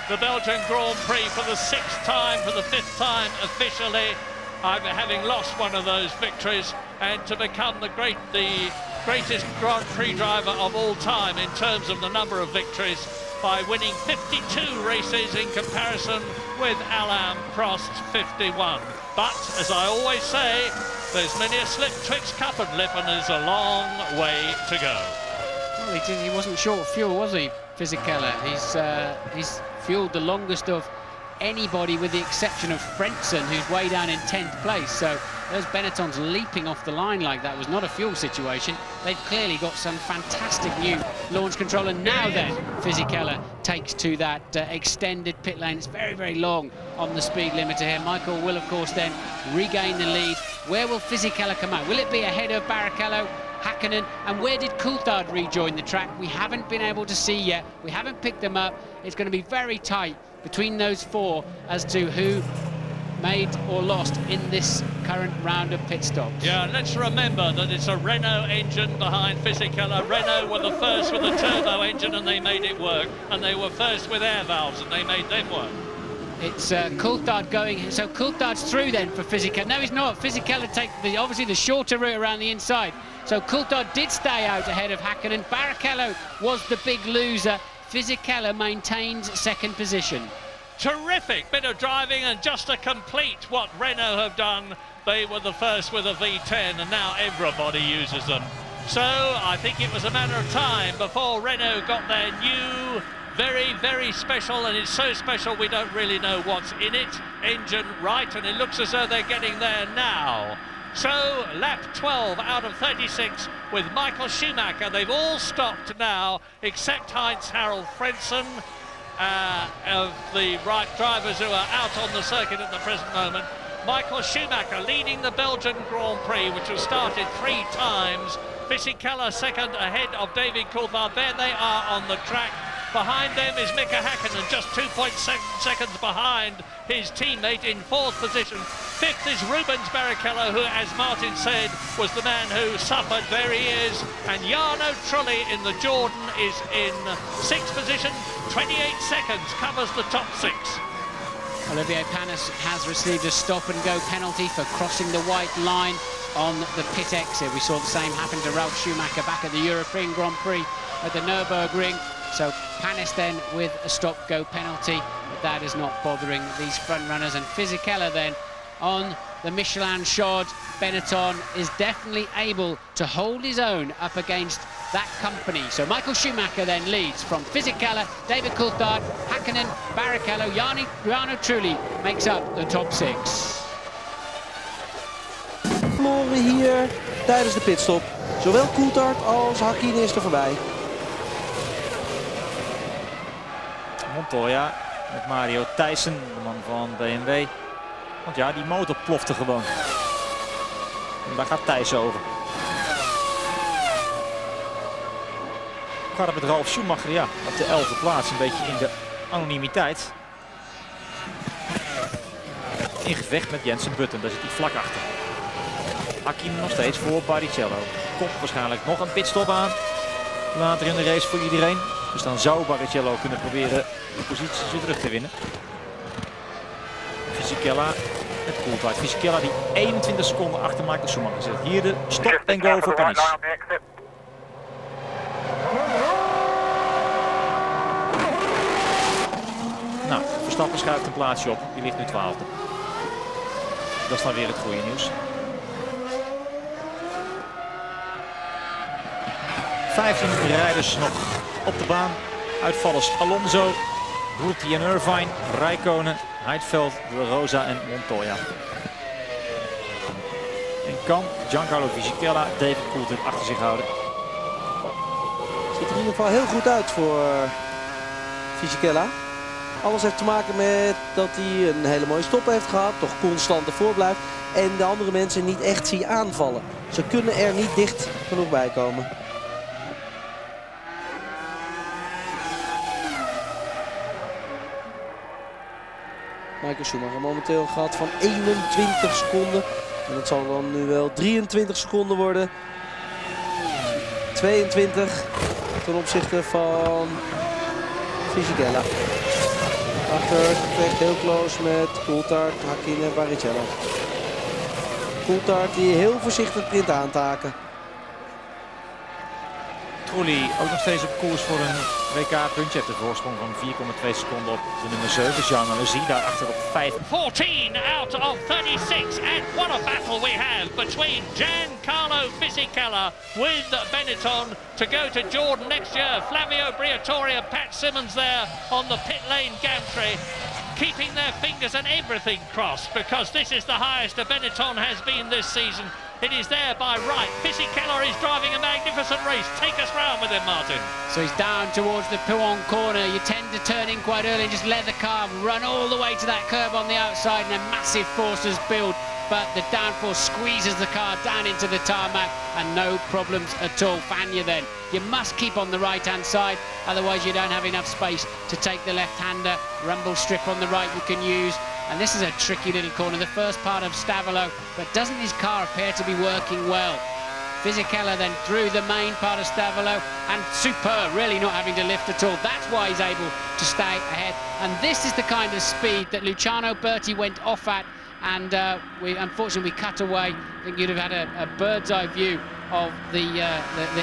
the Belgian Grand Prix for the 6th time, for the 5th time officially, having lost one of those victories, and to become the greatest Grand Prix driver of all time in terms of the number of victories, by winning 52 races in comparison with Alain Prost's 51. But, as I always say, there's many a slip twixt cup and lip, and there's a long way to go. Well, he wasn't short of fuel, was he, Fisichella? He's fueled the longest of anybody, with the exception of Frentzen, who's way down in 10th place. So those Benettons leaping off the line like that was not a fuel situation. They've clearly got some fantastic new launch control. And now then, Fisichella takes to that extended pit lane. It's very, very long on the speed limiter here. Michael will, of course, then regain the lead. Where will Fisichella come out? Will it be ahead of Barrichello, Hakkinen, and where did Coulthard rejoin the track? We haven't been able to see yet. We haven't picked them up. It's going to be very tight between those four as to who made or lost in this current round of pit stops. Yeah, let's remember that it's a Renault engine behind Fisichella. Renault were the first with a turbo engine, and they made it work, and they were first with air valves, and they made them work. It's Coulthard going, so Coulthard's through then for Fisichella. No, he's not. Fisichella takes obviously the shorter route around the inside. So Coulthard did stay out ahead of Hakkinen. Barrichello was the big loser. Fisichella maintains second position. Terrific bit of driving, and just to complete what Renault have done, they were the first with a V10, and now everybody uses them. So I think it was a matter of time before Renault got their new, very, very special, and it's so special we don't really know what's in it, engine right, and it looks as though they're getting there now. So lap 12 out of 36 with Michael Schumacher. They've all stopped now except Heinz-Harald Frentzen, of the right drivers who are out on the circuit at the present moment. Michael Schumacher leading the Belgian Grand Prix, which was started 3 times. Fisichella second ahead of David Coulthard. There they are on the track. Behind them is Mika Hakkinen, just 2.7 seconds behind his teammate in 4th position. 5th is Rubens Barrichello, who, as Martin said, was the man who suffered. There he is. And Jarno Trulli in the Jordan is in 6th position. 28 seconds covers the top 6. Olivier Panis has received a stop-and-go penalty for crossing the white line on the pit exit. We saw the same happen to Ralf Schumacher back at the European Grand Prix at the Nürburgring. So Panis then with a stop-go penalty, but that is not bothering these front runners. And Fisichella then on the Michelin shod Benetton is definitely able to hold his own up against that company. So Michael Schumacher then leads from Fisichella, David Coulthard, Hakkinen, Barrichello, Jarno Trulli makes up the top 6. Verloren hier tijdens de pitstop. Zowel Coulthard als Hakkinen is er voorbij. Montoya met Mario Thijssen, de man van BMW. Want ja, die motor plofte gewoon. En daar gaat Thijssen over. Hoe gaat het met Ralf Schumacher? Ja, op de 11e plaats. Een beetje in de anonimiteit. In gevecht met Jensen Button, daar zit hij vlak achter. Hakim nog steeds voor Barrichello. Komt waarschijnlijk nog een pitstop aan. Later in de race voor iedereen. Dus dan zou Barrichello kunnen proberen de positie weer terug te winnen. Fisichella met Coulthard. Fisichella die 21 seconden achter Michael Schumacher zit. Hier de stop en go voor Paris. Nou, Verstappen schuift een plaatsje op. Die ligt nu 12e. Dat is dan weer het goede nieuws. 15 rijders nog op de baan. Uitvallers Alonso, Ruti en Irvine, Räikkönen, Heidfeld, De Rosa en Montoya. En kan Giancarlo Fisichella David Coulthard achter zich houden. Ziet er in ieder geval heel goed uit voor Fisichella. Alles heeft te maken met dat hij een hele mooie stop heeft gehad. Toch constant ervoor blijft. En de andere mensen niet echt zien aanvallen. Ze kunnen er niet dicht genoeg bij komen. Michael Schumacher momenteel een gat van 21 seconden. En dat zal dan nu wel 23 seconden worden. 22 ten opzichte van Fisichella. Achter gevecht heel close met Coulthard, Hakkinen en Barrichello. Coulthard die heel voorzichtig begint aan te haken. Trulli ook nog steeds op koers voor een WK-puntje. Heeft de voorsprong van 4,2 seconden op de nummer 7. Jean Alesi daarachter op 5. 14 out of 36, and what a battle we have between Giancarlo Fisichella with Benetton to go to Jordan next year. Flavio Briatore and Pat Simmons there on the pit lane gantry, keeping their fingers and everything crossed, because this is the highest a Benetton has been this season. It is there by right. Fisichella is driving a magnificent race. Take us round with him, Martin. So he's down towards the Pouhon corner. You tend to turn in quite early and just let the car run all the way to that curb on the outside, and then massive forces build. But the downforce squeezes the car down into the tarmac, and no problems at all. Fania then. You must keep on the right-hand side, otherwise you don't have enough space to take the left-hander. Rumble strip on the right you can use. And this is a tricky little corner, the first part of Stavolo, but doesn't his car appear to be working well? Fisichella then through the main part of Stavolo, and superb, really not having to lift at all. That's why he's able to stay ahead. And this is the kind of speed that Luciano Berti went off at, and unfortunately we cut away. I think you'd have had a bird's eye view of the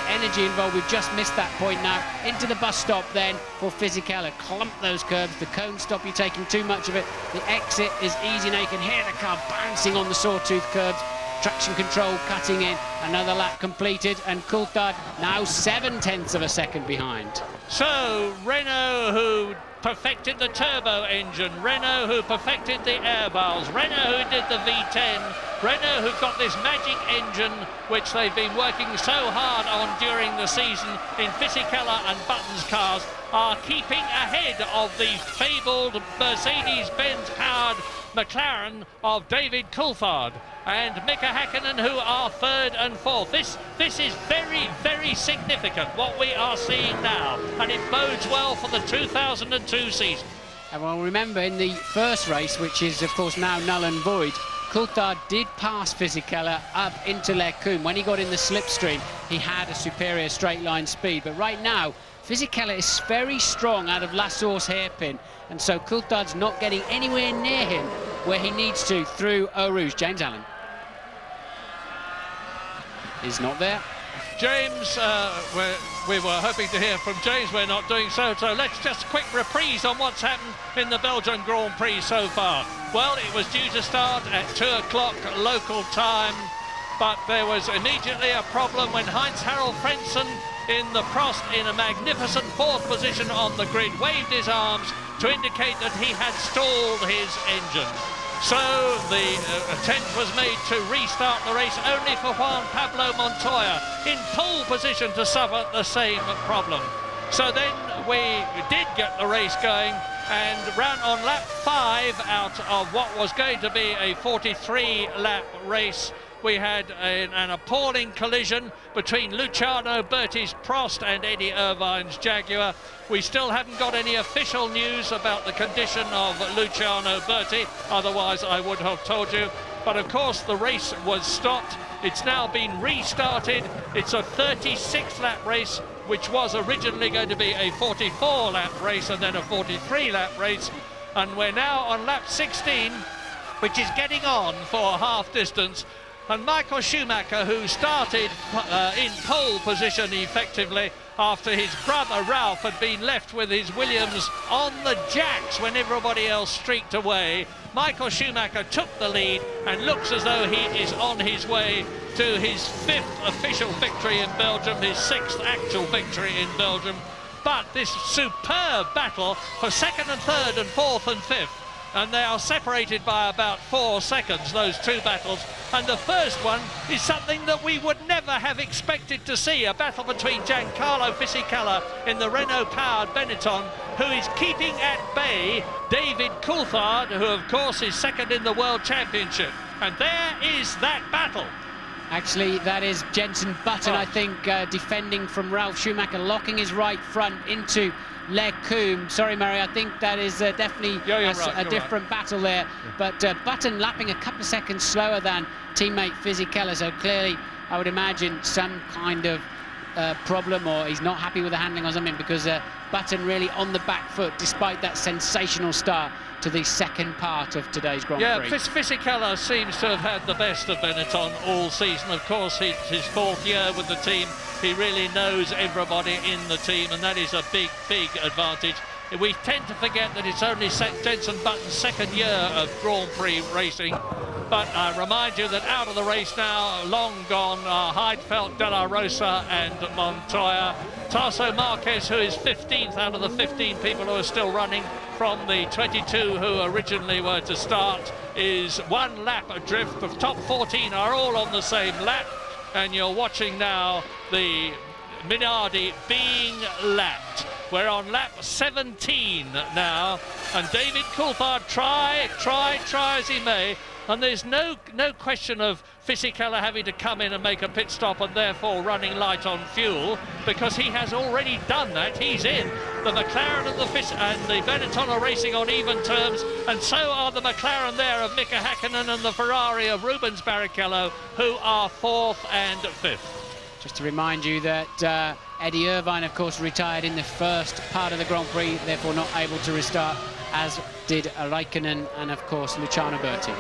energy involved. We've just missed that point now. Into the bus stop then for Fisichella. Clump those curbs. The cone stop, you're taking too much of it. The exit is easy now. You can hear the car bouncing on the sawtooth curbs. Traction control cutting in. Another lap completed, and Coulthard now 0.7 of a second behind. So Renault, who perfected the turbo engine, Renault who perfected the air valves, Renault who did the V10, Renault who got this magic engine which they've been working so hard on during the season in Fisichella and Button's cars, are keeping ahead of the fabled Mercedes-Benz powered McLaren of David Coulthard and Mika Hakkinen, who are third and fourth. This is very, very significant, what we are seeing now, and it bodes well for the 2002 season. And well, remember, in the first race, which is of course now null and void, Coulthard did pass Fisichella up into Leclerc. When he got in the slipstream, he had a superior straight line speed, but right now Fisichella is very strong out of Lassour's hairpin, and so Coulthard's not getting anywhere near him where he needs to through Eau Rouge. James Allen is not there. James, we were hoping to hear from James, we're not doing so, so let's just quick reprise on what's happened in the Belgian Grand Prix so far. Well, it was due to start at 2 o'clock local time, but there was immediately a problem when Heinz-Harald Frentzen in the Prost in a magnificent fourth position on the grid waved his arms to indicate that he had stalled his engine. So the attempt was made to restart the race, only for Juan Pablo Montoya in pole position to suffer the same problem. So then we did get the race going, and ran on lap 5 out of what was going to be a 43 lap race. we had an appalling collision between Luciano Berti's Prost and Eddie Irvine's Jaguar. We still haven't got any official news about the condition of Luciano Berti, otherwise I would have told you. But of course the race was stopped. It's now been restarted. It's a 36-lap race, which was originally going to be a 44-lap race and then a 43-lap race. And we're now on lap 16, which is getting on for half distance. And Michael Schumacher, who started in pole position effectively after his brother Ralph had been left with his Williams on the jacks when everybody else streaked away, Michael Schumacher took the lead and looks as though he is on his way to his 5th official victory in Belgium, his 6th actual victory in Belgium. But this superb battle for 2nd and 3rd and 4th and 5th, and they are separated by about 4 seconds, those two battles. And the first one is something that we would never have expected to see, a battle between Giancarlo Fisichella in the Renault-powered Benetton, who is keeping at bay David Coulthard, who of course is 2nd in the World Championship. And there is that battle. Actually, that is Jenson Button, I think, defending from Ralf Schumacher, locking his right front into Lecombe. Sorry, Murray, I think that is definitely a different battle there. But Button lapping a couple of seconds slower than teammate Fisichella, so clearly I would imagine some kind of problem, or he's not happy with the handling or something, because Button really on the back foot despite that sensational start to the second part of today's Grand Prix. Yeah, Fisichella seems to have had the best of Benetton all season. Of course, his 4th year with the team. He really knows everybody in the team, and that is a big, big advantage. We tend to forget that it's only Jenson Button's 2nd year of Grand Prix racing. But I remind you that out of the race now, long gone, are Heidfeld, De La Rosa and Montoya. Tasso Marquez, who is 15th out of the 15 people who are still running from the 22 who originally were to start, is 1 lap adrift. The top 14 are all on the same lap, and you're watching now the Minardi being lapped. We're on lap 17 now, and David Coulthard try as he may, and there's no question of Fisichella having to come in and make a pit stop and therefore running light on fuel, because he has already done that. He's in. The McLaren and the Benetton are racing on even terms, and so are the McLaren there of Mika Häkkinen and the Ferrari of Rubens Barrichello, who are 4th and 5th. Just to remind you that Eddie Irvine, of course, retired in the first part of the Grand Prix, therefore not able to restart, as did Raikkonen and, of course, Luciano Berti.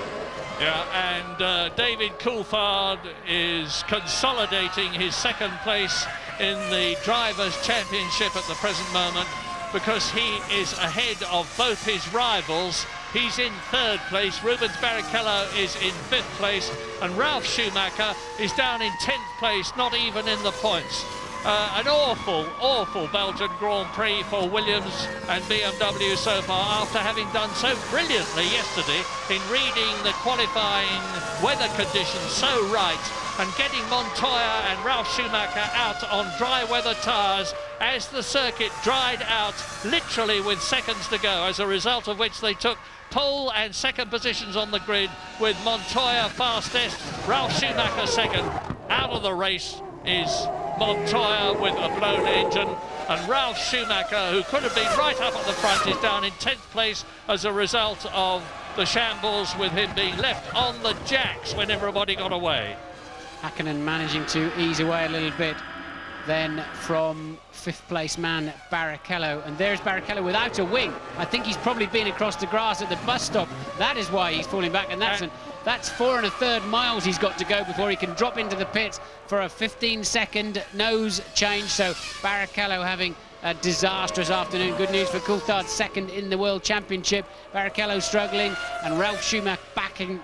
Yeah, and David Coulthard is consolidating his 2nd place in the Drivers' Championship at the present moment, because he is ahead of both his rivals. He's in 3rd place, Rubens Barrichello is in 5th place, and Ralf Schumacher is down in 10th place, not even in the points. An awful Belgian Grand Prix for Williams and BMW so far, after having done so brilliantly yesterday in reading the qualifying weather conditions so right and getting Montoya and Ralf Schumacher out on dry weather tyres as the circuit dried out, literally with seconds to go, as a result of which they took pole and 2nd positions on the grid, with Montoya fastest, Ralf Schumacher 2nd. Out of the race is Montoya with a blown engine, and Ralf Schumacher, who could have been right up at the front, is down in 10th place as a result of the shambles, with him being left on the jacks when everybody got away. Häkkinen managing to ease away a little bit then from 5th place man Barrichello, and there's Barrichello without a wing. I think he's probably been across the grass at the bus stop. That is why he's falling back, and that's 4 1/3 miles he's got to go before he can drop into the pits for a 15-second nose change. So Barrichello having a disastrous afternoon. Good news for Coulthard, 2nd in the World Championship. Barrichello struggling, and Ralf Schumacher back in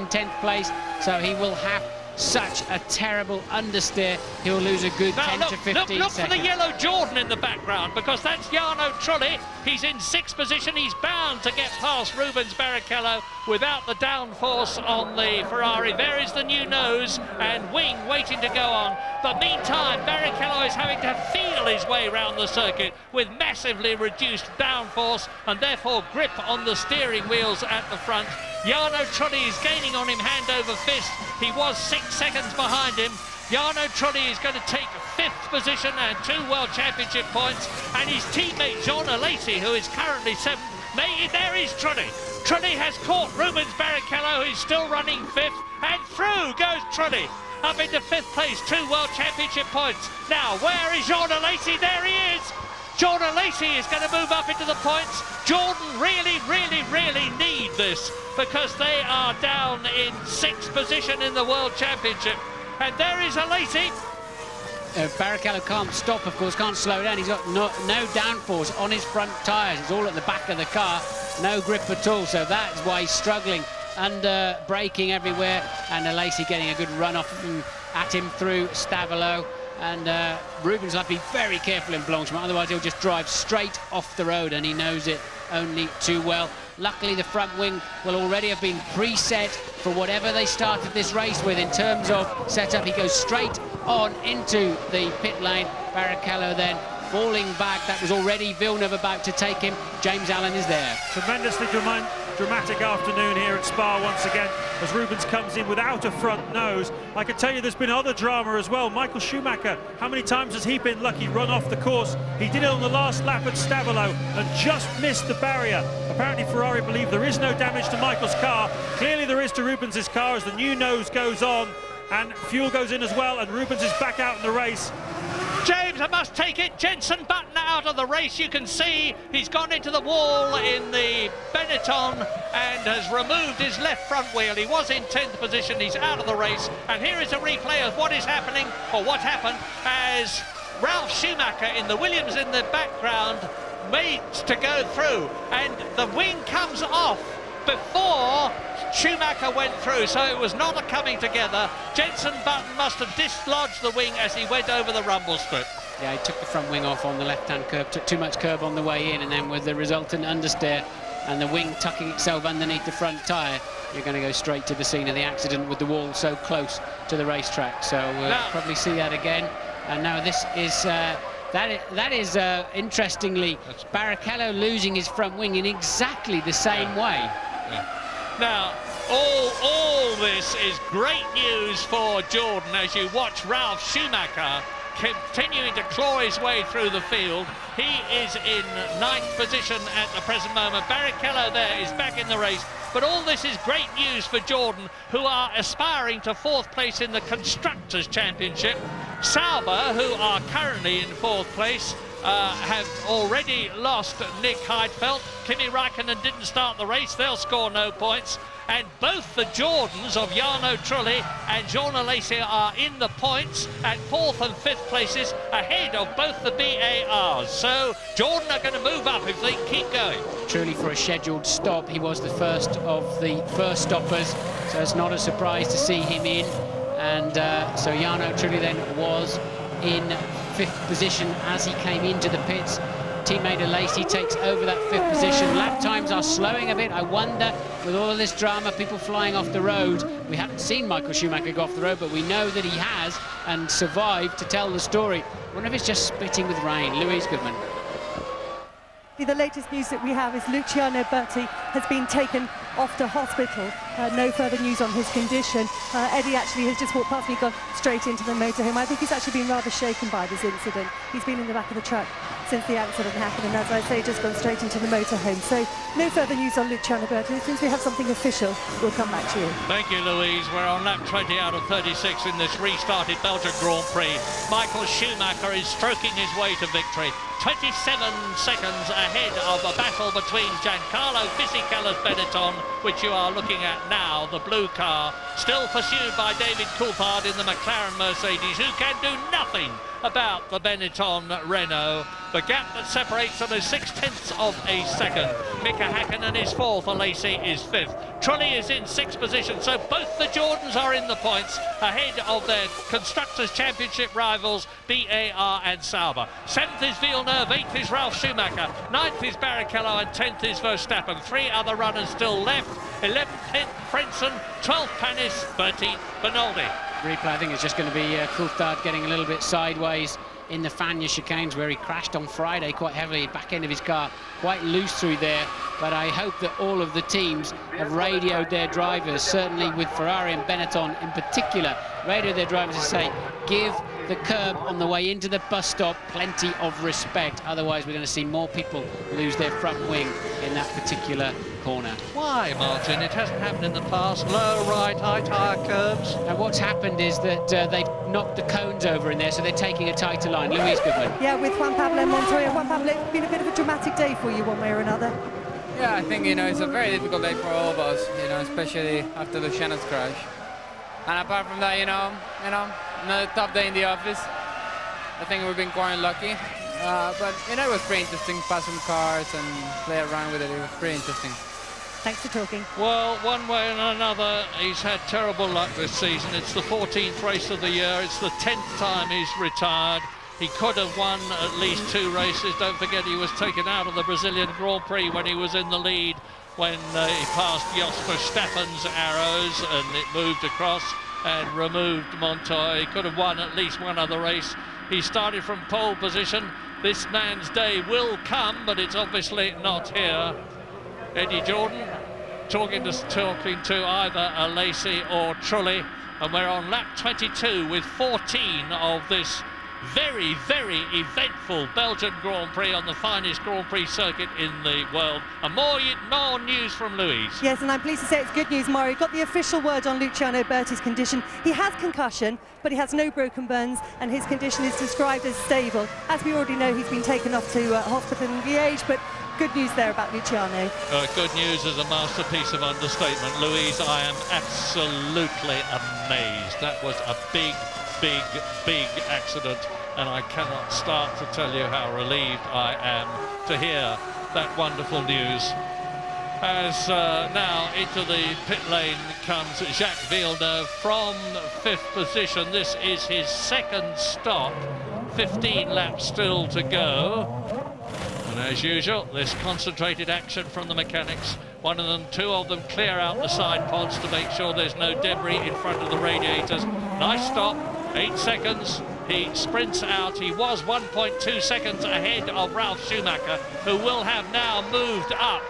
10th place, so he will have such a terrible understeer. He'll lose a good 10 to 15 seconds. Look for the yellow Jordan in the background, because that's Jarno Trulli. He's in 6th position. He's bound to get past Rubens Barrichello without the downforce on the Ferrari. There is the new nose and wing waiting to go on. But meantime, Barrichello is having to feel his way round the circuit with massively reduced downforce and therefore grip on the steering wheels at the front. Jarno Trulli is gaining on him hand over fist. He was 6th seconds behind him. Jarno Trulli is going to take 5th position and 2 World Championship points, and his teammate Jean Alesi, who is currently 7th, there is Trulli. Trulli has caught Rubens Barrichello, who's still running 5th, and through goes Trulli. Up into 5th place, 2 World Championship points. Now, where is Jean Alesi? There he is. Jean Alesi is going to move up into the points. Jordan really need this, because they are down in 6th position in the World Championship. And there is Alesi. Barrichello can't stop, of course, can't slow down. He's got no downforce on his front tyres. It's all at the back of the car, no grip at all. So that's why he's struggling, under braking everywhere. And Alesi getting a good run off at him through Stavolo. And Rubens will have to be very careful in Blanchimont, otherwise he'll just drive straight off the road, and he knows it only too well. Luckily, the front wing will already have been preset for whatever they started this race with in terms of setup. He goes straight on into the pit lane. Barrichello then falling back. That was already Villeneuve about to take him. James Allen is there. Tremendously dramatic afternoon here at Spa once again, as Rubens comes in without a front nose. I can tell you there's been other drama as well. Michael Schumacher, how many times has he been lucky run off the course? He did it on the last lap at Stavolo and just missed the barrier. Apparently Ferrari believe there is no damage to Michael's car. Clearly there is to Rubens's car as the new nose goes on and fuel goes in as well, and Rubens is back out in the race. James, I must take it. Jenson Button out of the race. You can see he's gone into the wall in the Benetton and has removed his left front wheel. He was in 10th position. He's out of the race. And here is a replay of what is happening, or what happened, as Ralf Schumacher in the Williams in the background waits to go through. And the wing comes off before Schumacher went through, so it was not a coming together. Jenson Button must have dislodged the wing as he went over the rumble strip. Yeah, he took the front wing off on the left-hand curb, took too much curb on the way in, and then with the resultant understeer and the wing tucking itself underneath the front tyre, you're going to go straight to the scene of the accident with the wall so close to the racetrack. So we'll probably see that again. And now this is... That is interestingly, Barrichello losing his front wing in exactly the same way. Now, all this is great news for Jordan as you watch Ralf Schumacher continuing to claw his way through the field. He is in 9th position at the present moment. Barrichello there is back in the race. But all this is great news for Jordan, who are aspiring to 4th place in the Constructors' Championship. Sauber, who are currently in 4th place, have already lost Nick Heidfeld. Kimi Räikkönen didn't start the race. They'll score no points. And both the Jordans of Jarno Trulli and Jean Alesi are in the points at 4th and 5th places, ahead of both the BARs. So Jordan are going to move up if they keep going. Truly, for a scheduled stop, he was the first of the first stoppers, so it's not a surprise to see him in. And so Jarno Trulli then was in 5th position as he came into the pits. Teammate Alesi takes over that 5th position. Lap times are slowing a bit. I wonder, with all of this drama, people flying off the road, we haven't seen Michael Schumacher go off the road, but we know that he has and survived to tell the story. I wonder if it's just spitting with rain. Louise Goodman. The latest news that we have is Luciano Berti has been taken off to hospital. No further news on his condition. Eddie actually has just walked past me, gone straight into the motorhome. I think he's actually been rather shaken by this incident. He's been in the back of the truck since the accident happened, and as I say, just gone straight into the motorhome. So no further news on Luciano Berti. As soon as we have something official, we'll come back to you. Thank you, Louise. We're on lap 20 out of 36 in this restarted Belgian Grand Prix. Michael Schumacher is stroking his way to victory. 27 seconds ahead of a battle between Giancarlo Fisichella's Benetton, which you are looking at now, the blue car, still pursued by David Coulthard in the McLaren Mercedes, who can do nothing about the Benetton Renault. The gap that separates them is 0.6 of a second. Mika Häkkinen is 4th, Alesi is 5th. Trulli is in 6th position, so both the Jordans are in the points, ahead of their Constructors' Championship rivals, BAR and Sauber. 7th is Villeneuve, 8th is Ralf Schumacher, 9th is Barrichello, and 10th is Verstappen. 3 other runners still left. 11th, Frentzen, 12th, Panis, 13th, Bernaldi. Replay, I think it's just going to be Coulthard getting a little bit sideways in the Fagnes chicanes where he crashed on Friday quite heavily, back end of his car, quite loose through there. But I hope that all of the teams have radioed their drivers, certainly with Ferrari and Benetton in particular, radioed their drivers to say, give the curb on the way into the bus stop plenty of respect. Otherwise, we're going to see more people lose their front wing in that particular corner. Why, Martin? It hasn't happened in the past. Low, right, high tyre curbs. And what's happened is that they've knocked the cones over in there, so they're taking a tighter line. Louise Goodwin. Yeah, with Juan Pablo Montoya. Juan Pablo, it's been a bit of a dramatic day for you one way or another. Yeah, I think, it's a very difficult day for all of us, especially after Luciano's crash. And apart from that, another tough day in the office. I think we've been quite lucky. But, it was pretty interesting, pass some cars and play around with it. It was pretty interesting. Thanks for talking. Well, one way and another, he's had terrible luck this season. It's the 14th race of the year. It's the 10th time he's retired. He could have won at least 2 races. Don't forget he was taken out of the Brazilian Grand Prix when he was in the lead, when he passed Jos Verstappen's arrows and it moved across and removed Montoya. He could have won at least one other race. He started from pole position. This man's day will come, but it's obviously not here. Eddie Jordan talking to either a Lacey or Trulli, and we're on lap 22 with 14 of this very, very eventful Belgian Grand Prix on the finest Grand Prix circuit in the world. And more news from Louise. Yes, and I'm pleased to say it's good news, Mario. Got the official word on Luciano Berti's condition. He has concussion, but he has no broken bones, and his condition is described as stable. As we already know, he's been taken off to hospital in Liège, but good news there about Luciano. Good news is a masterpiece of understatement. Louise, I am absolutely amazed. That was a big accident, and I cannot start to tell you how relieved I am to hear that wonderful news. As now into the pit lane comes Jacques Villeneuve from 5th position. This is his 2nd stop, 15 laps still to go. And as usual, this concentrated action from the mechanics. Two of them clear out the side pods to make sure there's no debris in front of the radiators. Nice stop, 8 seconds. He sprints out. He was 1.2 seconds ahead of Ralf Schumacher, who will have now moved up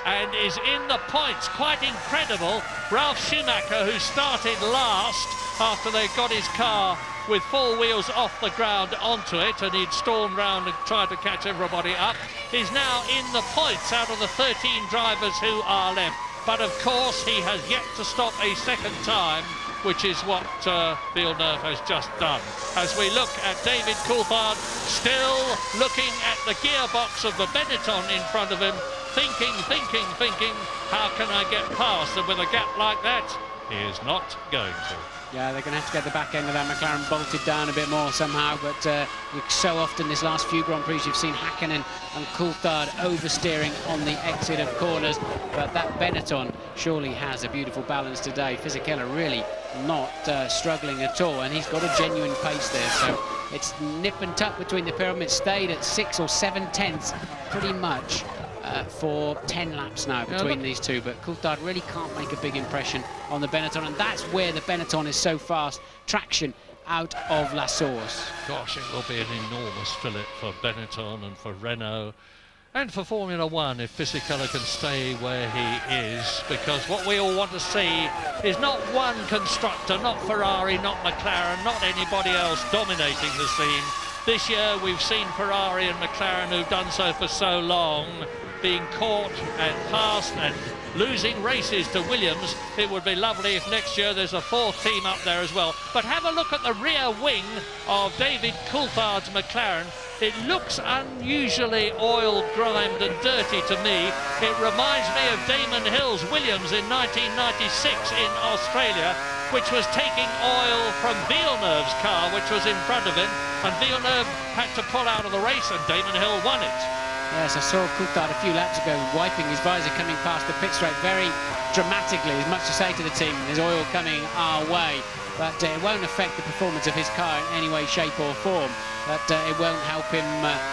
and is in the points. Quite incredible. Ralf Schumacher, who started last after they got his car with 4 wheels off the ground onto it, and he'd stormed round and tried to catch everybody up, is now in the points out of the 13 drivers who are left. But of course he has yet to stop a second time, which is what Villeneuve has just done. As we look at David Coulthard, still looking at the gearbox of the Benetton in front of him, thinking, how can I get past? And with a gap like that, he is not going to. Yeah, they're going to have to get the back end of that McLaren bolted down a bit more somehow, but so often this last few Grand Prix you've seen Hakkinen and Coulthard oversteering on the exit of corners, but that Benetton surely has a beautiful balance today. Fisichella really not struggling at all, and he's got a genuine pace there, so it's nip and tuck between the pyramids. Stayed at 6 or 7 tenths pretty much for 10 laps now between these two, but Coulthard really can't make a big impression on the Benetton, and that's where the Benetton is so fast. Traction out of La Source. Gosh, it will be an enormous fillip for Benetton and for Renault and for Formula One if Fisichella can stay where he is, because what we all want to see is not one constructor, not Ferrari, not McLaren, not anybody else dominating the scene. This year we've seen Ferrari and McLaren, who've done so for so long, being caught and passed and losing races to Williams. It would be lovely if next year there's a 4th team up there as well. But have a look at the rear wing of David Coulthard's McLaren. It looks unusually oil grimed and dirty to me. It reminds me of Damon Hill's Williams in 1996 in Australia, which was taking oil from Villeneuve's car, which was in front of him, and Villeneuve had to pull out of the race and Damon Hill won it. Yes, I saw Coulthard a few laps ago wiping his visor coming past the pit straight very dramatically. There's much to say to the team, there's oil coming our way, but it won't affect the performance of his car in any way, shape or form. But it won't help him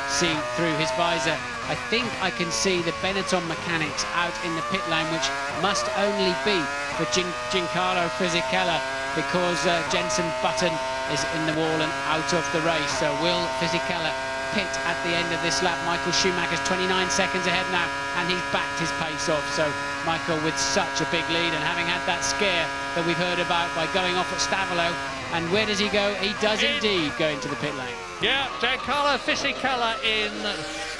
see through his visor. I think I can see the Benetton mechanics out in the pit lane, which must only be for Giancarlo Fisichella, because Jenson Button is in the wall and out of the race. So will Fisichella pit at the end of this lap? Michael Schumacher's 29 seconds ahead now, and he's backed his pace off. So Michael with such a big lead, and having had that scare that we've heard about by going off at Stavolo. And where does he go? He does indeed go into the pit lane. Yeah, Giancarlo Fisichella in,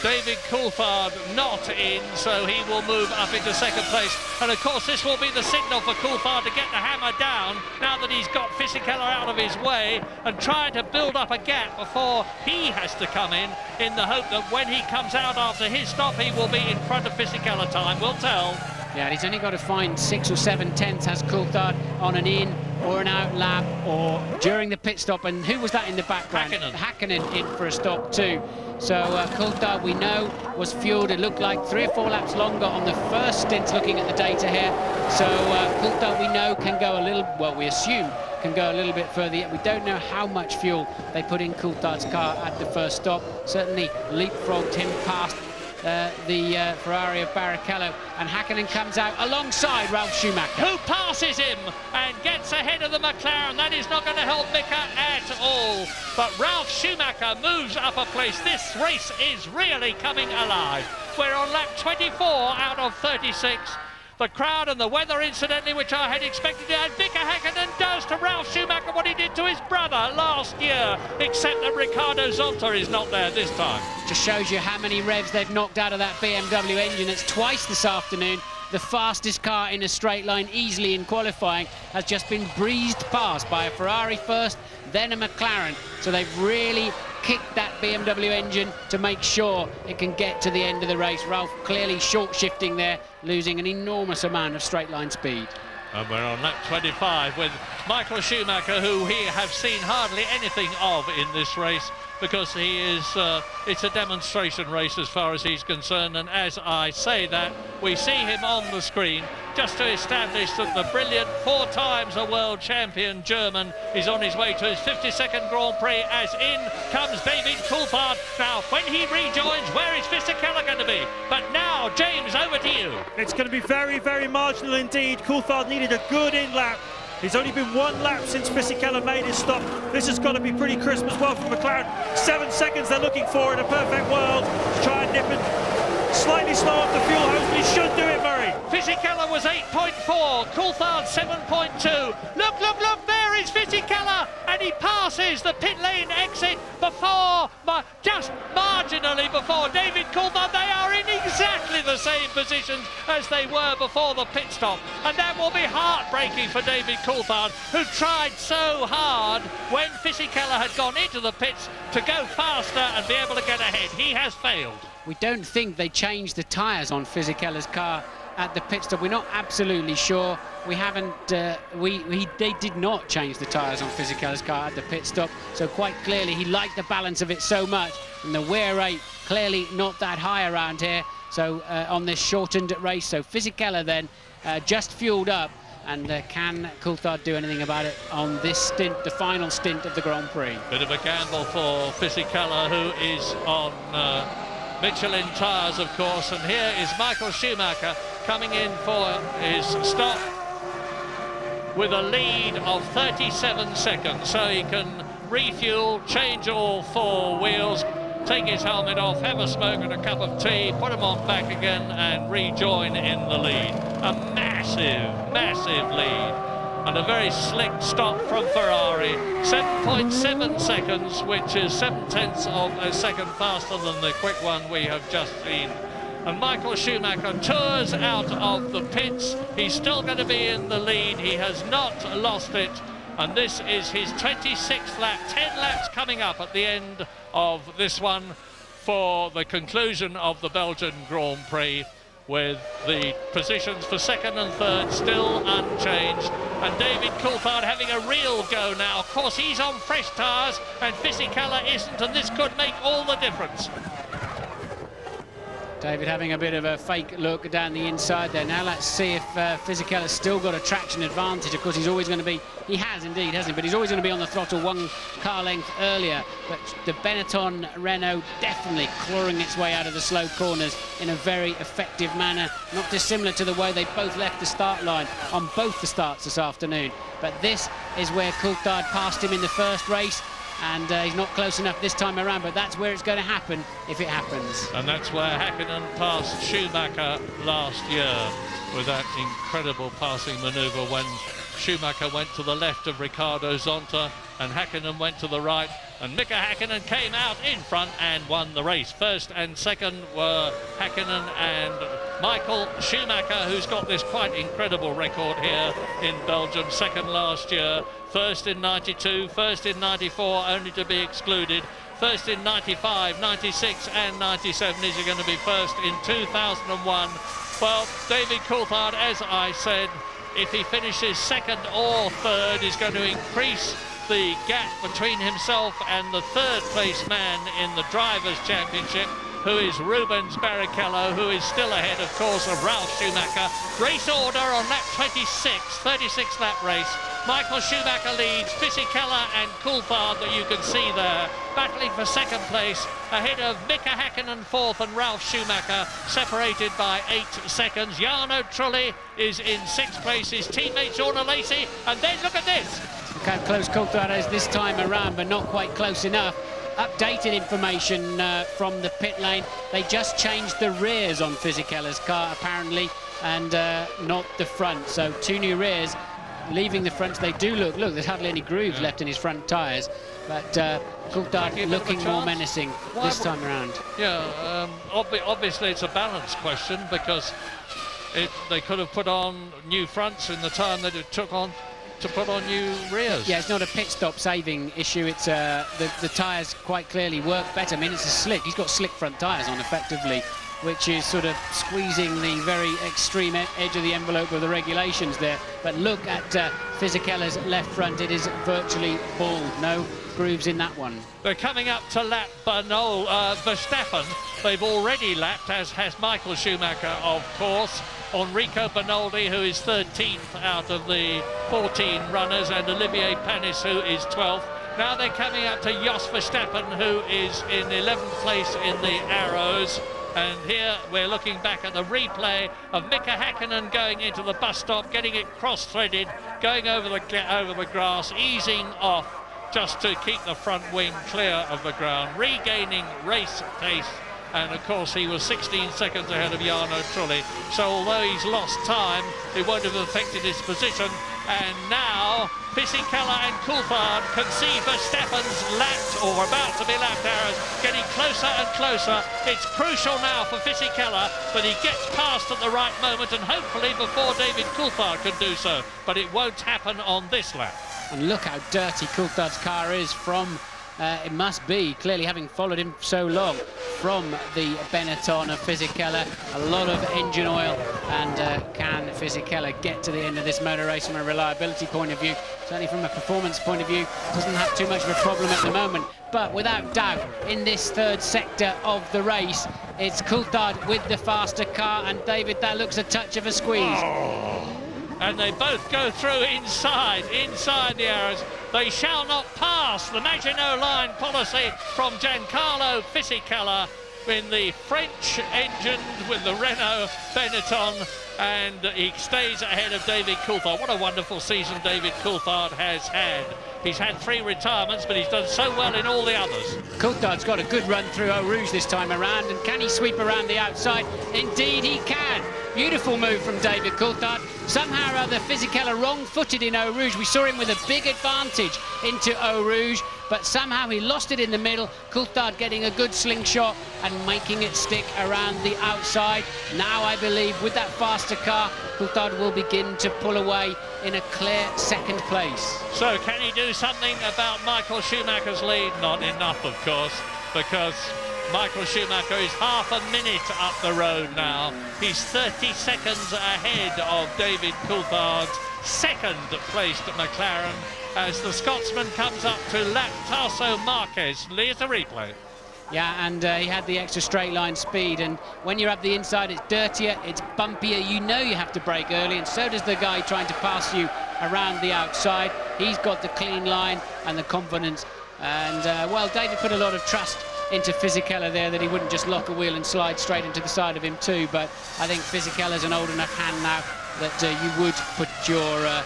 David Coulthard not in, so he will move up into second place. And of course this will be the signal for Coulthard to get the hammer down now that he's got Fisichella out of his way and trying to build up a gap before he has to come in the hope that when he comes out after his stop he will be in front of Fisichella. Time will tell. Yeah, he's only got to find 6 or 7 tenths, has Coulthard, on an in or an out lap or during the pit stop. And who was that in the background? Hakkinen in for a stop too. So Coulthard, we know, was fueled. It looked like 3 or 4 laps longer on the first stint, looking at the data here. So Coulthard, we know, can go a little, well, we assume can go a little bit further, yet we don't know how much fuel they put in Coulthard's car at the first stop. Certainly leapfrogged him past the Ferrari of Barrichello, and Hakkinen comes out alongside Ralf Schumacher, who passes him and gets ahead of the McLaren. That is not going to help Mika at all, but Ralf Schumacher moves up a place. This race is really coming alive. We're on lap 24 out of 36. The crowd and the weather, incidentally, which I had expected to, and Mika Hakkinen does to Ralf Schumacher what he did to his brother last year, except that Ricardo Zonta is not there this time. Just shows you how many revs they've knocked out of that BMW engine. It's twice this afternoon. The fastest car in a straight line easily in qualifying has just been breezed past by a Ferrari first, then a McLaren. So they've really kicked that BMW engine to make sure it can get to the end of the race. Ralf clearly short shifting there, losing an enormous amount of straight line speed. And we're on lap 25 with Michael Schumacher, who we have seen hardly anything of in this race, because he is, it's a demonstration race as far as he's concerned, and as I say that, we see him on the screen just to establish that the brilliant 4 times a world champion German is on his way to his 52nd Grand Prix, as in comes David Coulthard. Now, when he rejoins, where is Fisichella going to be? But now, James, over to you. It's going to be very, very marginal indeed. Coulthard needed a good in-lap. He's only been 1 lap since Fisichella made his stop. This has got to be pretty crisp as well for McLaren. 7 seconds they're looking for in a perfect world to try and nip it. Slightly slow off the fuel hose, but he should do it, Murray. Fisichella was 8.4, Coulthard 7.2. Look, look, look, there is Fisichella, and he passes the pit lane exit before, just marginally before David Coulthard. They are in exactly the same positions as they were before the pit stop, and that will be heartbreaking for David Coulthard, who tried so hard when Fisichella had gone into the pits to go faster and be able to get ahead. He has failed. We don't think they changed the tyres on Fisichella's car at the pit stop. We're not absolutely sure. We haven't. They did not change the tyres on Fisichella's car at the pit stop. So quite clearly, he liked the balance of it so much, and the wear rate clearly not that high around here. So on this shortened race, so Fisichella then just fueled up. And can Coulthard do anything about it on this stint, the final stint of the Grand Prix? Bit of a gamble for Fisichella, who is on Michelin tyres, of course, and here is Michael Schumacher coming in for his stop with a lead of 37 seconds, so he can refuel, change all 4 wheels, take his helmet off, have a smoke and a cup of tea, put him on back again and rejoin in the lead. A massive, massive lead. And a very slick stop from Ferrari, 7.7 seconds, which is 7/10 of a second faster than the quick one we have just seen. And Michael Schumacher tours out of the pits. He's still going to be in the lead. He has not lost it. And this is his 26th lap, 10 laps coming up at the end of this one for the conclusion of the Belgian Grand Prix, with the positions for 2nd and 3rd still unchanged, and David Coulthard having a real go now. Of course, he's on fresh tyres and Fisichella isn't, and this could make all the difference. David having a bit of a fake look down the inside there. Now let's see if Fisichella's still got a traction advantage. Of course, he's always going to be, he has indeed, hasn't he? But he's always going to be on the throttle one car length earlier. But the Benetton Renault definitely clawing its way out of the slow corners in a very effective manner, not dissimilar to the way they both left the start line on both the starts this afternoon. But this is where Coulthard passed him in the first race, and he's not close enough this time around, but that's where it's going to happen if it happens. And that's where Häkkinen passed Schumacher last year with that incredible passing manoeuvre when Schumacher went to the left of Ricardo Zonta and Häkkinen went to the right, and Mika Häkkinen came out in front and won the race. First and second were Häkkinen and Michael Schumacher, who's got this quite incredible record here in Belgium. Second last year, first in 92, first in 94, only to be excluded. First in 95, 96 and 97. Is he going to be first in 2001? Well, David Coulthard, as I said, if he finishes second or third, is going to increase the gap between himself and the third place man in the Drivers' Championship, who is Rubens Barrichello, who is still ahead, of course, of Ralf Schumacher. Race order on lap 26, 36 lap race. Michael Schumacher leads, Fisichella and Coulthard, that you can see there, battling for second place, ahead of Mika Häkkinen fourth and Ralf Schumacher, separated by 8 seconds. Jarno Trulli is in sixth place, his teammate Jorna Lacey, and then look at this. Look how close Coulthard is this time around, but not quite close enough. Updated information from the pit lane. They just changed the rears on Fisichella's car, apparently, and not the front. So 2 new rears. Leaving the fronts, they do look, there's hardly any grooves left in his front tyres, but Coulthard looking more menacing this time around. Yeah, obviously it's a balance question, because they could have put on new fronts in the time that it took on to put on new rears. Yeah, it's not a pit stop saving issue, it's the tyres quite clearly work better. I mean, it's a slick, he's got slick front tyres on effectively, which is sort of squeezing the very extreme edge of the envelope of the regulations there. But look at Fisichella's left front, it is virtually bald, no grooves in that one. They're coming up to lap Verstappen. They've already lapped, as has Michael Schumacher, of course. Enrico Bernoldi, who is 13th out of the 14 runners, and Olivier Panis, who is 12th. Now they're coming up to Jos Verstappen, who is in 11th place in the Arrows. And here we're looking back at the replay of Mika Häkkinen going into the bus stop, getting it cross-threaded, going over the grass, easing off just to keep the front wing clear of the ground, regaining race pace. And of course he was 16 seconds ahead of Jarno Trulli. So although he's lost time, it won't have affected his position. And now Fisichella and Coulthard can see Verstappen's lapped or about to be lapped arrows getting closer and closer. It's crucial now for Fisichella that he gets past at the right moment, and hopefully before David Coulthard can do so. But it won't happen on this lap. And look how dirty Coulthard's car is from, it must be, clearly having followed him so long, from the Benetton of Fisichella. A lot of engine oil, and can Fisichella get to the end of this motor race from a reliability point of view? Certainly from a performance point of view, doesn't have too much of a problem at the moment. But without doubt, in this third sector of the race, it's Coulthard with the faster car, and David, that looks a touch of a squeeze. Oh. And they both go through inside the arrows. They shall not pass. The Maginot Line policy from Giancarlo Fisichella in the French engine with the Renault Benetton, and he stays ahead of David Coulthard. What a wonderful season David Coulthard has had. He's had 3 retirements, but he's done so well in all the others. Coulthard's got a good run through Eau Rouge this time around, and can he sweep around the outside? Indeed he can. Beautiful move from David Coulthard. Somehow or other, Fisichella wrong-footed in Eau Rouge. We saw him with a big advantage into Eau Rouge, but somehow he lost it in the middle. Coulthard getting a good slingshot and making it stick around the outside. Now I believe with that faster car, Coulthard will begin to pull away in a clear second place. So can he do something about Michael Schumacher's lead? Not enough, of course, because Michael Schumacher is half a minute up the road now. He's 30 seconds ahead of David Coulthard's second-placed McLaren as the Scotsman comes up to lap Tasso Marquez. Here's the replay. Yeah, and he had the extra straight line speed, and when you're up the inside, it's dirtier, it's bumpier, you know you have to brake early, and so does the guy trying to pass you around the outside. He's got the clean line and the confidence, and well, David put a lot of trust into Fisichella there, that he wouldn't just lock a wheel and slide straight into the side of him too, but I think Fisichella's an old enough hand now that you would put your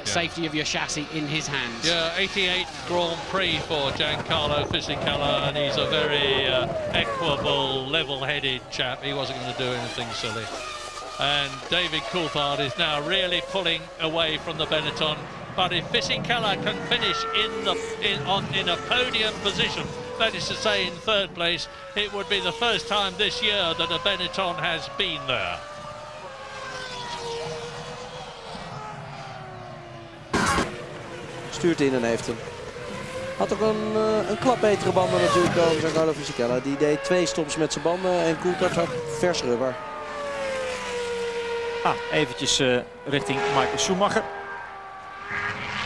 safety of your chassis in his hands. Yeah, 88 Grand Prix for Giancarlo Fisichella, and he's a very equable, level-headed chap. He wasn't going to do anything silly. And David Coulthard is now really pulling away from the Benetton. But if Fisichella can finish in a podium position, that is to say in third place, it would be the first time this year that a Benetton has been there. Stuurt in en heeft hem. Had ook een klap betere banden natuurlijk dan Giancarlo Fisichella. Die deed 2 stops met zijn banden en Coulthard had vers rubber. Eventjes richting Michael Schumacher.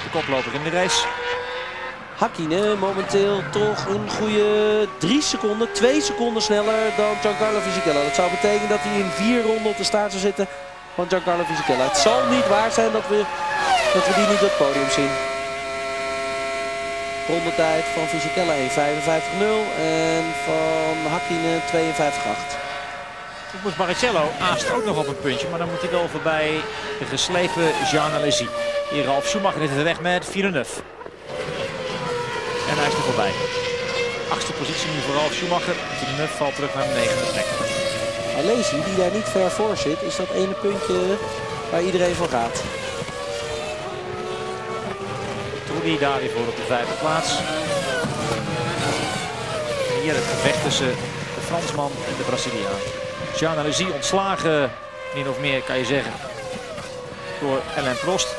De koploper in de race. Hakkinen momenteel toch een goede 3 seconden, 2 seconden sneller dan Giancarlo Fisichella. Dat zou betekenen dat hij in 4 ronden op de staart zou zitten van Giancarlo Fisichella. Het zal niet waar zijn dat we die niet op het podium zien. Rondetijd van Fisichella 1:55.0 en van Hakkinen 52:8. Ik moest Barrichello aast ook nog op een puntje, maar dan moet hij wel voorbij de geslepen Jean Alesi. Hier Ralf Schumacher is de weg met Villeneuve. En hij is er voorbij. 8e positie nu voor Ralf Schumacher. Villeneuve valt terug naar de 9e plek. Alesi, die daar niet ver voor zit, is dat ene puntje waar iedereen voor gaat. Trulli daar weer voor op de 5e plaats. En hier het gevecht tussen de Fransman en de Braziliaan. Jean Alesi ontslagen, min of meer kan je zeggen, door Alain Prost.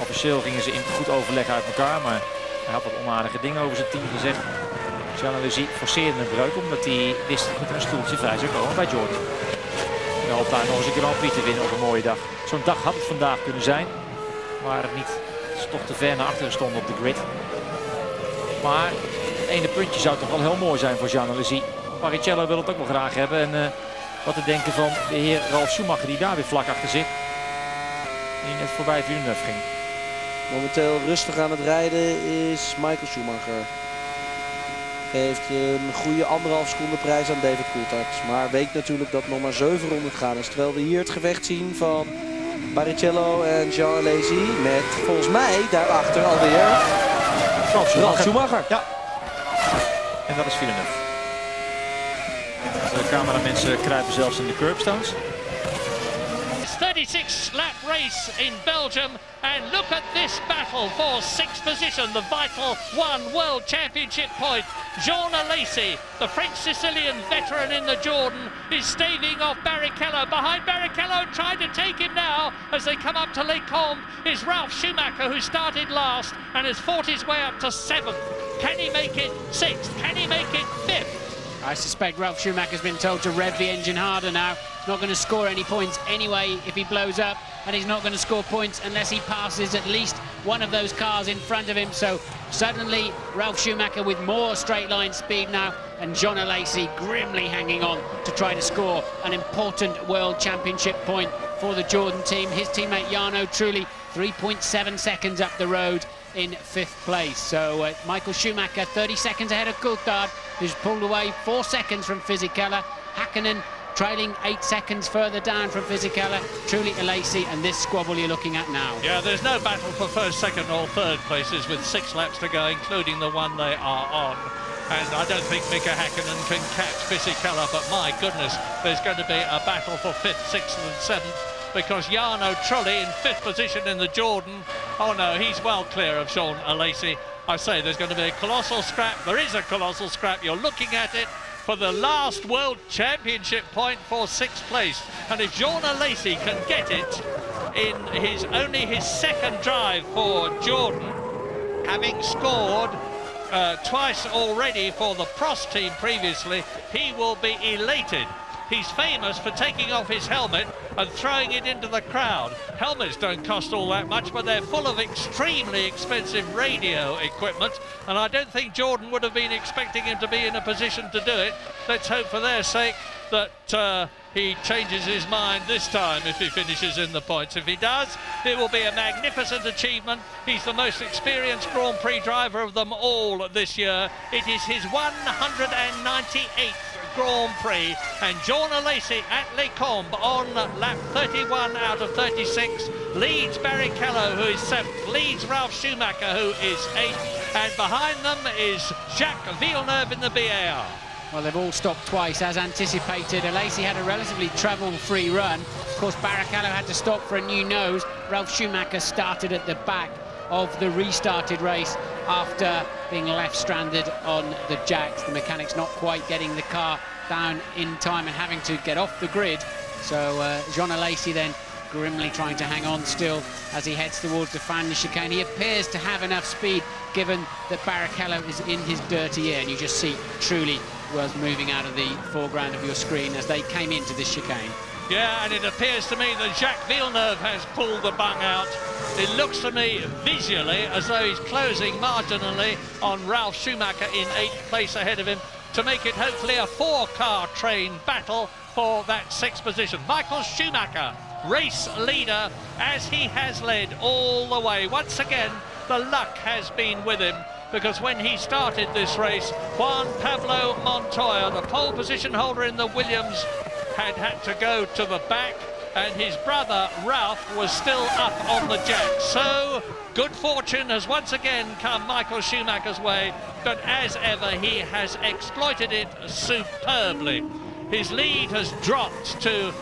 Officieel gingen ze in goed overleg uit elkaar, maar hij had wat onaardige dingen over zijn team gezegd. Jean Alesi forceerde een breuk omdat hij wist dat er een stoeltje vrij zou komen bij Jordan. Hij hoopt daar nog eens een Grand Prix te winnen op een mooie dag. Zo'n dag had het vandaag kunnen zijn, maar het niet. Het is toch te ver naar achteren stonden op de grid. Maar het ene puntje zou toch wel heel mooi zijn voor Jean Alesi. Barrichello wil het ook wel graag hebben. En wat te denken van de heer Ralf Schumacher die daar weer vlak achter zit. Die net voorbij Villeneuve ging. Momenteel rustig aan het rijden is Michael Schumacher. Geeft een goede 1,5 seconde prijs aan David Coulthard. Maar weet natuurlijk dat nog maar 7 ronden gaan is. Terwijl we hier het gevecht zien van Barrichello en Jean Alesi. Met volgens mij daarachter alweer Ralf Schumacher. Ja. En dat is Villeneuve. De cameramensen kruipen zelfs in de curbstones. 36 lap race in Belgium, and look at this battle for 6th position, the vital World Championship point. Jean Alesi, the French-Sicilian veteran in the Jordan, is staving off Barrichello. Behind Barrichello, trying to take him now as they come up to Lake Combe, is Ralf Schumacher, who started last and has fought his way up to 7th. Can he make it 6th? Can he make it 5th? I suspect Ralf Schumacher's been told to rev the engine harder now. He's not going to score any points anyway if he blows up, and he's not going to score points unless he passes at least one of those cars in front of him. So suddenly Ralf Schumacher with more straight line speed now, and Jean Alesi grimly hanging on to try to score an important World Championship point for the Jordan team. His teammate Jarno Trulli 3.7 seconds up the road in 5th place. So Michael Schumacher 30 seconds ahead of Coulthard, who's pulled away 4 seconds from Fisichella. Hakkinen trailing 8 seconds further down from Fisichella. Trulli, Alesi, and this squabble you're looking at now. Yeah, there's no battle for first, second or third places with 6 laps to go, including the one they are on. And I don't think Mika Hakkinen can catch Fisichella, but my goodness, there's going to be a battle for 5th, 6th and 7th. Because Jarno Trulli in 5th position in the Jordan. Oh no, he's well clear of Jean Alesi. I say there's going to be a colossal scrap. There is a colossal scrap. You're looking at it for the last World Championship point for 6th place. And if Jean Alesi can get it in only his 2nd drive for Jordan, having scored twice already for the Prost team previously, he will be elated. he's famous for taking off his helmet and throwing it into the crowd. Helmets don't cost all that much, but they're full of extremely expensive radio equipment, and I don't think Jordan would have been expecting him to be in a position to do it. Let's hope for their sake that he changes his mind this time if he finishes in the points. If he does, it will be a magnificent achievement. He's the most experienced Grand Prix driver of them all this year. It is his 198th Grand Prix, and John Alesi at Les Combes on lap 31 out of 36 leads Barrichello, who is 7th, leads Ralf Schumacher, who is 8th, and behind them is Jacques Villeneuve in the BAR. Well, they've all stopped twice, as anticipated. Alesi had a relatively travel-free run. Of course, Barrichello had to stop for a new nose. Ralf Schumacher started at the back of the restarted race after being left stranded on the jacks. The mechanics not quite getting the car down in time and having to get off the grid. So Jean Alesi then grimly trying to hang on still as he heads towards the final chicane. He appears to have enough speed, given that Barrichello is in his dirty air, and you just see truly was moving out of the foreground of your screen as they came into this chicane. Yeah, and it appears to me that Jacques Villeneuve has pulled the bung out. It looks to me visually as though he's closing marginally on Ralf Schumacher in 8th place ahead of him to make it hopefully a 4-car train battle for that 6th position. Michael Schumacher, race leader, as he has led all the way. Once again, the luck has been with him, because when he started this race, Juan Pablo Montoya, the pole position holder in the Williams, had to go to the back, and his brother Ralph was still up on the jack. So good fortune has once again come Michael Schumacher's way, but as ever he has exploited it superbly. His lead has dropped to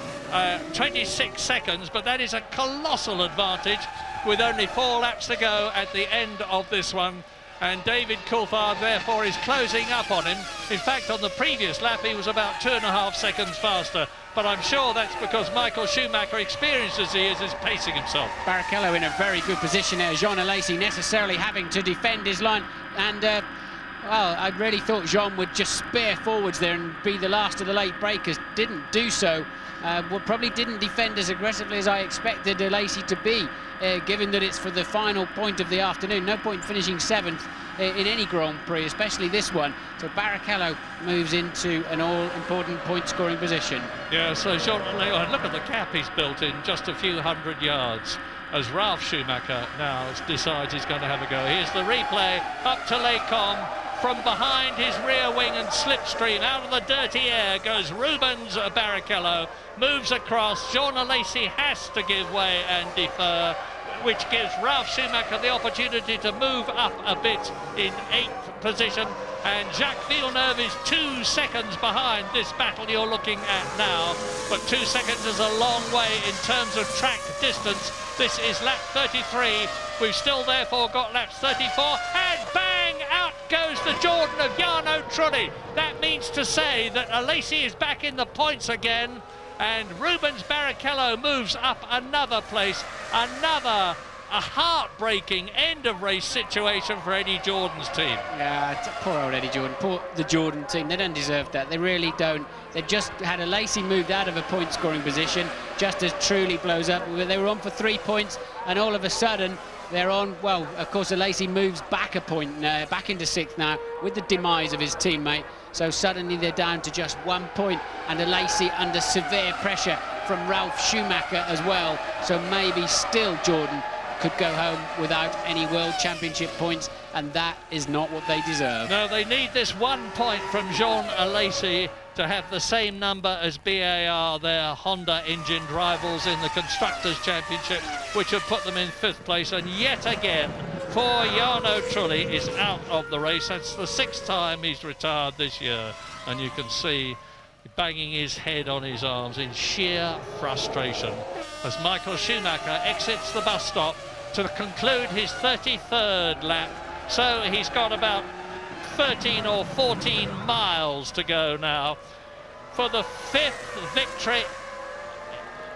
26 seconds, but that is a colossal advantage with only 4 laps to go at the end of this one. And David Coulthard therefore is closing up on him. In fact, on the previous lap he was about 2.5 seconds faster, but I'm sure that's because Michael Schumacher, experienced as he is pacing himself. Barrichello in a very good position there. Jean Alesi necessarily having to defend his line, and well, I really thought Jean would just spear forwards there and be the last of the late breakers. Didn't do so. Well, probably didn't defend as aggressively as I expected Alesi to be, given that it's for the final point of the afternoon. No point finishing 7th in any Grand Prix, especially this one. So Barrichello moves into an all-important point-scoring position. Yeah, so Jean, look at the gap he's built in just a few hundred yards, as Ralf Schumacher now decides he's going to have a go. Here's the replay up to Les Combes. From behind his rear wing and slipstream, out of the dirty air goes Rubens Barrichello, moves across. Jean Alesi has to give way and defer, which gives Ralf Schumacher the opportunity to move up a bit in 8th position, and Jacques Villeneuve is 2 seconds behind this battle you're looking at now, but 2 seconds is a long way in terms of track distance. This is lap 33. We've still therefore got laps 34, and bang, out goes the Jordan of Jarno Trulli. That means to say that Alesi is back in the points again, and Rubens Barrichello moves up another place. Another heartbreaking end of race situation for Eddie Jordan's team. Yeah, poor old Eddie Jordan, poor the Jordan team. They don't deserve that. They really don't. They've just had Alesi moved out of a point scoring position just as Trulli blows up. They were on for 3 points, and all of a sudden they're on, well, of course Alesi moves back a point, back into 6th now with the demise of his teammate. So suddenly they're down to just 1 point, and Alesi under severe pressure from Ralf Schumacher as well. So maybe still Jordan could go home without any World Championship points, and that is not what they deserve. No, they need this 1 point from Jean Alesi to have the same number as BAR, their Honda-engined rivals in the Constructors' Championship, which have put them in 5th place. And yet again, poor Jarno Trulli is out of the race. That's the 6th time he's retired this year, and you can see banging his head on his arms in sheer frustration as Michael Schumacher exits the bus stop to conclude his 33rd lap. So he's got about 13 or 14 miles to go now for the 5th victory.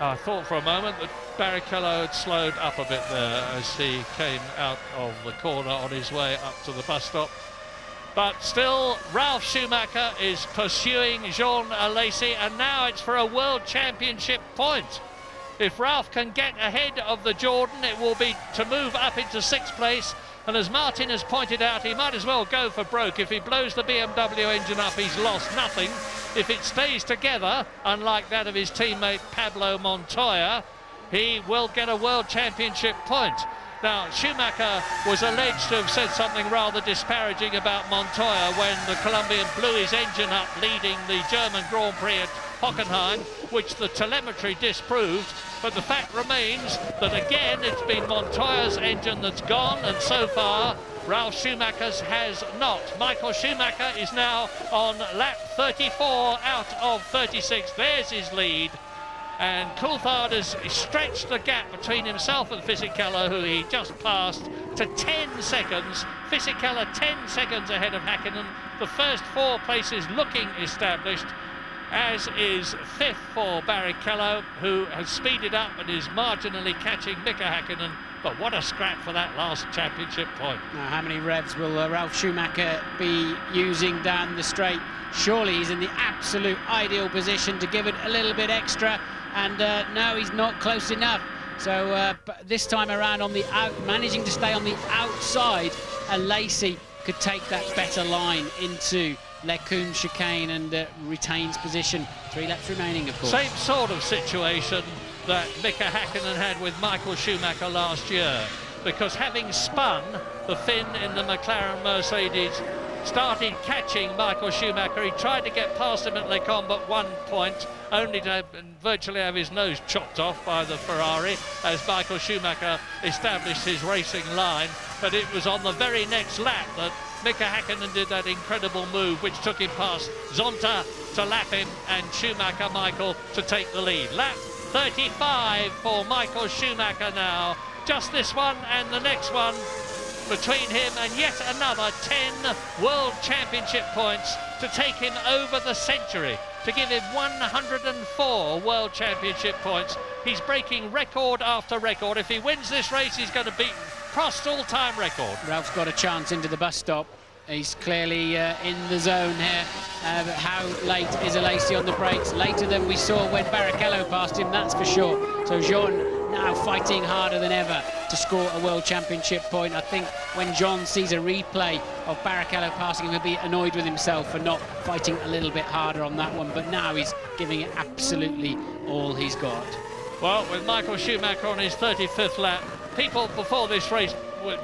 I thought for a moment that Barrichello had slowed up a bit there as he came out of the corner on his way up to the bus stop. But still, Ralf Schumacher is pursuing Jean Alesi, and now it's for a World Championship point. If Ralf can get ahead of the Jordan, it will be to move up into 6th place. And as Martin has pointed out, he might as well go for broke. If he blows the BMW engine up, he's lost nothing. If it stays together, unlike that of his teammate Pablo Montoya, he will get a World Championship point. Now, Schumacher was alleged to have said something rather disparaging about Montoya when the Colombian blew his engine up leading the German Grand Prix at Hockenheim, which the telemetry disproved. But the fact remains that again it's been Montoya's engine that's gone, and so far Ralf Schumacher's has not. Michael Schumacher is now on lap 34 out of 36. There's his lead. And Coulthard has stretched the gap between himself and Fisichella, who he just passed, to 10 seconds. Fisichella 10 seconds ahead of Häkkinen. The first 4 places looking established, as is 5th for Barrichello, who has speeded up and is marginally catching Mika Häkkinen. But what a scrap for that last championship point. Now, how many revs will Ralf Schumacher be using down the straight? Surely he's in the absolute ideal position to give it a little bit extra, and no, he's not close enough. So but this time around, on the managing to stay on the outside, Alesi could take that better line into Lecombe chicane and retains position. 3 laps remaining, of course. Same sort of situation that Mika Häkkinen had with Michael Schumacher last year, because having spun, the Finn in the McLaren Mercedes started catching Michael Schumacher. He tried to get past him at Lecombe at one point, only to virtually have his nose chopped off by the Ferrari as Michael Schumacher established his racing line. But it was on the very next lap that Mika Häkkinen did that incredible move which took him past Zonta to lap him and Schumacher Michael to take the lead. Lap 35 for Michael Schumacher now. Just this one and the next one between him and yet another 10 World Championship points to take him over the century, to give him 104 World Championship points. He's breaking record after record. If he wins this race, he's going to beat Prost's all-time record. Ralph's got a chance into the bus stop. He's clearly in the zone here. But how late is Alesi on the brakes? Later than we saw when Barrichello passed him, that's for sure. So Jean now fighting harder than ever to score a World Championship point. I think when John sees a replay of Barrichello passing him, he'll be annoyed with himself for not fighting a little bit harder on that one. But now he's giving it absolutely all he's got. Well, with Michael Schumacher on his 35th lap, people before this race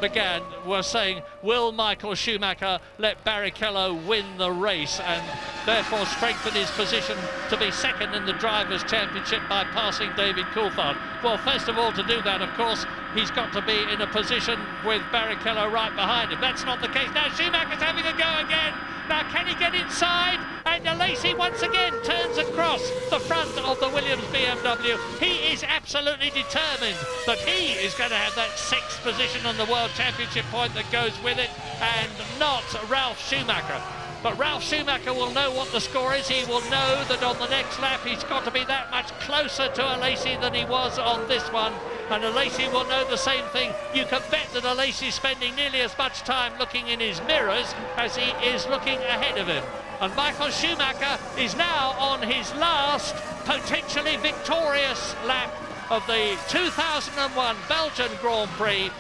began were saying, will Michael Schumacher let Barrichello win the race and therefore strengthen his position to be second in the Drivers' Championship by passing David Coulthard? Well, first of all, to do that, of course, he's got to be in a position with Barrichello right behind him. That's not the case. Now Schumacher's having a go again. Now can he get inside? And Alesi once again turns across the front of the Williams BMW. He is absolutely determined that he is going to have that 6th position on the World Championship point that goes with it, and not Ralf Schumacher. But Ralf Schumacher will know what the score is. He will know that on the next lap he's got to be that much closer to Alesi than he was on this one. And Alesi will know the same thing. You can bet that Alesi is spending nearly as much time looking in his mirrors as he is looking ahead of him. And Michael Schumacher is now on his last potentially victorious lap of the 2001 Belgian Grand Prix.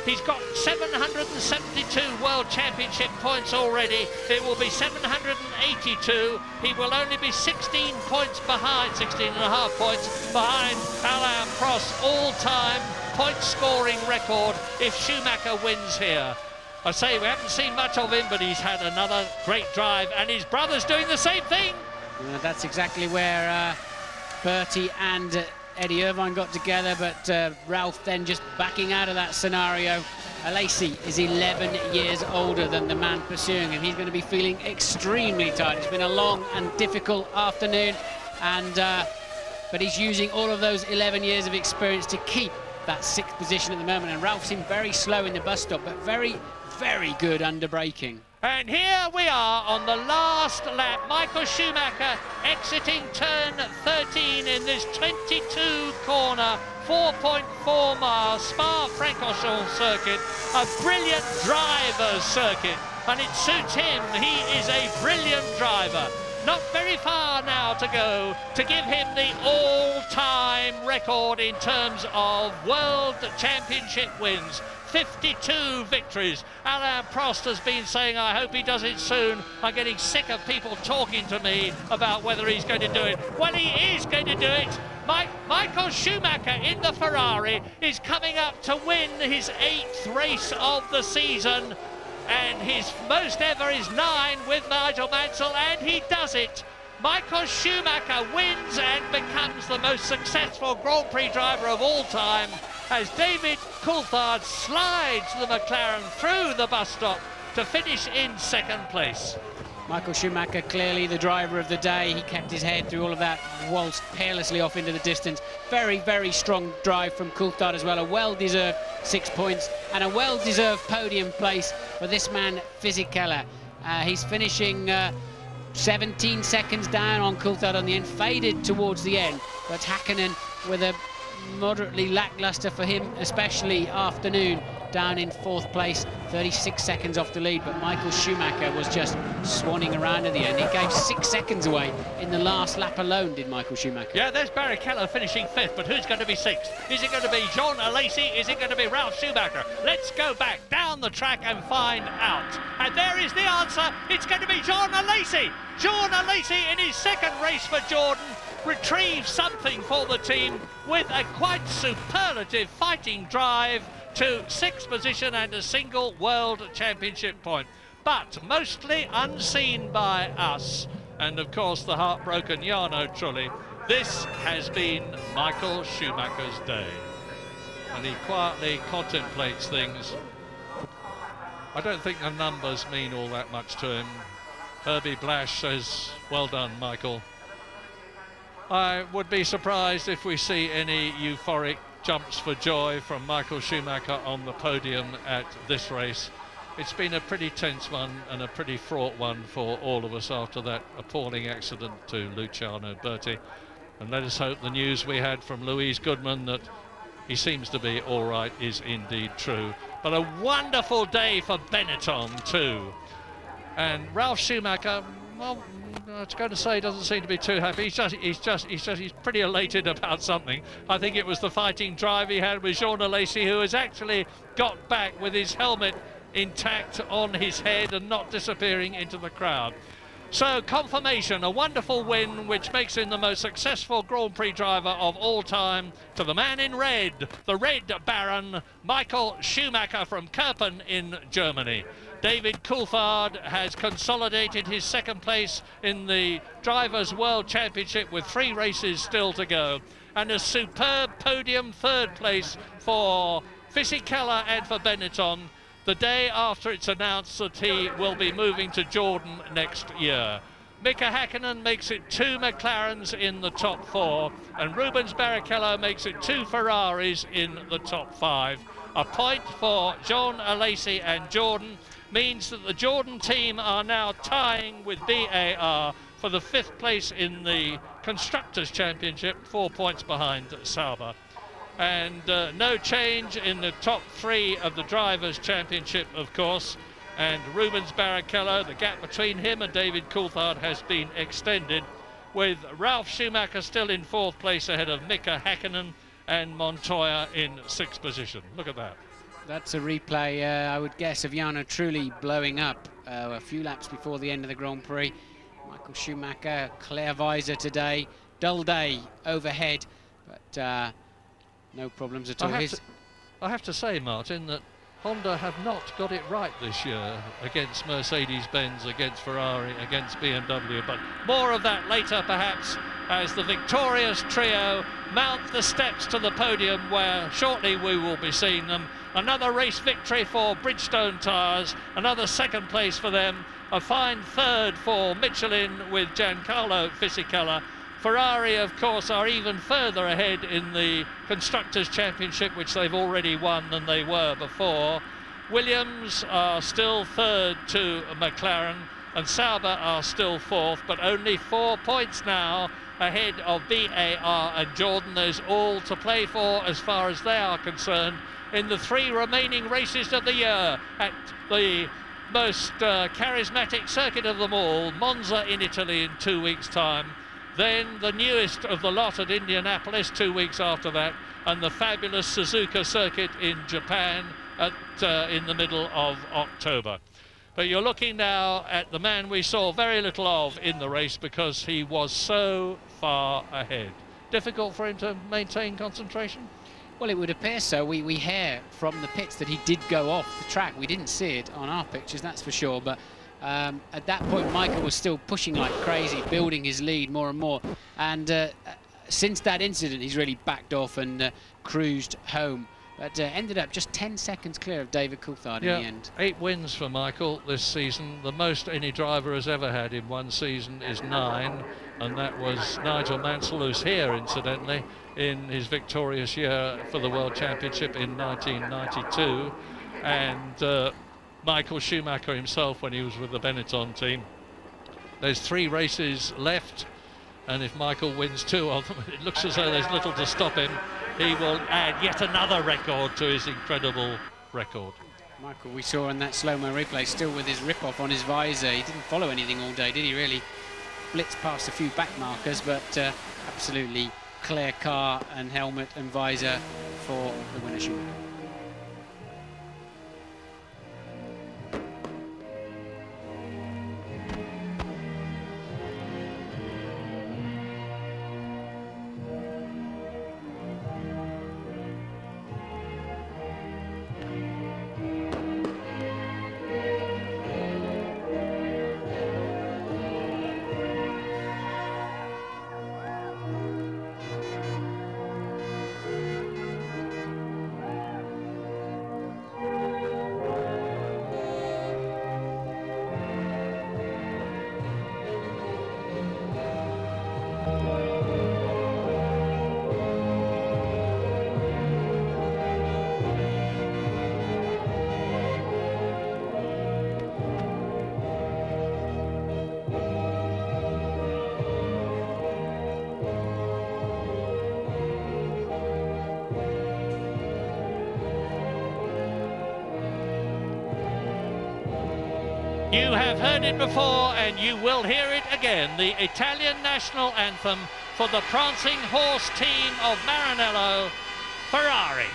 He's got 772 World Championship points already. It will be 782. He will only be 16 points behind, 16 and a half points behind Alain Prost's all-time point-scoring record if Schumacher wins here. I say we haven't seen much of him, but he's had another great drive, and his brother's doing the same thing. That's exactly where Bertie and Eddie Irvine got together, but Ralph then just backing out of that scenario. Alesi is 11 years older than the man pursuing him. He's going to be feeling extremely tired. It's been a long and difficult afternoon, and but he's using all of those 11 years of experience to keep that 6th position at the moment. And Ralph seemed very slow in the bus stop, but very, very good under braking. And here we are on the last lap. Michael Schumacher exiting turn 13 in this 22 corner, 4.4 miles, Spa-Francorchamps circuit, a brilliant driver's circuit, and it suits him. He is a brilliant driver. Not very far now to go to give him the all-time record in terms of World Championship wins. 52 victories. Alain Prost has been saying, I hope he does it soon. I'm getting sick of people talking to me about whether he's going to do it. Well, he is going to do it. Michael Schumacher in the Ferrari is coming up to win his 8th race of the season. And his most ever is 9 with Nigel Mansell, and he does it. Michael Schumacher wins and becomes the most successful Grand Prix driver of all time as David Coulthard slides the McLaren through the bus stop to finish in 2nd place. Michael Schumacher, clearly the driver of the day. He kept his head through all of that, waltzed carelessly off into the distance. Very, very strong drive from Coulthard as well. A well-deserved 6 points and a well-deserved podium place for this man, Fisichella. He's finishing 17 seconds down on Coulthard on the end, faded towards the end. But Häkkinen with a moderately lackluster for him, especially afternoon, down in 4th place, 36 seconds off the lead. But Michael Schumacher was just swanning around at the end. He gave 6 seconds away in the last lap alone, did Michael Schumacher. Yeah, there's Barrichello finishing 5th, but who's going to be 6th? Is it going to be Jean Alesi? Is it going to be Ralf Schumacher? Let's go back down the track and find out. And there is the answer. It's going to be Jean Alesi. Jean Alesi in his 2nd race for Jordan retrieves something for the team with a quite superlative fighting drive to 6th position and a single World Championship point. But mostly unseen by us, and of course the heartbroken Jarno Trulli, this has been Michael Schumacher's day. And he quietly contemplates things. I don't think the numbers mean all that much to him. Herbie Blash says, well done, Michael. I would be surprised if we see any euphoric jumps for joy from Michael Schumacher on the podium at this race. It's been a pretty tense one and a pretty fraught one for all of us after that appalling accident to Luciano Berti. And let us hope the news we had from Louise Goodman that he seems to be all right is indeed true. But a wonderful day for Benetton too. And Ralf Schumacher, well, I was going to say he doesn't seem to be too happy. He's pretty elated about something. I think it was the fighting drive he had with Jean Alesi, who has actually got back with his helmet intact on his head and not disappearing into the crowd. So confirmation, a wonderful win which makes him the most successful Grand Prix driver of all time, to the man in red, the Red Baron, Michael Schumacher from Kerpen in Germany. David Coulthard has consolidated his 2nd place in the Drivers' World Championship with 3 races still to go. And a superb podium 3rd place for Fisichella and for Benetton, the day after it's announced that he will be moving to Jordan next year. Mika Häkkinen makes it 2 McLarens in the top 4, and Rubens Barrichello makes it 2 Ferraris in the top 5. A point for Jean Alesi and Jordan means that the Jordan team are now tying with BAR for the 5th place in the Constructors' Championship, 4 points behind Sauber. And no change in the top 3 of the Drivers' Championship, of course. And Rubens Barrichello, the gap between him and David Coulthard has been extended, with Ralf Schumacher still in 4th place ahead of Mika Häkkinen and Montoya in 6th position. Look at that. That's a replay, I would guess, of Jarno Trulli blowing up a few laps before the end of the Grand Prix. Michael Schumacher, clear visor today, dull day overhead, but no problems at all. I have to say, Martin, that Honda have not got it right this year against Mercedes-Benz, against Ferrari, against BMW, but more of that later perhaps as the victorious trio mount the steps to the podium where shortly we will be seeing them. Another race victory for Bridgestone tyres, another 2nd place for them, a fine 3rd for Michelin with Giancarlo Fisichella. Ferrari, of course, are even further ahead in the Constructors' Championship, which they've already won than they were before. Williams are still 3rd to McLaren, and Sauber are still 4th, but only 4 points now ahead of BAR and Jordan. There's all to play for as far as they are concerned in the 3 remaining races of the year at the most charismatic circuit of them all, Monza in Italy in 2 weeks' time. Then the newest of the lot at Indianapolis 2 weeks after that, and the fabulous Suzuka circuit in Japan in the middle of October. But you're looking now at the man we saw very little of in the race because he was so far ahead. Difficult for him to maintain concentration? Well, it would appear so. We hear from the pits that he did go off the track. We didn't see it on our pictures, that's for sure, but at that point Michael was still pushing like crazy, building his lead more and more, and since that incident he's really backed off and cruised home, but ended up just 10 seconds clear of David Coulthard in the end. 8 wins for Michael this season. The most any driver has ever had in one season is 9, and that was Nigel Mansell, who's here incidentally in his victorious year for the World Championship in 1992, and Michael Schumacher himself when he was with the Benetton team. There's 3 races left, and if Michael wins 2 of them, it looks as though there's little to stop him. He will add yet another record to his incredible record. Michael, we saw in that slow-mo replay, still with his rip-off on his visor. He didn't follow anything all day, did he really? Blitzed past a few back markers, but absolutely clear car and helmet and visor for the winner Schumacher. You have heard it before and you will hear it again, the Italian national anthem for the prancing horse team of Maranello, Ferrari.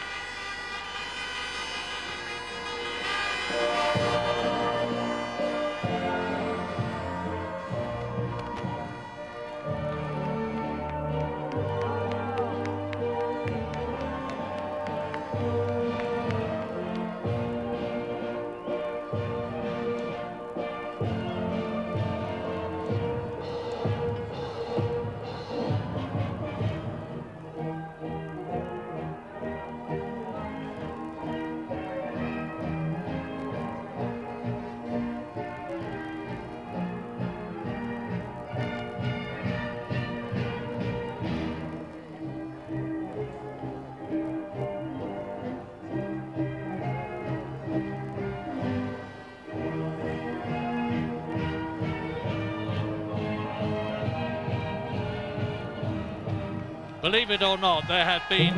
Believe it or not, there have been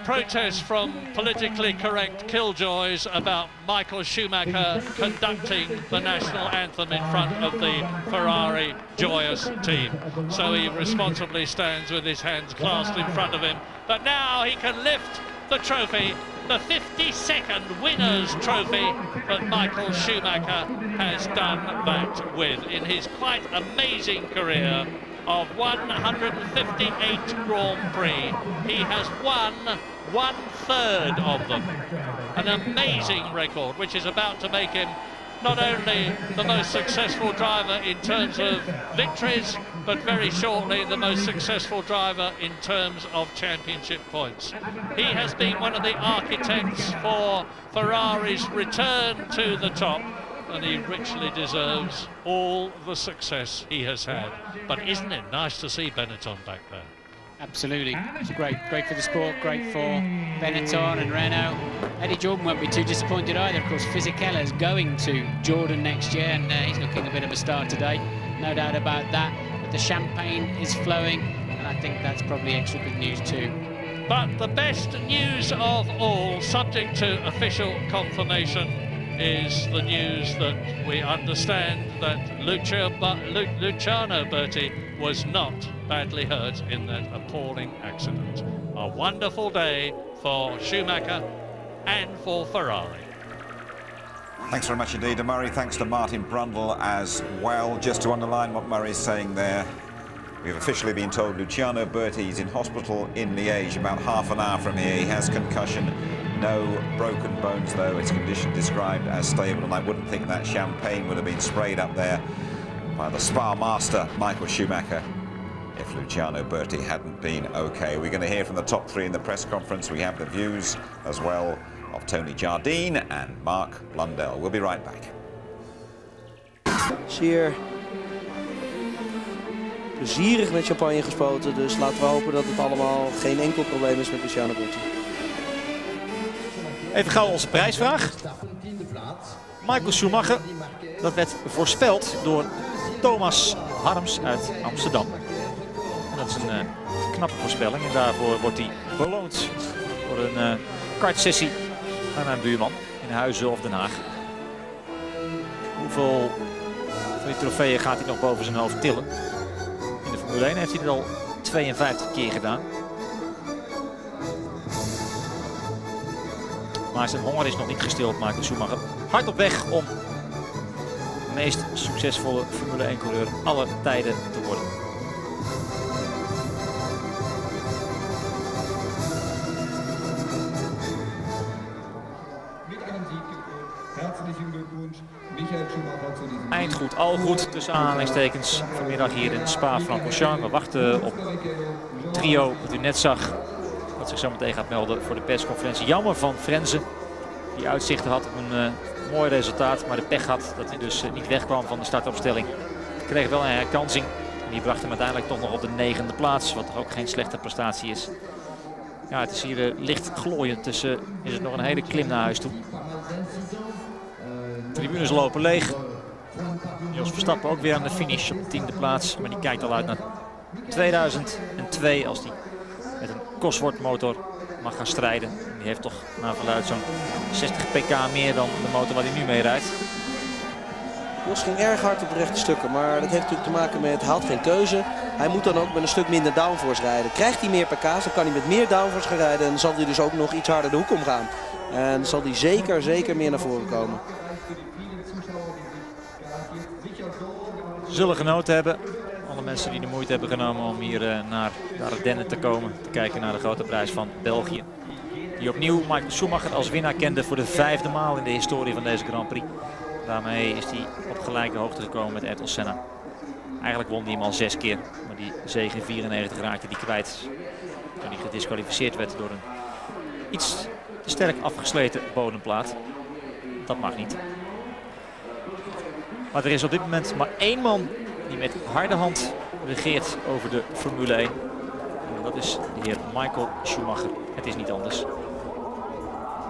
protests from politically correct killjoys about Michael Schumacher conducting the national anthem in front of the Ferrari joyous team. So he responsibly stands with his hands clasped in front of him. But now he can lift the trophy, the 52nd winner's trophy that Michael Schumacher has done that with in his quite amazing career of 158 Grand Prix. He has won 1/3 of them. An amazing record, which is about to make him not only the most successful driver in terms of victories, but very shortly the most successful driver in terms of championship points. He has been one of the architects for Ferrari's return to the top, and he richly deserves all the success he has had. But isn't it nice to see Benetton back there? Absolutely. It's great for the sport, great for Benetton and Renault. Eddie Jordan won't be too disappointed either. Of course, Fisichella is going to Jordan next year, and he's looking a bit of a star today. No doubt about that. But the champagne is flowing, and I think that's probably extra good news too. But the best news of all, subject to official confirmation, is the news that we understand that Luciano Berti was not badly hurt in that appalling accident. A wonderful day for Schumacher and for Ferrari. Thanks very much indeed to Murray. Thanks to Martin Brundle as well. Just to underline what Murray's saying there, we've officially been told Luciano Berti is in hospital in Liège, about half an hour from here. He has concussion, no broken bones though. His condition described as stable, and I wouldn't think that champagne would have been sprayed up there by the Spa master, Michael Schumacher, if Luciano Berti hadn't been okay. We're going to hear from the top three in the press conference. We have the views as well of Tony Jardine and Mark Blundell. We'll be right back. Zeer plezierig met champagne gespoten, dus laten we hopen dat het allemaal geen enkel probleem is met Luciano Berti. Even gauw onze prijsvraag. Michael Schumacher, dat werd voorspeld door Thomas Harms uit Amsterdam. En dat is een knappe voorspelling en daarvoor wordt hij beloond voor een kartsessie aan mijn buurman in Huizen of Den Haag. Hoeveel van die trofeeën gaat hij nog boven zijn hoofd tillen? In de Formule 1 heeft hij het al 52 keer gedaan. Maar zijn honger is nog niet gestild, Michael Schumacher. Hard op weg om de meest succesvolle Formule 1-coureur aller tijden te worden. Eindgoed, al goed tussen aanhalingstekens vanmiddag hier in Spa-Francorchamps. We wachten op het trio dat u net zag, dat zich zo meteen gaat melden voor de persconferentie. Jammer van Frenzen, die uitzichten had op een mooi resultaat, maar de pech had dat hij dus niet wegkwam van de startopstelling. Hij kreeg wel een herkansing en die bracht hem uiteindelijk toch nog op de 9e plaats, wat toch ook geen slechte prestatie is. Ja, het is hier licht glooiend, dus is het nog een hele klim naar huis toe. De tribunes lopen leeg. Jos Verstappen ook weer aan de finish op de 10e plaats, maar die kijkt al uit naar 2002 als hij met een Cosworth motor mag gaan strijden. Die heeft toch naar verluidt zo'n 60 pk meer dan de motor waar hij nu mee rijdt. Jos ging erg hard op de rechte stukken, maar dat heeft natuurlijk te maken met hij had geen keuze. Hij moet dan ook met een stuk minder downforce rijden. Krijgt hij meer pk's, dan kan hij met meer downforce gaan rijden en dan zal hij dus ook nog iets harder de hoek omgaan. En dan zal hij zeker meer naar voren komen. Ze zullen genoten hebben. Alle mensen die de moeite hebben genomen om hier naar de Ardennen te komen. Te kijken naar de grote prijs van België. Die opnieuw Michael Schumacher als winnaar kende voor de 5e maal in de historie van deze Grand Prix. Daarmee is hij op gelijke hoogte gekomen met Ayrton Senna. Eigenlijk won hij hem al 6 keer. Maar die zege in 94 raakte hij kwijt. Toen hij gedisqualificeerd werd door een iets te sterk afgesleten bodemplaat. Dat mag niet. Maar er is op dit moment maar één man die met harde hand regeert over de Formule 1. En dat is de heer Michael Schumacher. Het is niet anders.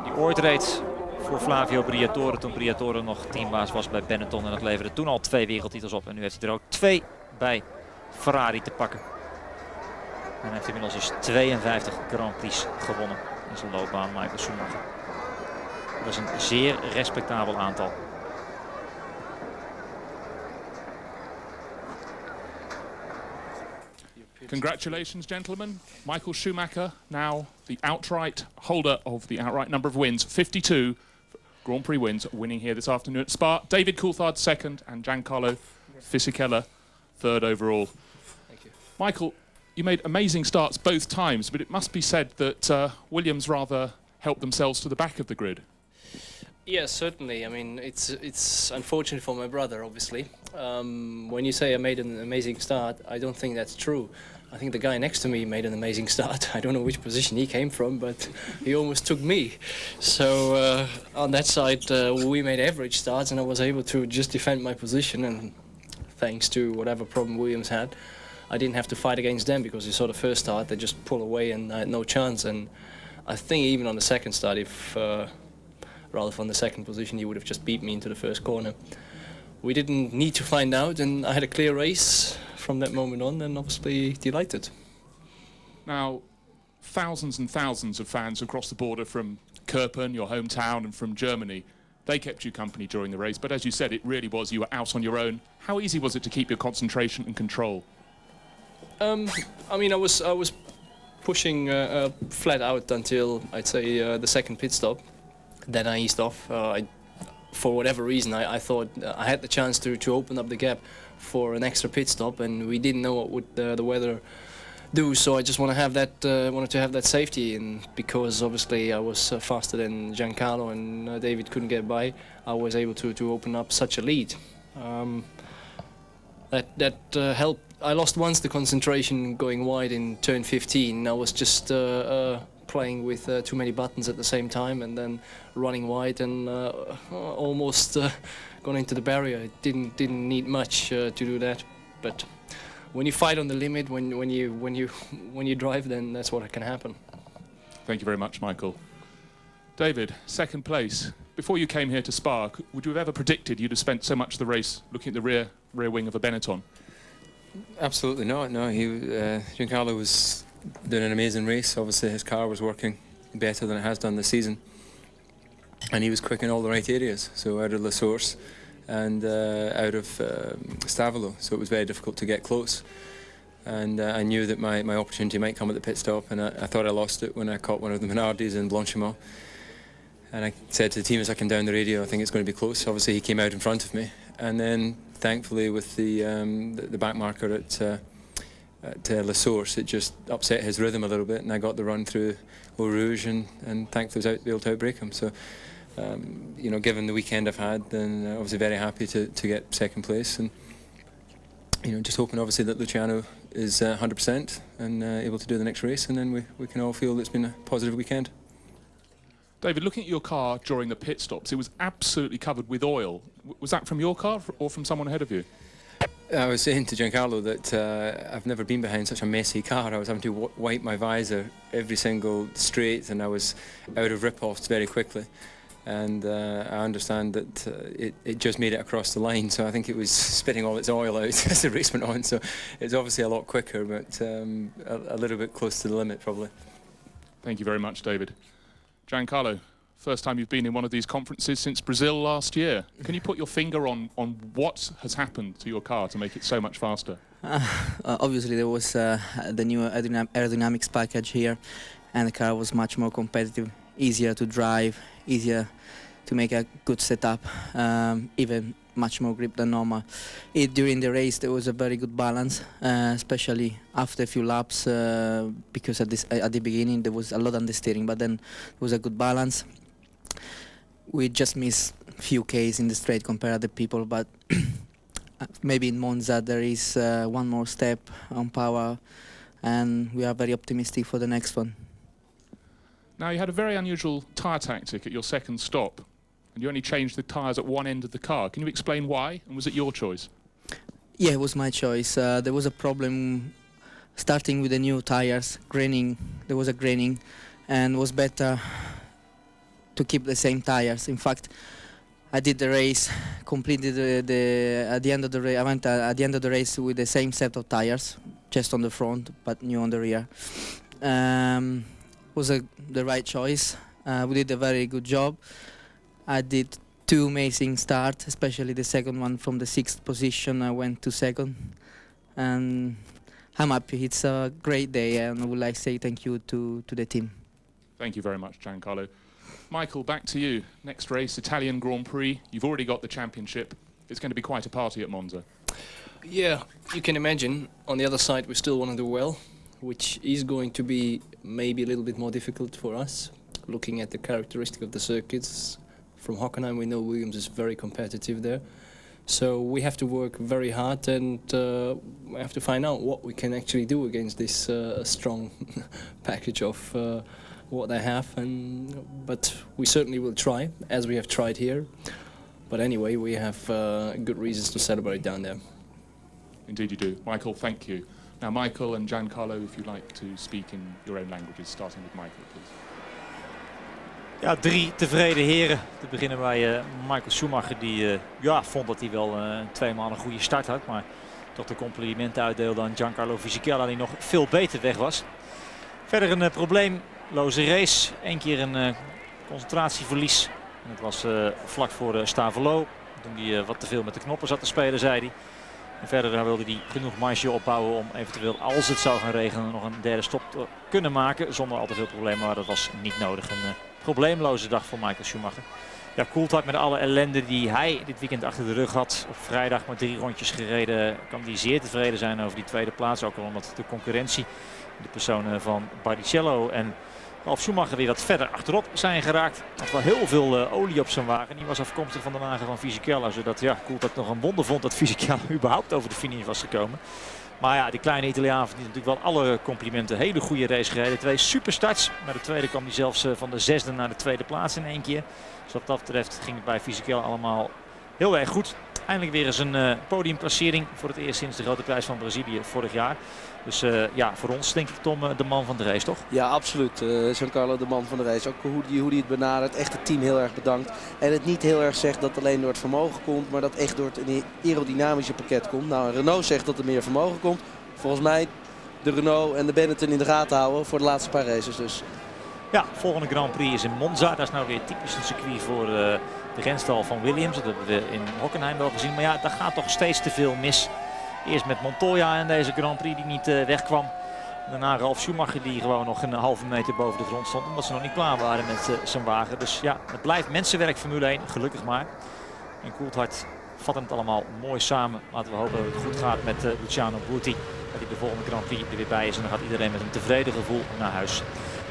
Die ooit reed voor Flavio Briatore toen Briatore nog teambaas was bij Benetton. En dat leverde toen al 2 wereldtitels op. En nu heeft hij er ook 2 bij Ferrari te pakken. En hij heeft inmiddels dus 52 Grand Prix gewonnen in zijn loopbaan, Michael Schumacher. Dat is een zeer respectabel aantal. Congratulations, gentlemen. Michael Schumacher, now the outright holder of the outright number of wins. 52 Grand Prix wins, winning here this afternoon at Spa. David Coulthard second and Giancarlo Fisichella third overall. Thank you. Michael, you made amazing starts both times, but it must be said that Williams rather helped themselves to the back of the grid. Yes, certainly. I mean, it's unfortunate for my brother, obviously. When you say I made an amazing start, I don't think that's true. I think the guy next to me made an amazing start. I don't know which position he came from, but he almost took me. So on that side, we made average starts, and I was able to just defend my position. And thanks to whatever problem Williams had, I didn't have to fight against them, because you saw the first start, they just pull away and I had no chance. And I think even on the second start, if Ralph on the second position, he would have just beat me into the first corner. We didn't need to find out, and I had a clear race from that moment on, and obviously delighted. Now, thousands and thousands of fans across the border from Kerpen, your hometown, and from Germany, they kept you company during the race, but as you said, it really was, you were out on your own. How easy was it to keep your concentration and control? I mean, I was pushing flat out until, I'd say, the second pit stop. Then I eased off. For whatever reason, I thought I had the chance to open up the gap for an extra pit stop, and we didn't know what would the weather do. So I just wanted to have that safety, and because obviously I was faster than Giancarlo and David couldn't get by, I was able to open up such a lead. That helped. I lost once the concentration going wide in turn 15. I was just playing with too many buttons at the same time, and then running wide and almost gone into the barrier. It didn't need much to do that, but when you fight on the limit, when you drive, then that's what can happen. Thank you very much, Michael. David, second place. Before you came here to Spa, would you have ever predicted you'd have spent so much of the race looking at the rear wing of a Benetton? Absolutely not. No, Giancarlo was doing an amazing race. Obviously, his car was working better than it has done this season, and he was quick in all the right areas. So out of La Source and out of Stavolo, so it was very difficult to get close. And I knew that my opportunity might come at the pit stop, and I thought I lost it when I caught one of the Minardis in Blanchimont. And I said to the team as I came down the radio, I think it's going to be close. Obviously, he came out in front of me, and then thankfully with the back marker at La Source, it just upset his rhythm a little bit, and I got the run through Eau Rouge, and thankfully was able to outbreak him. So, you know, given the weekend I've had, then obviously very happy to get second place, and you know, just hoping obviously that Luciano is 100% and able to do the next race, and then we can all feel that it's been a positive weekend. David, looking at your car during the pit stops, it was absolutely covered with oil. Was that from your car or from someone ahead of you? I was saying to Giancarlo that I've never been behind such a messy car. I was having to wipe my visor every single straight, and I was out of rip-offs very quickly. And I understand that it just made it across the line, so I think it was spitting all its oil out as the race went on. So it's obviously a lot quicker, but a little bit close to the limit, probably. Thank you very much, David. Giancarlo, first time you've been in one of these conferences since Brazil last year. Can you put your finger on what has happened to your car to make it so much faster? Obviously, there was the new aerodynamics package here, and the car was much more competitive, easier to drive, easier to make a good setup, even much more grip than normal. During the race there was a very good balance, especially after a few laps, because at the beginning there was a lot on the steering, but then there was a good balance. We just missed a few Ks in the straight compared to the people, but maybe in Monza there is one more step on power, and we are very optimistic for the next one. Now, you had a very unusual tyre tactic at your second stop, and you only changed the tyres at one end of the car. Can you explain why, and was it your choice? Yeah, it was my choice. There was a problem starting with the new tyres, graining. There was a graining, and it was better to keep the same tyres. In fact, I did the race, completed at the end of the race. I went at the end of the race with the same set of tyres, just on the front, but new on the rear. Was the right choice. We did a very good job. I did two amazing starts, especially the second one from the 6th position. I went to second, and I'm happy. It's a great day, and I would like to say thank you to the team. Thank you very much, Giancarlo. Michael, back to you. Next race, Italian Grand Prix. You've already got the championship. It's going to be quite a party at Monza. Yeah, you can imagine. On the other side, we still want to do well, which is going to be maybe a little bit more difficult for us, looking at the characteristic of the circuits. From Hockenheim, we know Williams is very competitive there. So we have to work very hard, and we have to find out what we can actually do against this strong package of what they have. But we certainly will try, as we have tried here. But anyway, we have good reasons to celebrate down there. Indeed you do. Michael, thank you. Now, Michael and Giancarlo, if you'd like to speak in your own languages, starting with Michael, please. Ja, 3 tevreden heren. Te beginnen bij Michael Schumacher, die vond dat hij wel 2 maal een goede start had. Maar toch de complimenten uitdeelde aan Giancarlo Fisichella, die nog veel beter weg was. Verder een probleemloze race. 1 keer een concentratieverlies. En dat was vlak voor Stavelo. Toen hij wat te veel met de knoppen zat te spelen, zei hij. En verder wilde hij genoeg marge opbouwen om eventueel, als het zou gaan regenen, nog een derde stop te kunnen maken. Zonder al te veel problemen, maar dat was niet nodig. Een probleemloze dag voor Michael Schumacher. Ja, Coulthard met alle ellende die hij dit weekend achter de rug had. Op vrijdag maar 3 rondjes gereden. Kan hij zeer tevreden zijn over die tweede plaats. Ook al omdat de concurrentie, de personen van Barrichello en Ralf Schumacher, weer wat verder achterop zijn geraakt. Had wel heel veel olie op zijn wagen. Die was afkomstig van de wagen van Fisichella. Zodat Coulthard nog een wonder vond dat Fisichella überhaupt over de finish was gekomen. Maar ja, die kleine Italiaan verdient natuurlijk wel alle complimenten. Hele goede race gereden. 2 superstarts. Maar de tweede kwam hij zelfs van de 6e naar de 2e plaats in 1 keer. Dus wat dat betreft ging het bij Fisichella allemaal heel erg goed. Eindelijk weer eens een podiumplacering voor het eerst sinds de grote prijs van Brazilië vorig jaar. Dus voor ons denk ik Tom de man van de race, toch? Ja, absoluut. Giancarlo de man van de race. Ook hoe hij het benadert. Echt het team heel erg bedankt. En het niet heel erg zegt dat alleen door het vermogen komt, maar dat echt door het aerodynamische pakket komt. Nou, Renault zegt dat er meer vermogen komt. Volgens mij de Renault en de Benetton in de gaten houden voor de laatste paar races dus. Ja, volgende Grand Prix is in Monza. Dat is nou weer typisch een circuit voor de renstal van Williams. Dat hebben we in Hockenheim wel gezien. Maar ja, daar gaat toch steeds te veel mis. Eerst met Montoya in deze Grand Prix die niet wegkwam. Daarna Ralf Schumacher die gewoon nog een halve meter boven de grond stond. Omdat ze nog niet klaar waren met zijn wagen. Dus ja, het blijft mensenwerk Formule 1. Gelukkig maar. En Coulthard vatten het allemaal mooi samen. Laten we hopen dat het goed gaat met Luciano Burti. Dat hij de volgende Grand Prix er weer bij is. En dan gaat iedereen met een tevreden gevoel naar huis.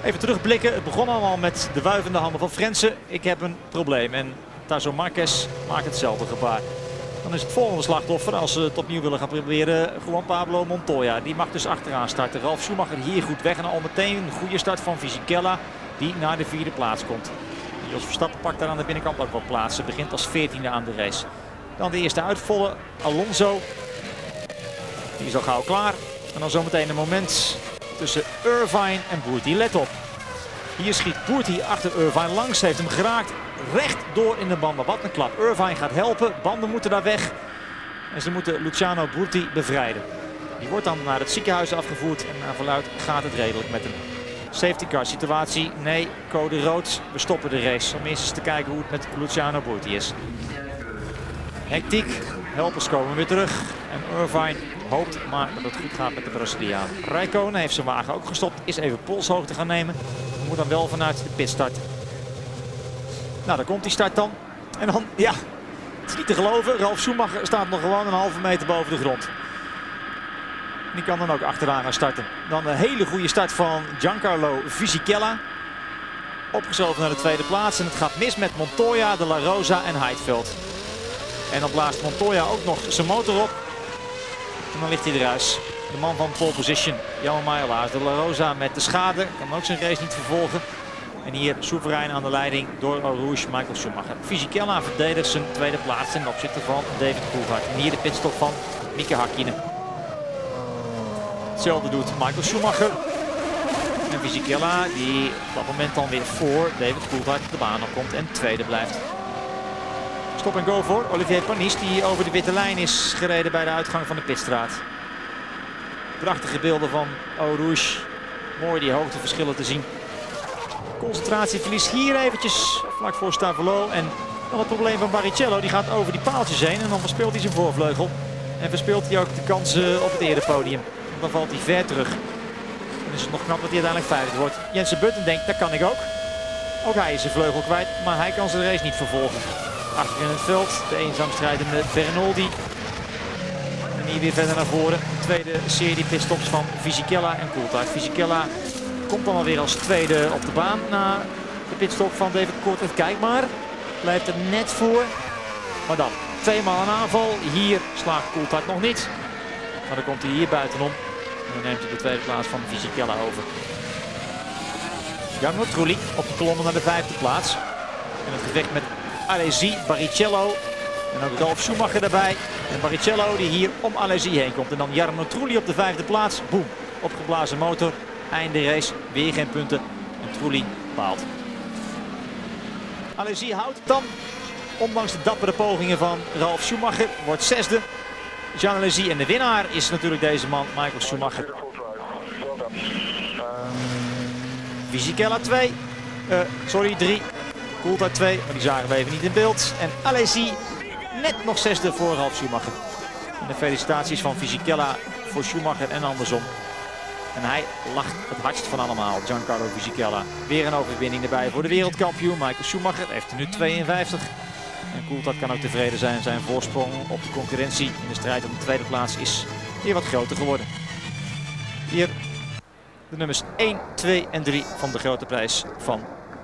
Even terugblikken. Het begon allemaal met de wuivende handen van Frensen. Ik heb een probleem. En Tazo Marquez maakt hetzelfde gebaar. Dan is het volgende slachtoffer, als ze het opnieuw willen gaan proberen, Juan Pablo Montoya. Die mag dus achteraan starten. Ralf Schumacher hier goed weg en al meteen een goede start van Fisichella, die naar de 4e plaats komt. Jos Verstappen pakt daar aan de binnenkant ook wat plaats. Ze begint als 14e aan de race. Dan de eerste uitvallen, Alonso. Die is al gauw klaar. En dan zometeen een moment tussen Irvine en Burti. Let op. Hier schiet Burti achter Irvine langs, heeft hem geraakt. Recht door in de banden. Wat een klap. Irvine gaat helpen. Banden moeten daar weg. En ze moeten Luciano Burti bevrijden. Die wordt dan naar het ziekenhuis afgevoerd. En naar verluidt gaat het redelijk met hem. Safety car situatie. Nee, code rood. We stoppen de race. Om eerst eens te kijken hoe het met Luciano Burti is. Hectiek. Helpers komen weer terug. En Irvine hoopt maar dat het goed gaat met de Braziliaan. Räikkönen heeft zijn wagen ook gestopt. Is even polshoogte gaan nemen. Moet dan wel vanuit de pit starten. Nou, daar komt die start dan. En dan, ja, het is niet te geloven. Ralf Schumacher staat nog gewoon een halve meter boven de grond. Die kan dan ook achteraan gaan starten. Dan een hele goede start van Giancarlo Fisichella. Opgeschoven naar de 2e plaats. En het gaat mis met Montoya, De La Rosa en Heidfeld. En dan blaast Montoya ook nog zijn motor op. En dan ligt hij eruit. De man van pole position, Jammer maar helaas. De La Rosa met de schade, kan ook zijn race niet vervolgen. En hier soeverein aan de leiding door Rouge Michael Schumacher. Fisichella verdedigt zijn 2e plaats ten opzichte van David Coulthard. En hier de pitstop van Mika Häkkinen. Hetzelfde doet Michael Schumacher. En Fisichella die op dat moment dan weer voor David Coulthard de baan op komt en 2e blijft. Stop en go voor Olivier Panis die over de witte lijn is gereden bij de uitgang van de pitstraat. Prachtige beelden van Eau Rouge. Mooi die hoogteverschillen te zien. Concentratieverlies hier eventjes vlak voor Stavelo. En dan het probleem van Barrichello. Die gaat over die paaltjes heen en dan verspeelt hij zijn voorvleugel. En verspeelt hij ook de kansen op het erepodium. Dan valt hij ver terug. Dan is het nog knap dat hij uiteindelijk 5e wordt. Jensen Button denkt, dat kan ik ook. Ook hij is zijn vleugel kwijt, maar hij kan zijn race niet vervolgen. Achter in het veld de eenzaam strijdende Bernoldi. En hier weer verder naar voren. De tweede serie pitstops van Fisichella en Coulthard. Fisichella komt dan alweer als 2e op de baan na de pitstop van David Coulthard. Kijk maar, blijft er net voor. Maar dan 2 maal een aanval. Hier slaagt Coulthard nog niet. Maar dan komt hij hier buitenom. En dan neemt hij de 2e plaats van Fisichella over. Jarno Trulli opgeklommen naar de 5e plaats. En het gevecht met Alesi, Barrichello En ook Ralf Schumacher erbij. En Barrichello die hier om Alesi heen komt. En dan Jarno Trulli op de 5e plaats. Boom, opgeblazen motor. Einde race, weer geen punten. En Trulli baalt. Alesi houdt het dan. Ondanks de dappere pogingen van Ralf Schumacher. Wordt 6e. Jean Alesi en de winnaar is natuurlijk deze man, Michael Schumacher. Fisichella 2. 3. Coulthard 2, maar die zagen we even niet in beeld. En Alesi net nog 6e voor Ralf Schumacher. En de felicitaties van Fisichella voor Schumacher en andersom. En hij lacht het hardst van allemaal, Giancarlo Fisichella. Weer een overwinning erbij voor de wereldkampioen. Michael Schumacher heeft er nu 52. En Coulthard kan ook tevreden zijn. Zijn voorsprong op de concurrentie in de strijd om de tweede plaats is weer wat groter geworden. Hier de nummers 1, 2 en 3 van de grote prijs van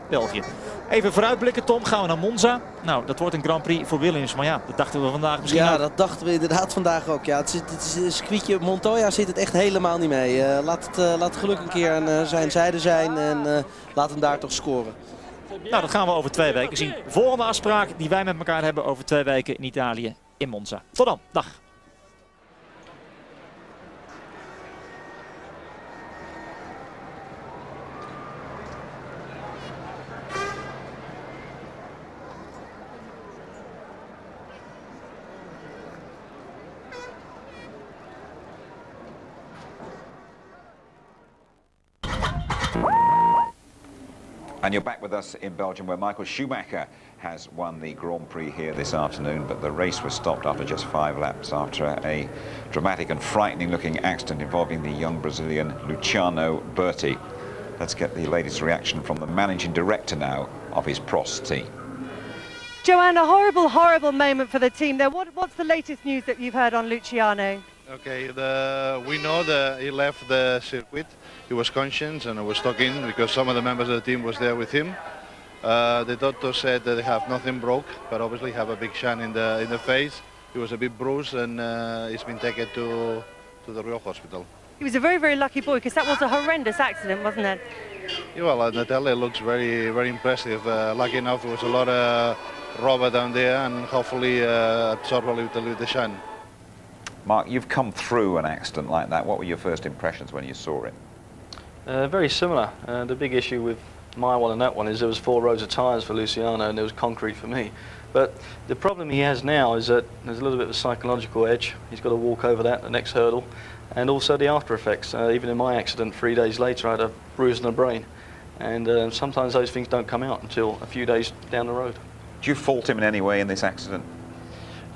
België. Even vooruitblikken, Tom. Gaan we naar Monza. Nou, dat wordt een Grand Prix voor Williams. Maar ja, dat dachten we vandaag misschien Ja, ook. dat dachten we inderdaad vandaag ook. Ja, het is een circuitje. Montoya zit het echt helemaal niet mee. Laat het geluk een keer aan zijn zijde zijn en laat hem daar toch scoren. Nou, dat gaan we over 2 weken zien. Volgende afspraak die wij met elkaar hebben over 2 weken in Italië, in Monza. Tot dan. Dag. And you're back with us in Belgium, where Michael Schumacher has won the Grand Prix here this afternoon, but the race was stopped after just 5 laps after a dramatic and frightening-looking accident involving the young Brazilian Luciano Berti. Let's get the latest reaction from the managing director now of his Prost team. Joanne, a horrible, horrible moment for the team there. What's the latest news that you've heard on Luciano? Okay, we know that he left the circuit. He was conscious and was talking because some of the members of the team was there with him. The doctor said that they have nothing broke, but obviously have a big shine in the face. He was a bit bruised and he's been taken to the Real Hospital. He was a very, very lucky boy because that was a horrendous accident, wasn't it? Yeah, well, Natalia looks very, very impressive. Lucky enough, there was a lot of rubber down there and hopefully absorb a little bit the shine. Mark, you've come through an accident like that. What were your first impressions when you saw it? Very similar. The big issue with my one and that one is there was 4 rows of tyres for Luciano and there was concrete for me. But the problem he has now is that there's a little bit of a psychological edge. He's got to walk over that, the next hurdle, and also the after effects. Even in my accident 3 days later I had a bruise on the brain, and sometimes those things don't come out until a few days down the road. Do you fault him in any way in this accident?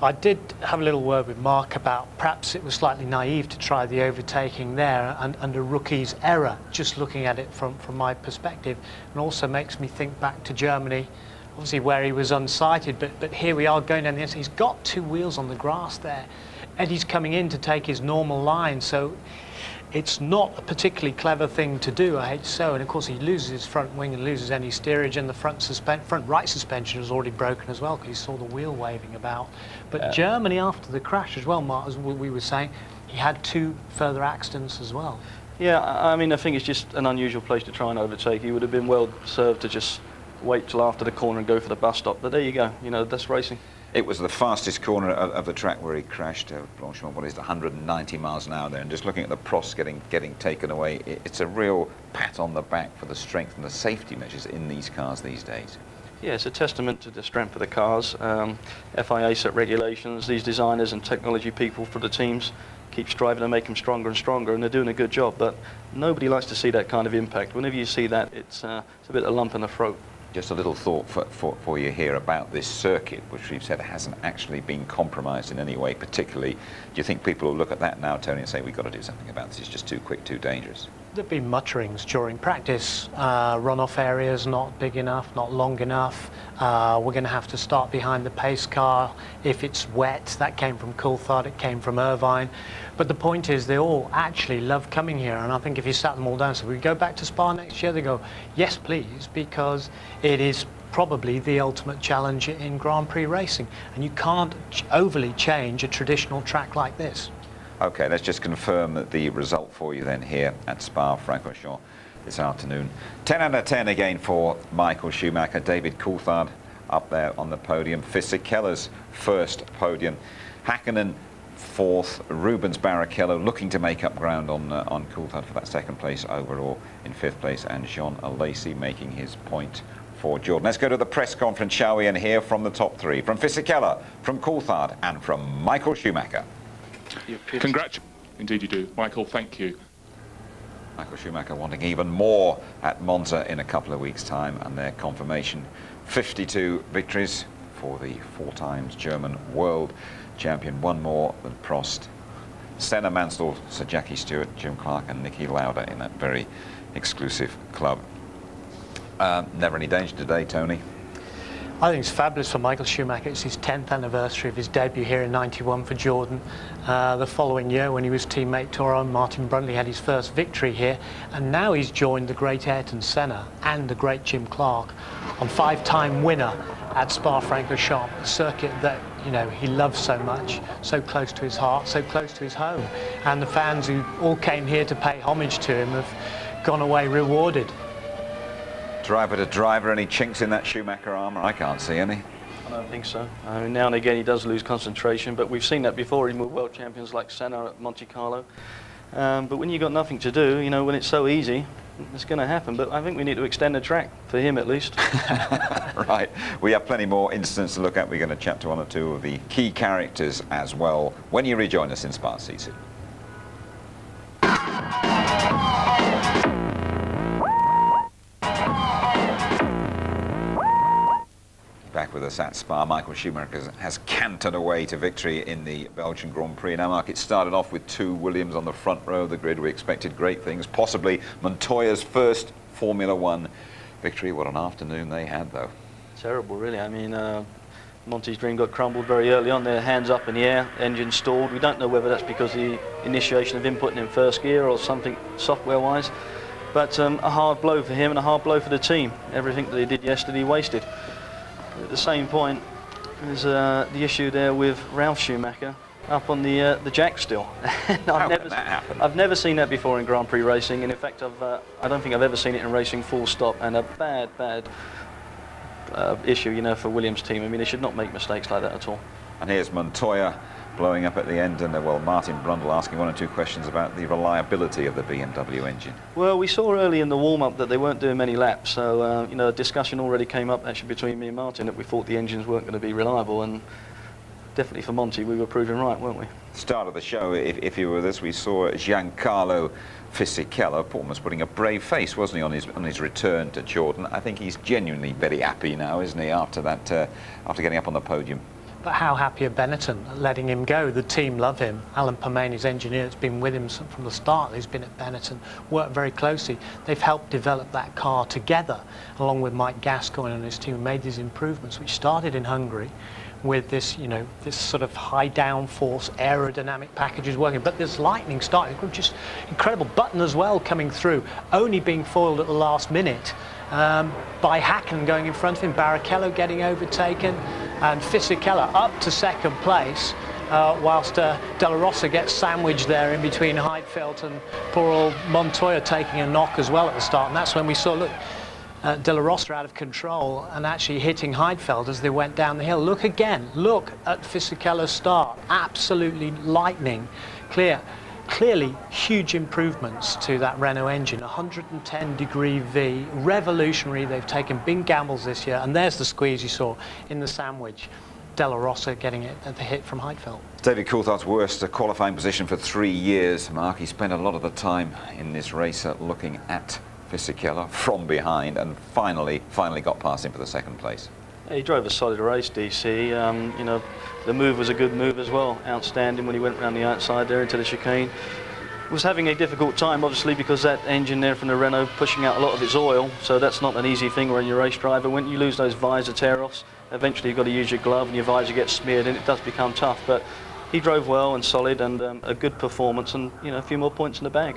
I did have a little word with Mark about perhaps it was slightly naive to try the overtaking there and a rookie's error, just looking at it from my perspective, and also makes me think back to Germany, obviously where he was unsighted, but here we are going down the inside. He's got 2 wheels on the grass there. Eddie's coming in to take his normal line, so it's not a particularly clever thing to do, I hate to say, and of course he loses his front wing and loses any steerage, and the front right suspension is already broken as well because he saw the wheel waving about. But Germany, after the crash as well, Mark, as we were saying, he had 2 further accidents as well. Yeah, I mean, I think it's just an unusual place to try and overtake. He would have been well served to just wait till after the corner and go for the bus stop, but there you go, you know, that's racing. It was the fastest corner of the track where he crashed. Blanchiment, what is it, 190 miles an hour there, and just looking at the Prost getting taken away, it's a real pat on the back for the strength and the safety measures in these cars these days. Yeah, it's a testament to the strength of the cars. FIA set regulations, these designers and technology people for the teams keep striving to make them stronger and stronger, and they're doing a good job, but nobody likes to see that kind of impact. Whenever you see that, it's a bit of a lump in the throat. Just a little thought for you here about this circuit, which we've said hasn't actually been compromised in any way particularly. Do you think people will look at that now, Tony, and say, we've got to do something about this, it's just too quick, too dangerous? There've been mutterings during practice. Runoff areas not big enough, not long enough. We're going to have to start behind the pace car if it's wet. That came from Coulthard, it came from Irvine. But the point is they all actually love coming here, and I think if you sat them all down, so we go back to Spa next year, they go, yes please, because it is probably the ultimate challenge in Grand Prix racing, and you can't overly change a traditional track like this. Okay, let's just confirm that the result for you then here at Spa-Francorchamps this afternoon. 10 out of 10 again for Michael Schumacher. David Coulthard up there on the podium. Fisichella's first podium. Häkkinen fourth, Rubens Barrichello looking to make up ground on Coulthard for that second place overall in fifth place, and Jean Alesi making his point for Jordan. Let's go to the press conference, shall we, and hear from the top three, from Fisichella, from Coulthard, and from Michael Schumacher. Congratulations. Indeed you do. Michael, thank you. Michael Schumacher wanting even more at Monza in a couple of weeks' time, and their confirmation 52 victories for the 4 times German world champion, one more than Prost, Senna, Mansell, Sir Jackie Stewart, Jim Clark and Niki Lauda in that very exclusive club. Never any danger today, Tony? I think it's fabulous for Michael Schumacher. It's his 10th anniversary of his debut here in '91 for Jordan. The following year, when he was teammate to our own Martin Brundle, had his first victory here, and now he's joined the great Ayrton Senna and the great Jim Clark on 5-time winner at Spa-Francorchamps, a circuit that, you know, he loves so much, so close to his heart, so close to his home. And the fans who all came here to pay homage to him have gone away rewarded. Driver to driver, any chinks in that Schumacher armour? I can't see any. I don't think so. I mean, now and again he does lose concentration, but we've seen that before even with world champions like Senna at Monte Carlo. But when you've got nothing to do, you know, when it's so easy, it's going to happen. But I think we need to extend the track, for him at least. Right, we have plenty more incidents to look at. We're going to chat to one or two of the key characters as well when you rejoin us in Spa CC. Back with us at Spa, Michael Schumacher has cantered away to victory in the Belgian Grand Prix. Now, Mark, it started off with 2 Williams on the front row of the grid. We expected great things, possibly Montoya's first Formula One victory. What an afternoon they had, though. Terrible, really. I mean, Monty's dream got crumbled very early on. Their hands up in the air, engine stalled. We don't know whether that's because of the initiation of inputting in first gear or something software-wise. But a hard blow for him and a hard blow for the team. Everything that they did yesterday wasted. At the same point, there's the issue there with Ralf Schumacher up on the jack still. I've never seen that before in Grand Prix racing, and in fact I don't think I've ever seen it in racing full stop, and a bad issue, you know, for Williams' team. I mean, they should not make mistakes like that at all. And here's Montoya blowing up at the end, and well, Martin Brundle asking 1 or 2 questions about the reliability of the BMW engine. Well, we saw early in the warm-up that they weren't doing many laps, so you know, a discussion already came up actually between me and Martin that we thought the engines weren't going to be reliable, and definitely for Monty we were proving right, weren't we? Start of the show, if you were with us, we saw Giancarlo Fisichella almost putting a brave face, wasn't he, on his return to Jordan. I think he's genuinely very happy now, isn't he, after that, after getting up on the podium. But how happy are Benetton letting him go? The team love him. Alan Permain, his engineer, has been with him from the start. He's been at Benetton, worked very closely. They've helped develop that car together, along with Mike Gascoigne and his team, made these improvements, which started in Hungary with this, you know, this sort of high downforce aerodynamic packages working. But this lightning starting, just incredible. Button as well coming through, only being foiled at the last minute by Häkkinen going in front of him, Barrichello getting overtaken, and Fisichella up to second place, whilst De La Rosa gets sandwiched there in between Heidfeld and poor old Montoya taking a knock as well at the start. And that's when we saw, look, De La Rosa out of control and actually hitting Heidfeld as they went down the hill. Look again, look at Fisichella's start, absolutely lightning clear. Clearly huge improvements to that Renault engine, 110-degree V, revolutionary. They've taken big gambles this year, and there's the squeeze you saw in the sandwich. De La Rosa getting it at the hit from Heidfeld. David Coulthard's worst qualifying position for 3 years, Mark. He spent a lot of the time in this race looking at Fisichella from behind, and finally got past him for the second place. He drove a solid race, DC. You know, the move was a good move as well. Outstanding when he went around the outside there into the chicane. Was having a difficult time, obviously, because that engine there from the Renault pushing out a lot of its oil, so that's not an easy thing when you're a race driver. When you lose those visor tear-offs, eventually you've got to use your glove and your visor gets smeared, and it does become tough. But he drove well and solid, and a good performance, and, you know, a few more points in the bag.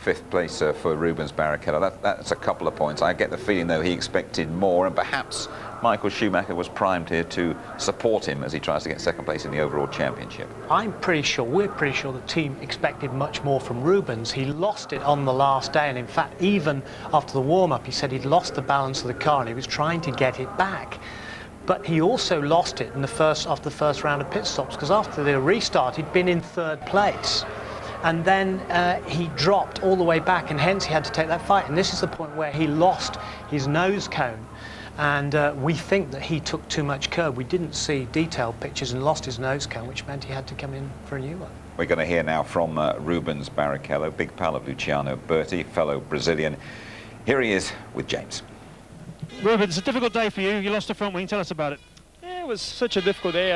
5th place for Rubens Barrichello. That's a couple of points. I get the feeling, though, he expected more, and perhaps Michael Schumacher was primed here to support him as he tries to get second place in the overall championship. We're pretty sure the team expected much more from Rubens. He lost it on the last day, and in fact, even after the warm-up, he said he'd lost the balance of the car and he was trying to get it back. but he also lost it in after the first round of pit stops, because after the restart he'd been in 3rd place. And then he dropped all the way back, and hence he had to take that fight. And this is the point where he lost his nose cone. And we think that he took too much curb. We didn't see detailed pictures and lost his nose cone, which meant he had to come in for a new one. We're going to hear now from Rubens Barrichello, big pal of Luciano Berti, fellow Brazilian. Here he is with James. Rubens, it's a difficult day for you. You lost the front wing. Tell us about it. Yeah, it was such a difficult day.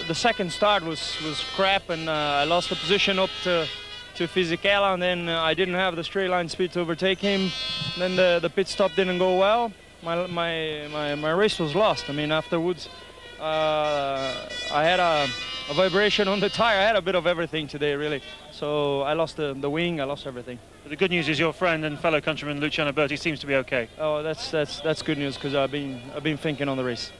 The second start was crap, and I lost the position up to Fisichella, and then I didn't have the straight line speed to overtake him. Then the pit stop didn't go well. My race was lost. I mean, afterwards, I had a vibration on the tire. I had a bit of everything today, really. So I lost the wing. I lost everything. But the good news is your friend and fellow countryman Luciano Berti seems to be okay. Oh, that's good news, because I've been thinking on the race.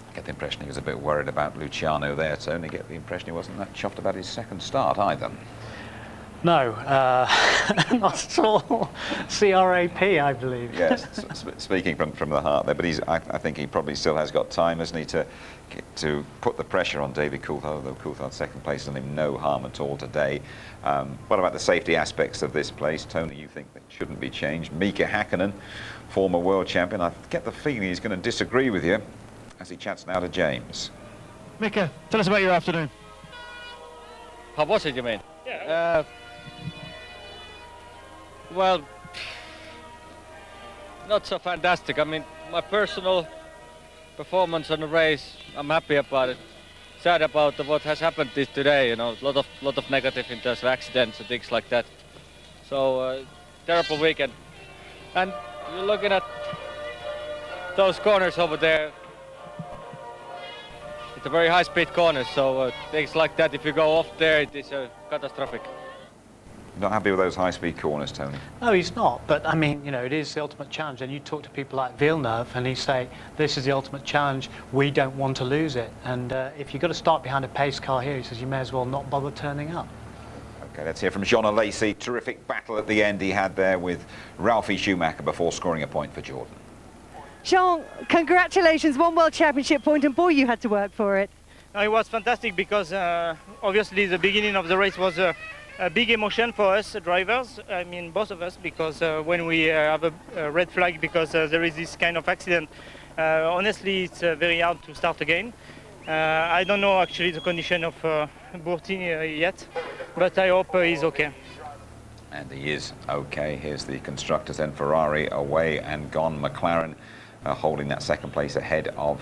I get the impression he was a bit worried about Luciano there, Tony. Get the impression he wasn't that chuffed about his second start either. No, not at all. CRAP, I believe. Yes, speaking from the heart there, but I think he probably still has got time, hasn't he, to put the pressure on David Coulthard, although Coulthard's second place done him no harm at all today. What about the safety aspects of this place, Tony? You think that shouldn't be changed? Mika Häkkinen, former world champion, I get the feeling he's going to disagree with you as he chats now to James. Mika, tell us about your afternoon. How was it, you mean? Yeah. Well, not so fantastic. I mean, my personal performance on the race, I'm happy about it. Sad about what has happened today, you know, lot of negative in terms of accidents and things like that. So, terrible weekend. And you're looking at those corners over there. It's a very high-speed corner, so things like that, if you go off there, it is catastrophic. Not happy with those high-speed corners, Tony? No, he's not. But, I mean, you know, it is the ultimate challenge. And you talk to people like Villeneuve, and he say, this is the ultimate challenge. We don't want to lose it. And if you've got to start behind a pace car here, he says, you may as well not bother turning up. OK, let's hear from Jean Alesi. Terrific battle at the end he had there with Ralphie Schumacher before scoring a point for Jordan. Jean, congratulations, 1 World Championship point, and boy, you had to work for it. No, it was fantastic, because obviously the beginning of the race was a big emotion for us drivers, I mean both of us, because when we have a red flag because there is this kind of accident, honestly it's very hard to start again. I don't know actually the condition of Berti yet, but I hope he's okay. And he is okay. Here's the constructors then. Ferrari away and gone. McLaren holding that second place ahead of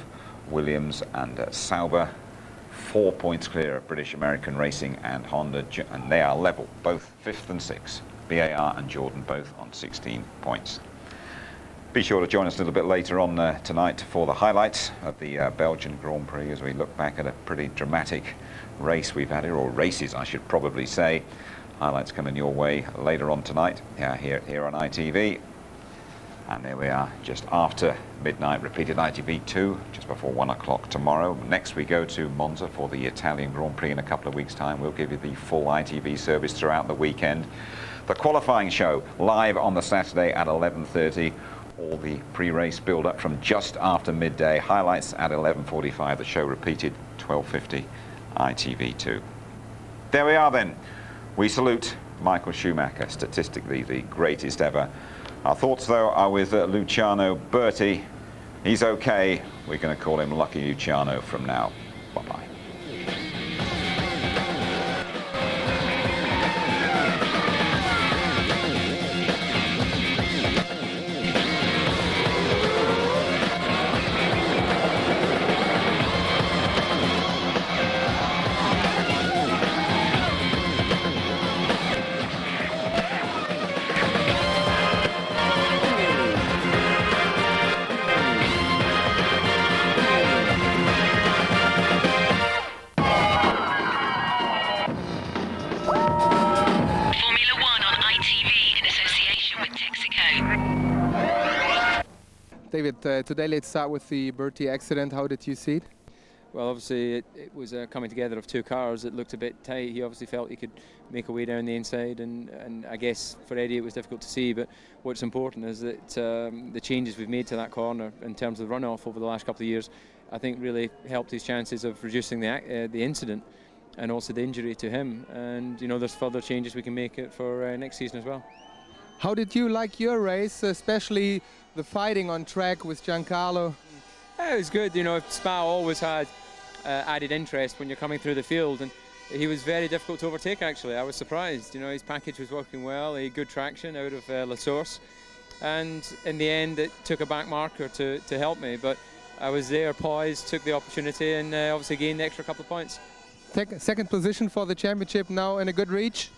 Williams and Sauber. 4 points clear of British American Racing and Honda, and they are level, both 5th and 6th. BAR and Jordan both on 16 points. Be sure to join us a little bit later on tonight for the highlights of the Belgian Grand Prix as we look back at a pretty dramatic race we've had here, or races I should probably say. Highlights coming your way later on tonight here on ITV. And there we are, just after midnight, repeated ITV2, just before 1 o'clock tomorrow. Next we go to Monza for the Italian Grand Prix in a couple of weeks' time. We'll give you the full ITV service throughout the weekend. The qualifying show live on the Saturday at 11:30. All the pre-race build-up from just after midday. Highlights at 11:45. The show repeated 12:50 ITV2. There we are then. We salute Michael Schumacher, statistically the greatest ever. Our thoughts, though, are with Luciano Berti. He's okay. We're going to call him Lucky Luciano from now. Bye-bye. David, today let's start with the Berti accident. How did you see it? well, obviously it was a coming together of two cars that looked a bit tight. He obviously felt he could make a way down the inside, and I guess for Eddie it was difficult to see. But what's important is that the changes we've made to that corner in terms of the runoff over the last couple of years, I think really helped his chances of reducing the incident and also the injury to him. And you know, there's further changes we can make it for next season as well. How did you like your race, especially the fighting on track with Giancarlo? Yeah, it was good. You know, Spa always had added interest when you're coming through the field, and he was very difficult to overtake. Actually, I was surprised. You know, his package was working well. He had good traction out of La Source, and in the end, it took a back marker to help me. But I was there, poised, took the opportunity, and obviously gained the extra couple of points. Second position for the championship now, in a good reach.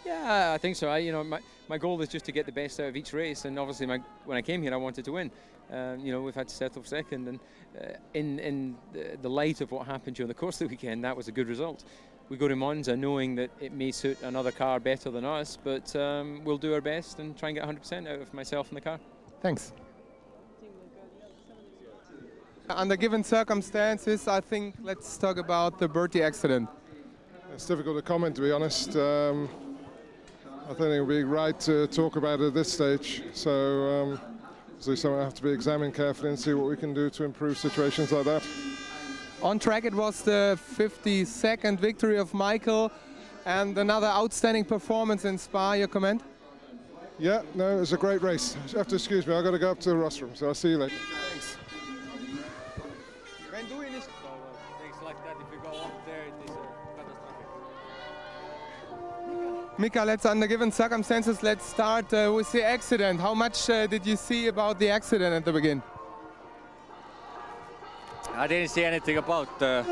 Yeah, I think so. You know, my goal is just to get the best out of each race, and obviously when I came here I wanted to win. You know, we've had to settle for second, and in the light of what happened during the course of the weekend, that was a good result. We go to Monza knowing that it may suit another car better than us, but we'll do our best and try and get 100% out of myself and the car. Thanks. Under given circumstances, I think let's talk about the Bertie accident. It's difficult to comment, to be honest. I think it would be right to talk about it at this stage. So something will have to be examined carefully and see what we can do to improve situations like that. On track, it was the 52nd victory of Michael and another outstanding performance in Spa. Your comment? Yeah, no, it was a great race. You have to excuse me, I've got to go up to the rostrum, so I'll see you later. Thanks. Things like that, if you go up there, it is catastrophic. Mika, under given circumstances, let's start with the accident. How much did you see about the accident at the beginning? I didn't see anything about the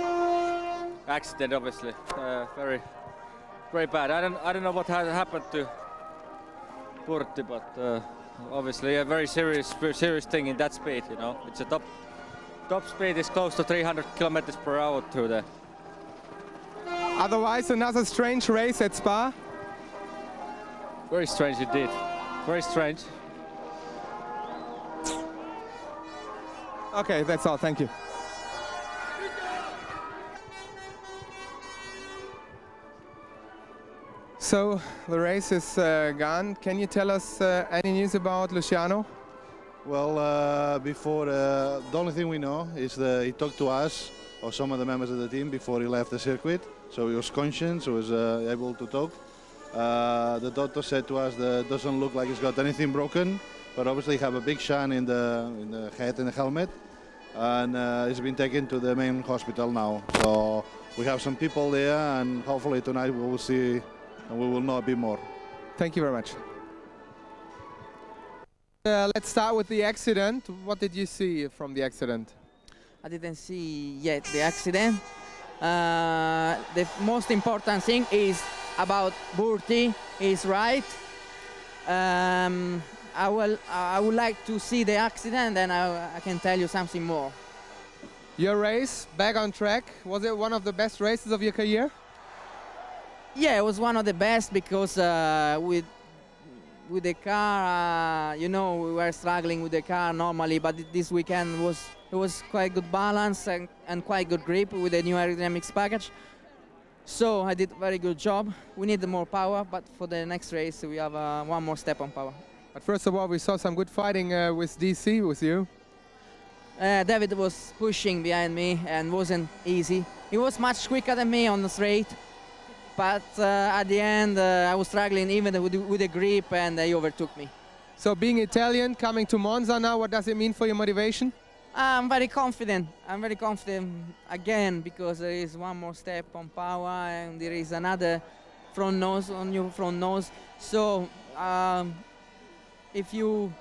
accident, obviously. Very bad. I don't know what has happened to Bertie, but obviously a very serious thing in that speed. You know, it's a top speed is close to 300 kilometers per hour through there. Otherwise, another strange race at Spa. Very strange indeed. Very strange. Okay, that's all. Thank you. So the race is gone. Can you tell us any news about Luciano? Well, before the only thing we know is that he talked to us or some of the members of the team before he left the circuit. So he was conscious, he was able to talk. The doctor said to us that it doesn't look like he's got anything broken, but obviously he have a big shine in the head and the helmet, and he's been taken to the main hospital now. So we have some people there, and hopefully tonight we will see, and we will know a bit more. Thank you very much. Let's start with the accident. What did you see from the accident? I didn't see yet the accident. The most important thing is about Bertie is right. I would like to see the accident, and I can tell you something more. Your race, back on track, was it one of the best races of your career? Yeah, it was one of the best because with the car, you know, we were struggling with the car normally, but this weekend it was quite good balance and quite good grip with the new aerodynamics package. So I did a very good job. We need more power, but for the next race we have one more step on power. But first of all, we saw some good fighting with DC, with you. David was pushing behind me and wasn't easy. He was much quicker than me on the straight, but at the end I was struggling even with the grip, and he overtook me. So being Italian, coming to Monza now, what does it mean for your motivation? I'm very confident. I'm very confident again because there is one more step on power and there is another front nose on your front nose. So if you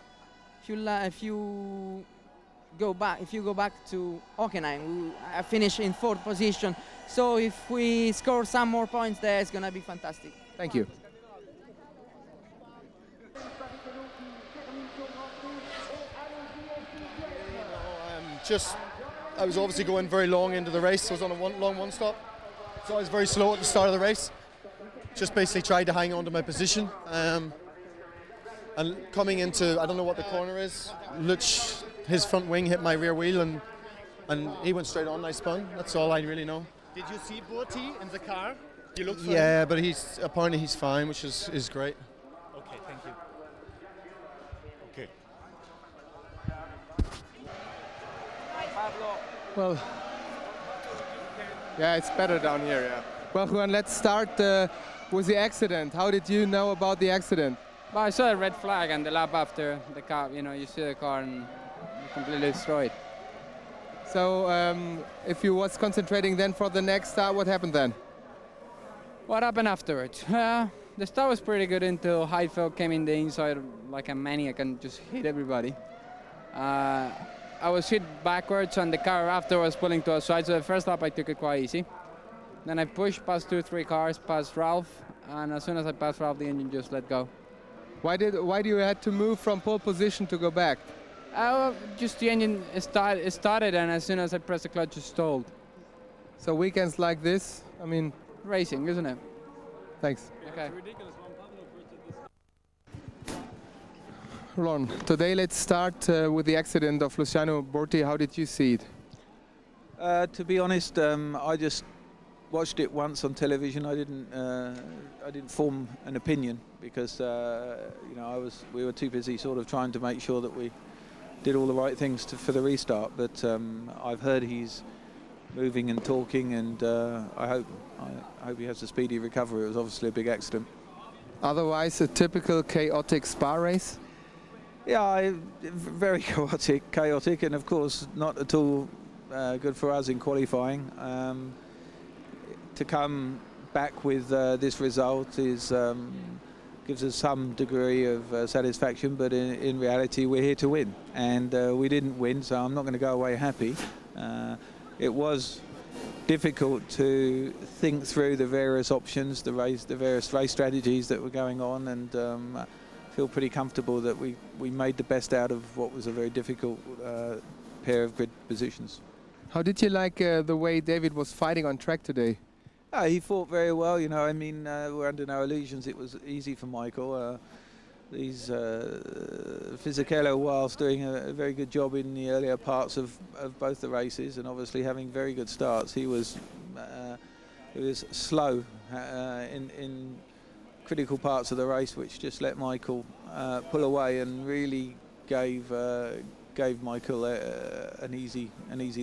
go back to Hockenheim, I finished in 4th position. So if we score some more points there, it's gonna be fantastic. Thank you. I was obviously going very long into the race. I was on a long one stop, so I was very slow at the start of the race. Just basically tried to hang on to my position. And coming into, I don't know what the corner is, Luch, his front wing hit my rear wheel, and and he went straight on. I spun. That's all I really know. Did you see Burti in the car? You looked for Yeah, him? but apparently he's fine, which is great. Okay, thank you. Okay. Well, yeah, it's better down here, yeah. Well, Juan, let's start with the accident. How did you know about the accident? Well, I saw a red flag, and the lap after the car, you see the car and completely destroyed. So, if you was concentrating then for the next start, what happened then? What happened afterwards? The start was pretty good until Heidfeld came in the inside like a maniac and just hit everybody. I was hit backwards, and the car after was pulling to the side, so the first lap I took it quite easy. Then I pushed past 2-3 cars, past Ralph, and as soon as I passed Ralph, the engine just let go. Why do you had to move from pole position to go back? Just the engine started, and as soon as I pressed the clutch, it stalled. So weekends like this, I mean... Racing, isn't it? Thanks. Okay. Ron, today let's start with the accident of Luciano Burti. How did you see it? To be honest, I just watched it once on television. I didn't form an opinion because we were too busy sort of trying to make sure that we did all the right things for the restart. But I've heard he's moving and talking, and I hope he has a speedy recovery. It was obviously a big accident. Otherwise, a typical chaotic Spa race? Yeah, very chaotic, and of course not at all good for us in qualifying. To come back with this result gives us some degree of satisfaction, but in reality we're here to win, and we didn't win, so I'm not going to go away happy. It was difficult to think through the various options, the various race strategies that were going on, and feel pretty comfortable that we made the best out of what was a very difficult pair of grid positions. How did you like the way David was fighting on track today? He fought very well, I mean, we're under no illusions it was easy for Michael. Fisichella, whilst doing a very good job in the earlier parts of both the races and obviously having very good starts, he was slow in critical parts of the race, which just let Michael pull away and really gave Michael an easy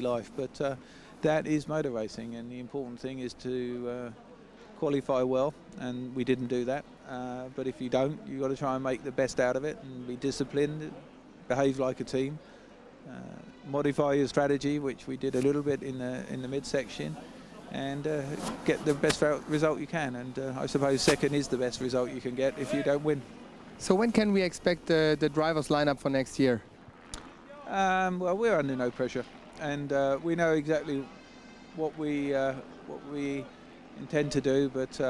life. But that is motor racing, and the important thing is to qualify well, and we didn't do that. But if you don't, you've got to try and make the best out of it and be disciplined, behave like a team, modify your strategy, which we did a little bit in the midsection, and get the best result you can. And I suppose second is the best result you can get if you don't win. So when can we expect the drivers lineup for next year? Well, we're under no pressure, and we know exactly what we intend to do, but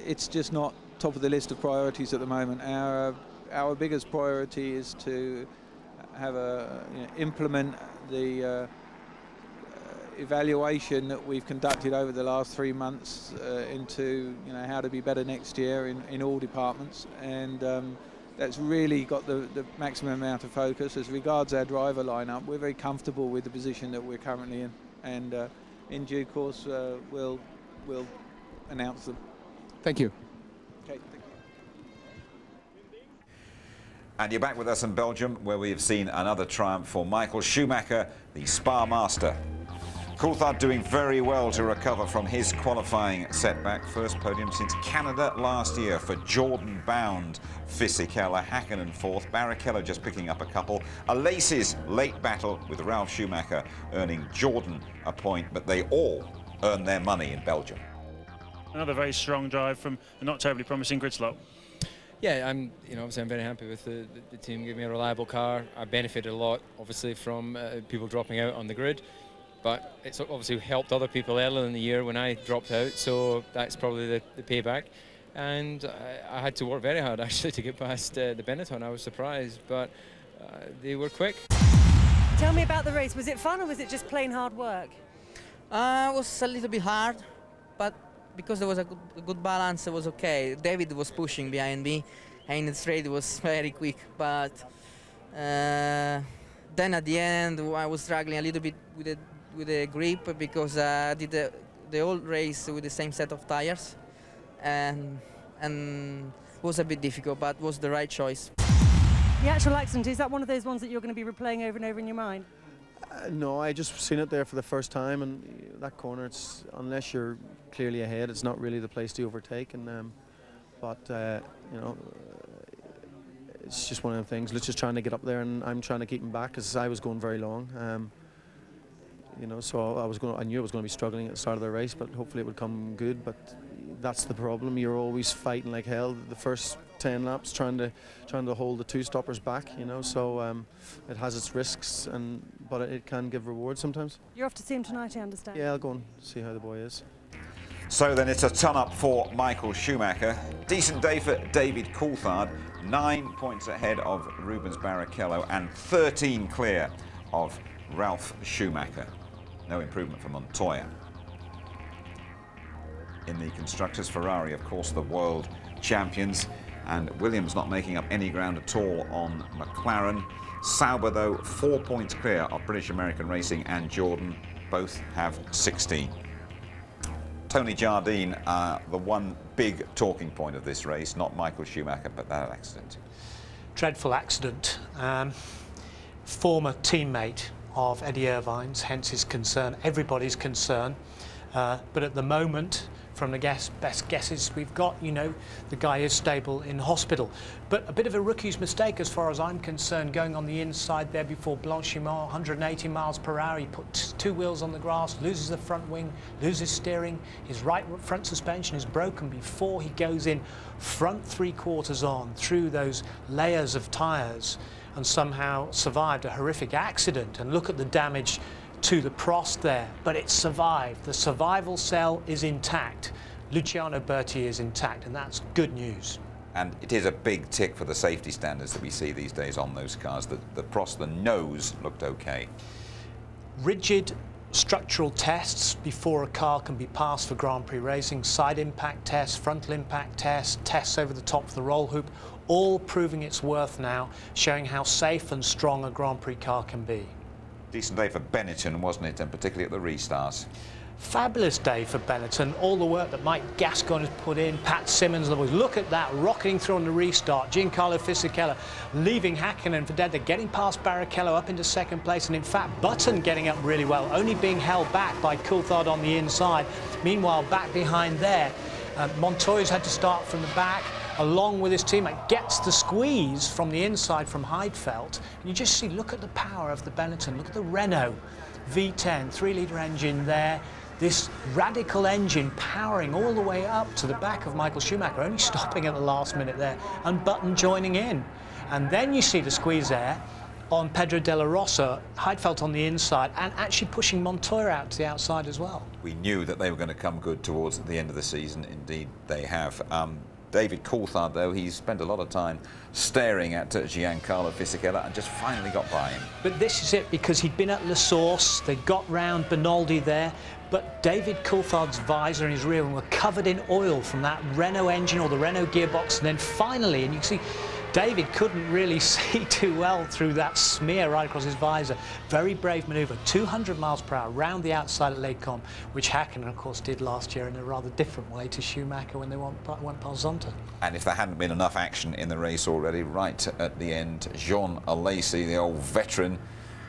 it's just not top of the list of priorities at the moment. Our biggest priority is to have implement the evaluation that we've conducted over the last 3 months into how to be better next year in all departments, and that's really got the maximum amount of focus. As regards our driver lineup, we're very comfortable with the position that we're currently in, and in due course we'll announce them. Thank you. Okay, thank you. And you're back with us in Belgium, where we have seen another triumph for Michael Schumacher, the Spa master. Coulthard doing very well to recover from his qualifying setback. First podium since Canada last year for Jordan-bound Fisichella. Hakkinen fourth. Barrichello just picking up a couple. A Laces late battle with Ralf Schumacher earning Jordan a point, but they all earn their money in Belgium. Another very strong drive from a not terribly promising grid slot. Yeah, obviously I'm very happy with the team giving me a reliable car. I benefited a lot, obviously, from people dropping out on the grid. But it's obviously helped other people earlier in the year when I dropped out, so that's probably the payback. And I had to work very hard, actually, to get past the Benetton. I was surprised, but they were quick. Tell me about the race. Was it fun, or was it just plain hard work? It was a little bit hard, but because there was a good balance, it was okay. David was pushing behind me, and the straight was very quick, but then at the end, I was struggling a little bit with the grip because I did the whole race with the same set of tires, and it was a bit difficult, but it was the right choice. The actual accident, is that one of those ones that you're going to be replaying over and over in your mind? No, I just seen it there for the first time, and that corner, it's, unless you're clearly ahead, it's not really the place to overtake. And you know, it's just one of the things. Luch is trying to get up there, and I'm trying to keep him back because I was going very long. You know, so I knew I was going to be struggling at the start of the race, but hopefully it would come good. But that's the problem. You're always fighting like hell. The first 10 laps, trying to hold the two stoppers back. You know, so it has its risks, but it can give rewards sometimes. You're off to see him tonight, I understand. Yeah, I'll go and see how the boy is. So then it's a ton up for Michael Schumacher. Decent day for David Coulthard. 9 points ahead of Rubens Barrichello and 13 clear of Ralf Schumacher. No improvement for Montoya. In the constructors, Ferrari, of course, the world champions, and Williams not making up any ground at all on McLaren. Sauber, though, 4 points clear of British American Racing and Jordan. Both have 16. Tony Jardine, the one big talking point of this race, not Michael Schumacher, but that accident. Dreadful accident. Former teammate of Eddie Irvine's, hence his concern, everybody's concern. But at the moment, from the best guesses we've got, you know, the guy is stable in hospital. But a bit of a rookie's mistake as far as I'm concerned, going on the inside there before Blanchimont, 180 miles per hour. He put two wheels on the grass, loses the front wing, loses steering. His right front suspension is broken before he goes in front 3/4 on through those layers of tyres, and somehow survived a horrific accident. And look at the damage to the Prost there, but it survived. The survival cell is intact. Luciano Berti is intact, and that's good news. And it is a big tick for the safety standards that we see these days on those cars. The Prost, the nose looked okay. Rigid structural tests before a car can be passed for Grand Prix racing, side impact tests, frontal impact tests, tests over the top of the roll hoop, all proving its worth now, showing how safe and strong a Grand Prix car can be. Decent day for Benetton, wasn't it, and particularly at the restarts. Fabulous day for Benetton. All the work that Mike Gascoigne has put in, Pat Simmons, look at that, rocketing through on the restart. Giancarlo Fisichella leaving Häkkinen for dead. They're getting past Barrichello up into second place, and in fact Button getting up really well, only being held back by Coulthard on the inside. Meanwhile, back behind there, Montoya's had to start from the back, along with his teammate, gets the squeeze from the inside from Heidfeld. And you just see, look at the power of the Benetton, look at the Renault V10, 3-litre engine there. This radical engine powering all the way up to the back of Michael Schumacher, only stopping at the last minute there, and Button joining in. And then you see the squeeze there on Pedro de la Rosa, Heidfeld on the inside, and actually pushing Montoya out to the outside as well. We knew that they were going to come good towards the end of the season. Indeed, they have. David Coulthard, though, he's spent a lot of time staring at Giancarlo Fisichella and just finally got by him. But this is it, because he'd been at La Source, they got round Benaldi there, but David Coulthard's visor and his rear wing were covered in oil from that Renault engine or the Renault gearbox, and then finally, and you can see David couldn't really see too well through that smear right across his visor. Very brave manoeuvre, 200 miles per hour round the outside at Les Combes, which Häkkinen, of course, did last year in a rather different way to Schumacher when they went past Zonta. And if there hadn't been enough action in the race already, right at the end, Jean Alesi, the old veteran,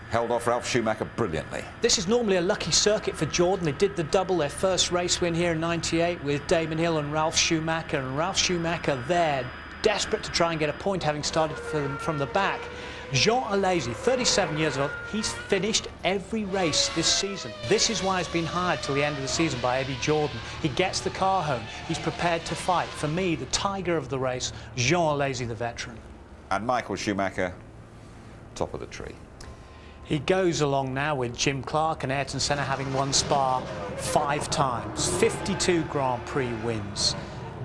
held off Ralf Schumacher brilliantly. This is normally a lucky circuit for Jordan. They did the double, their first race win here in '98 with Damon Hill and Ralf Schumacher, and Ralf Schumacher there, desperate to try and get a point, having started from the back. Jean Alesi, 37 years old, he's finished every race this season. This is why he's been hired till the end of the season by Eddie Jordan. He gets the car home. He's prepared to fight. For me, the tiger of the race, Jean Alesi, the veteran. And Michael Schumacher, top of the tree. He goes along now with Jim Clark and Ayrton Senna having won Spa 5 times, 52 Grand Prix wins.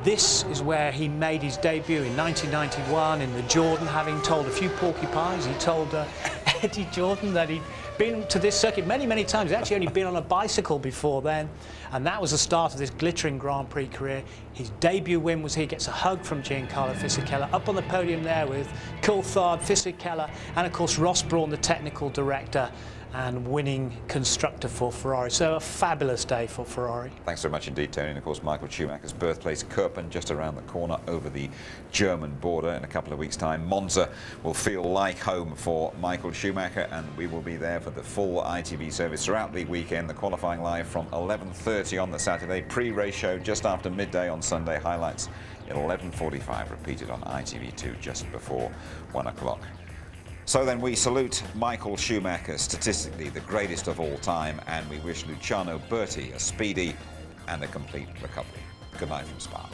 This is where he made his debut in 1991 in the Jordan, having told a few porcupines. He told Eddie Jordan that he'd been to this circuit many, many times. He'd actually only been on a bicycle before then, and that was the start of this glittering Grand Prix career. His debut win was here. He gets a hug from Giancarlo Fisichella up on the podium there with Coulthard, Fisichella, and of course Ross Brawn, the technical director and winning constructor for Ferrari. So a fabulous day for Ferrari. Thanks so much indeed, Tony. And of course, Michael Schumacher's birthplace, Kirpen, just around the corner over the German border. In a couple of weeks' time, Monza will feel like home for Michael Schumacher, and we will be there for the full ITV service throughout the weekend. The qualifying live from 11:30 on the Saturday, pre-race show just after midday on Sunday, highlights at 11:45, repeated on ITV2 just before 1 o'clock. So then we salute Michael Schumacher, statistically the greatest of all time, and we wish Luciano Berti a speedy and a complete recovery. Good night from Spa.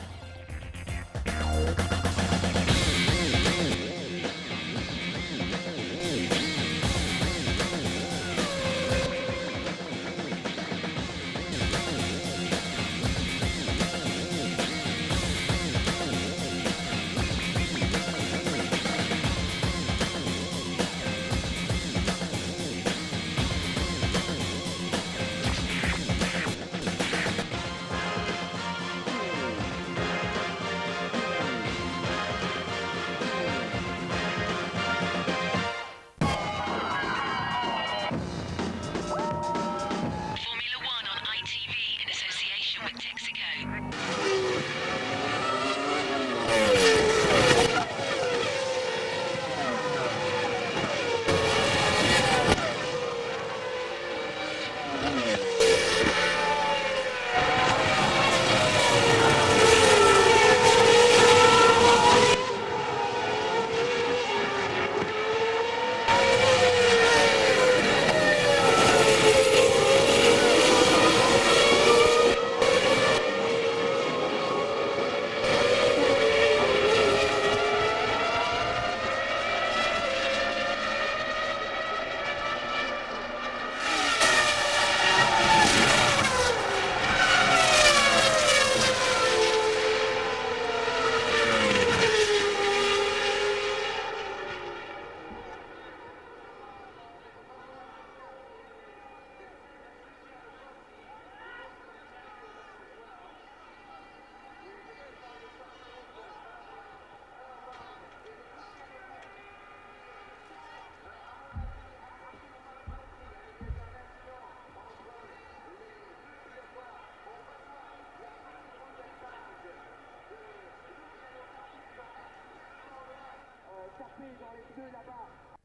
Dans les pneus là-bas.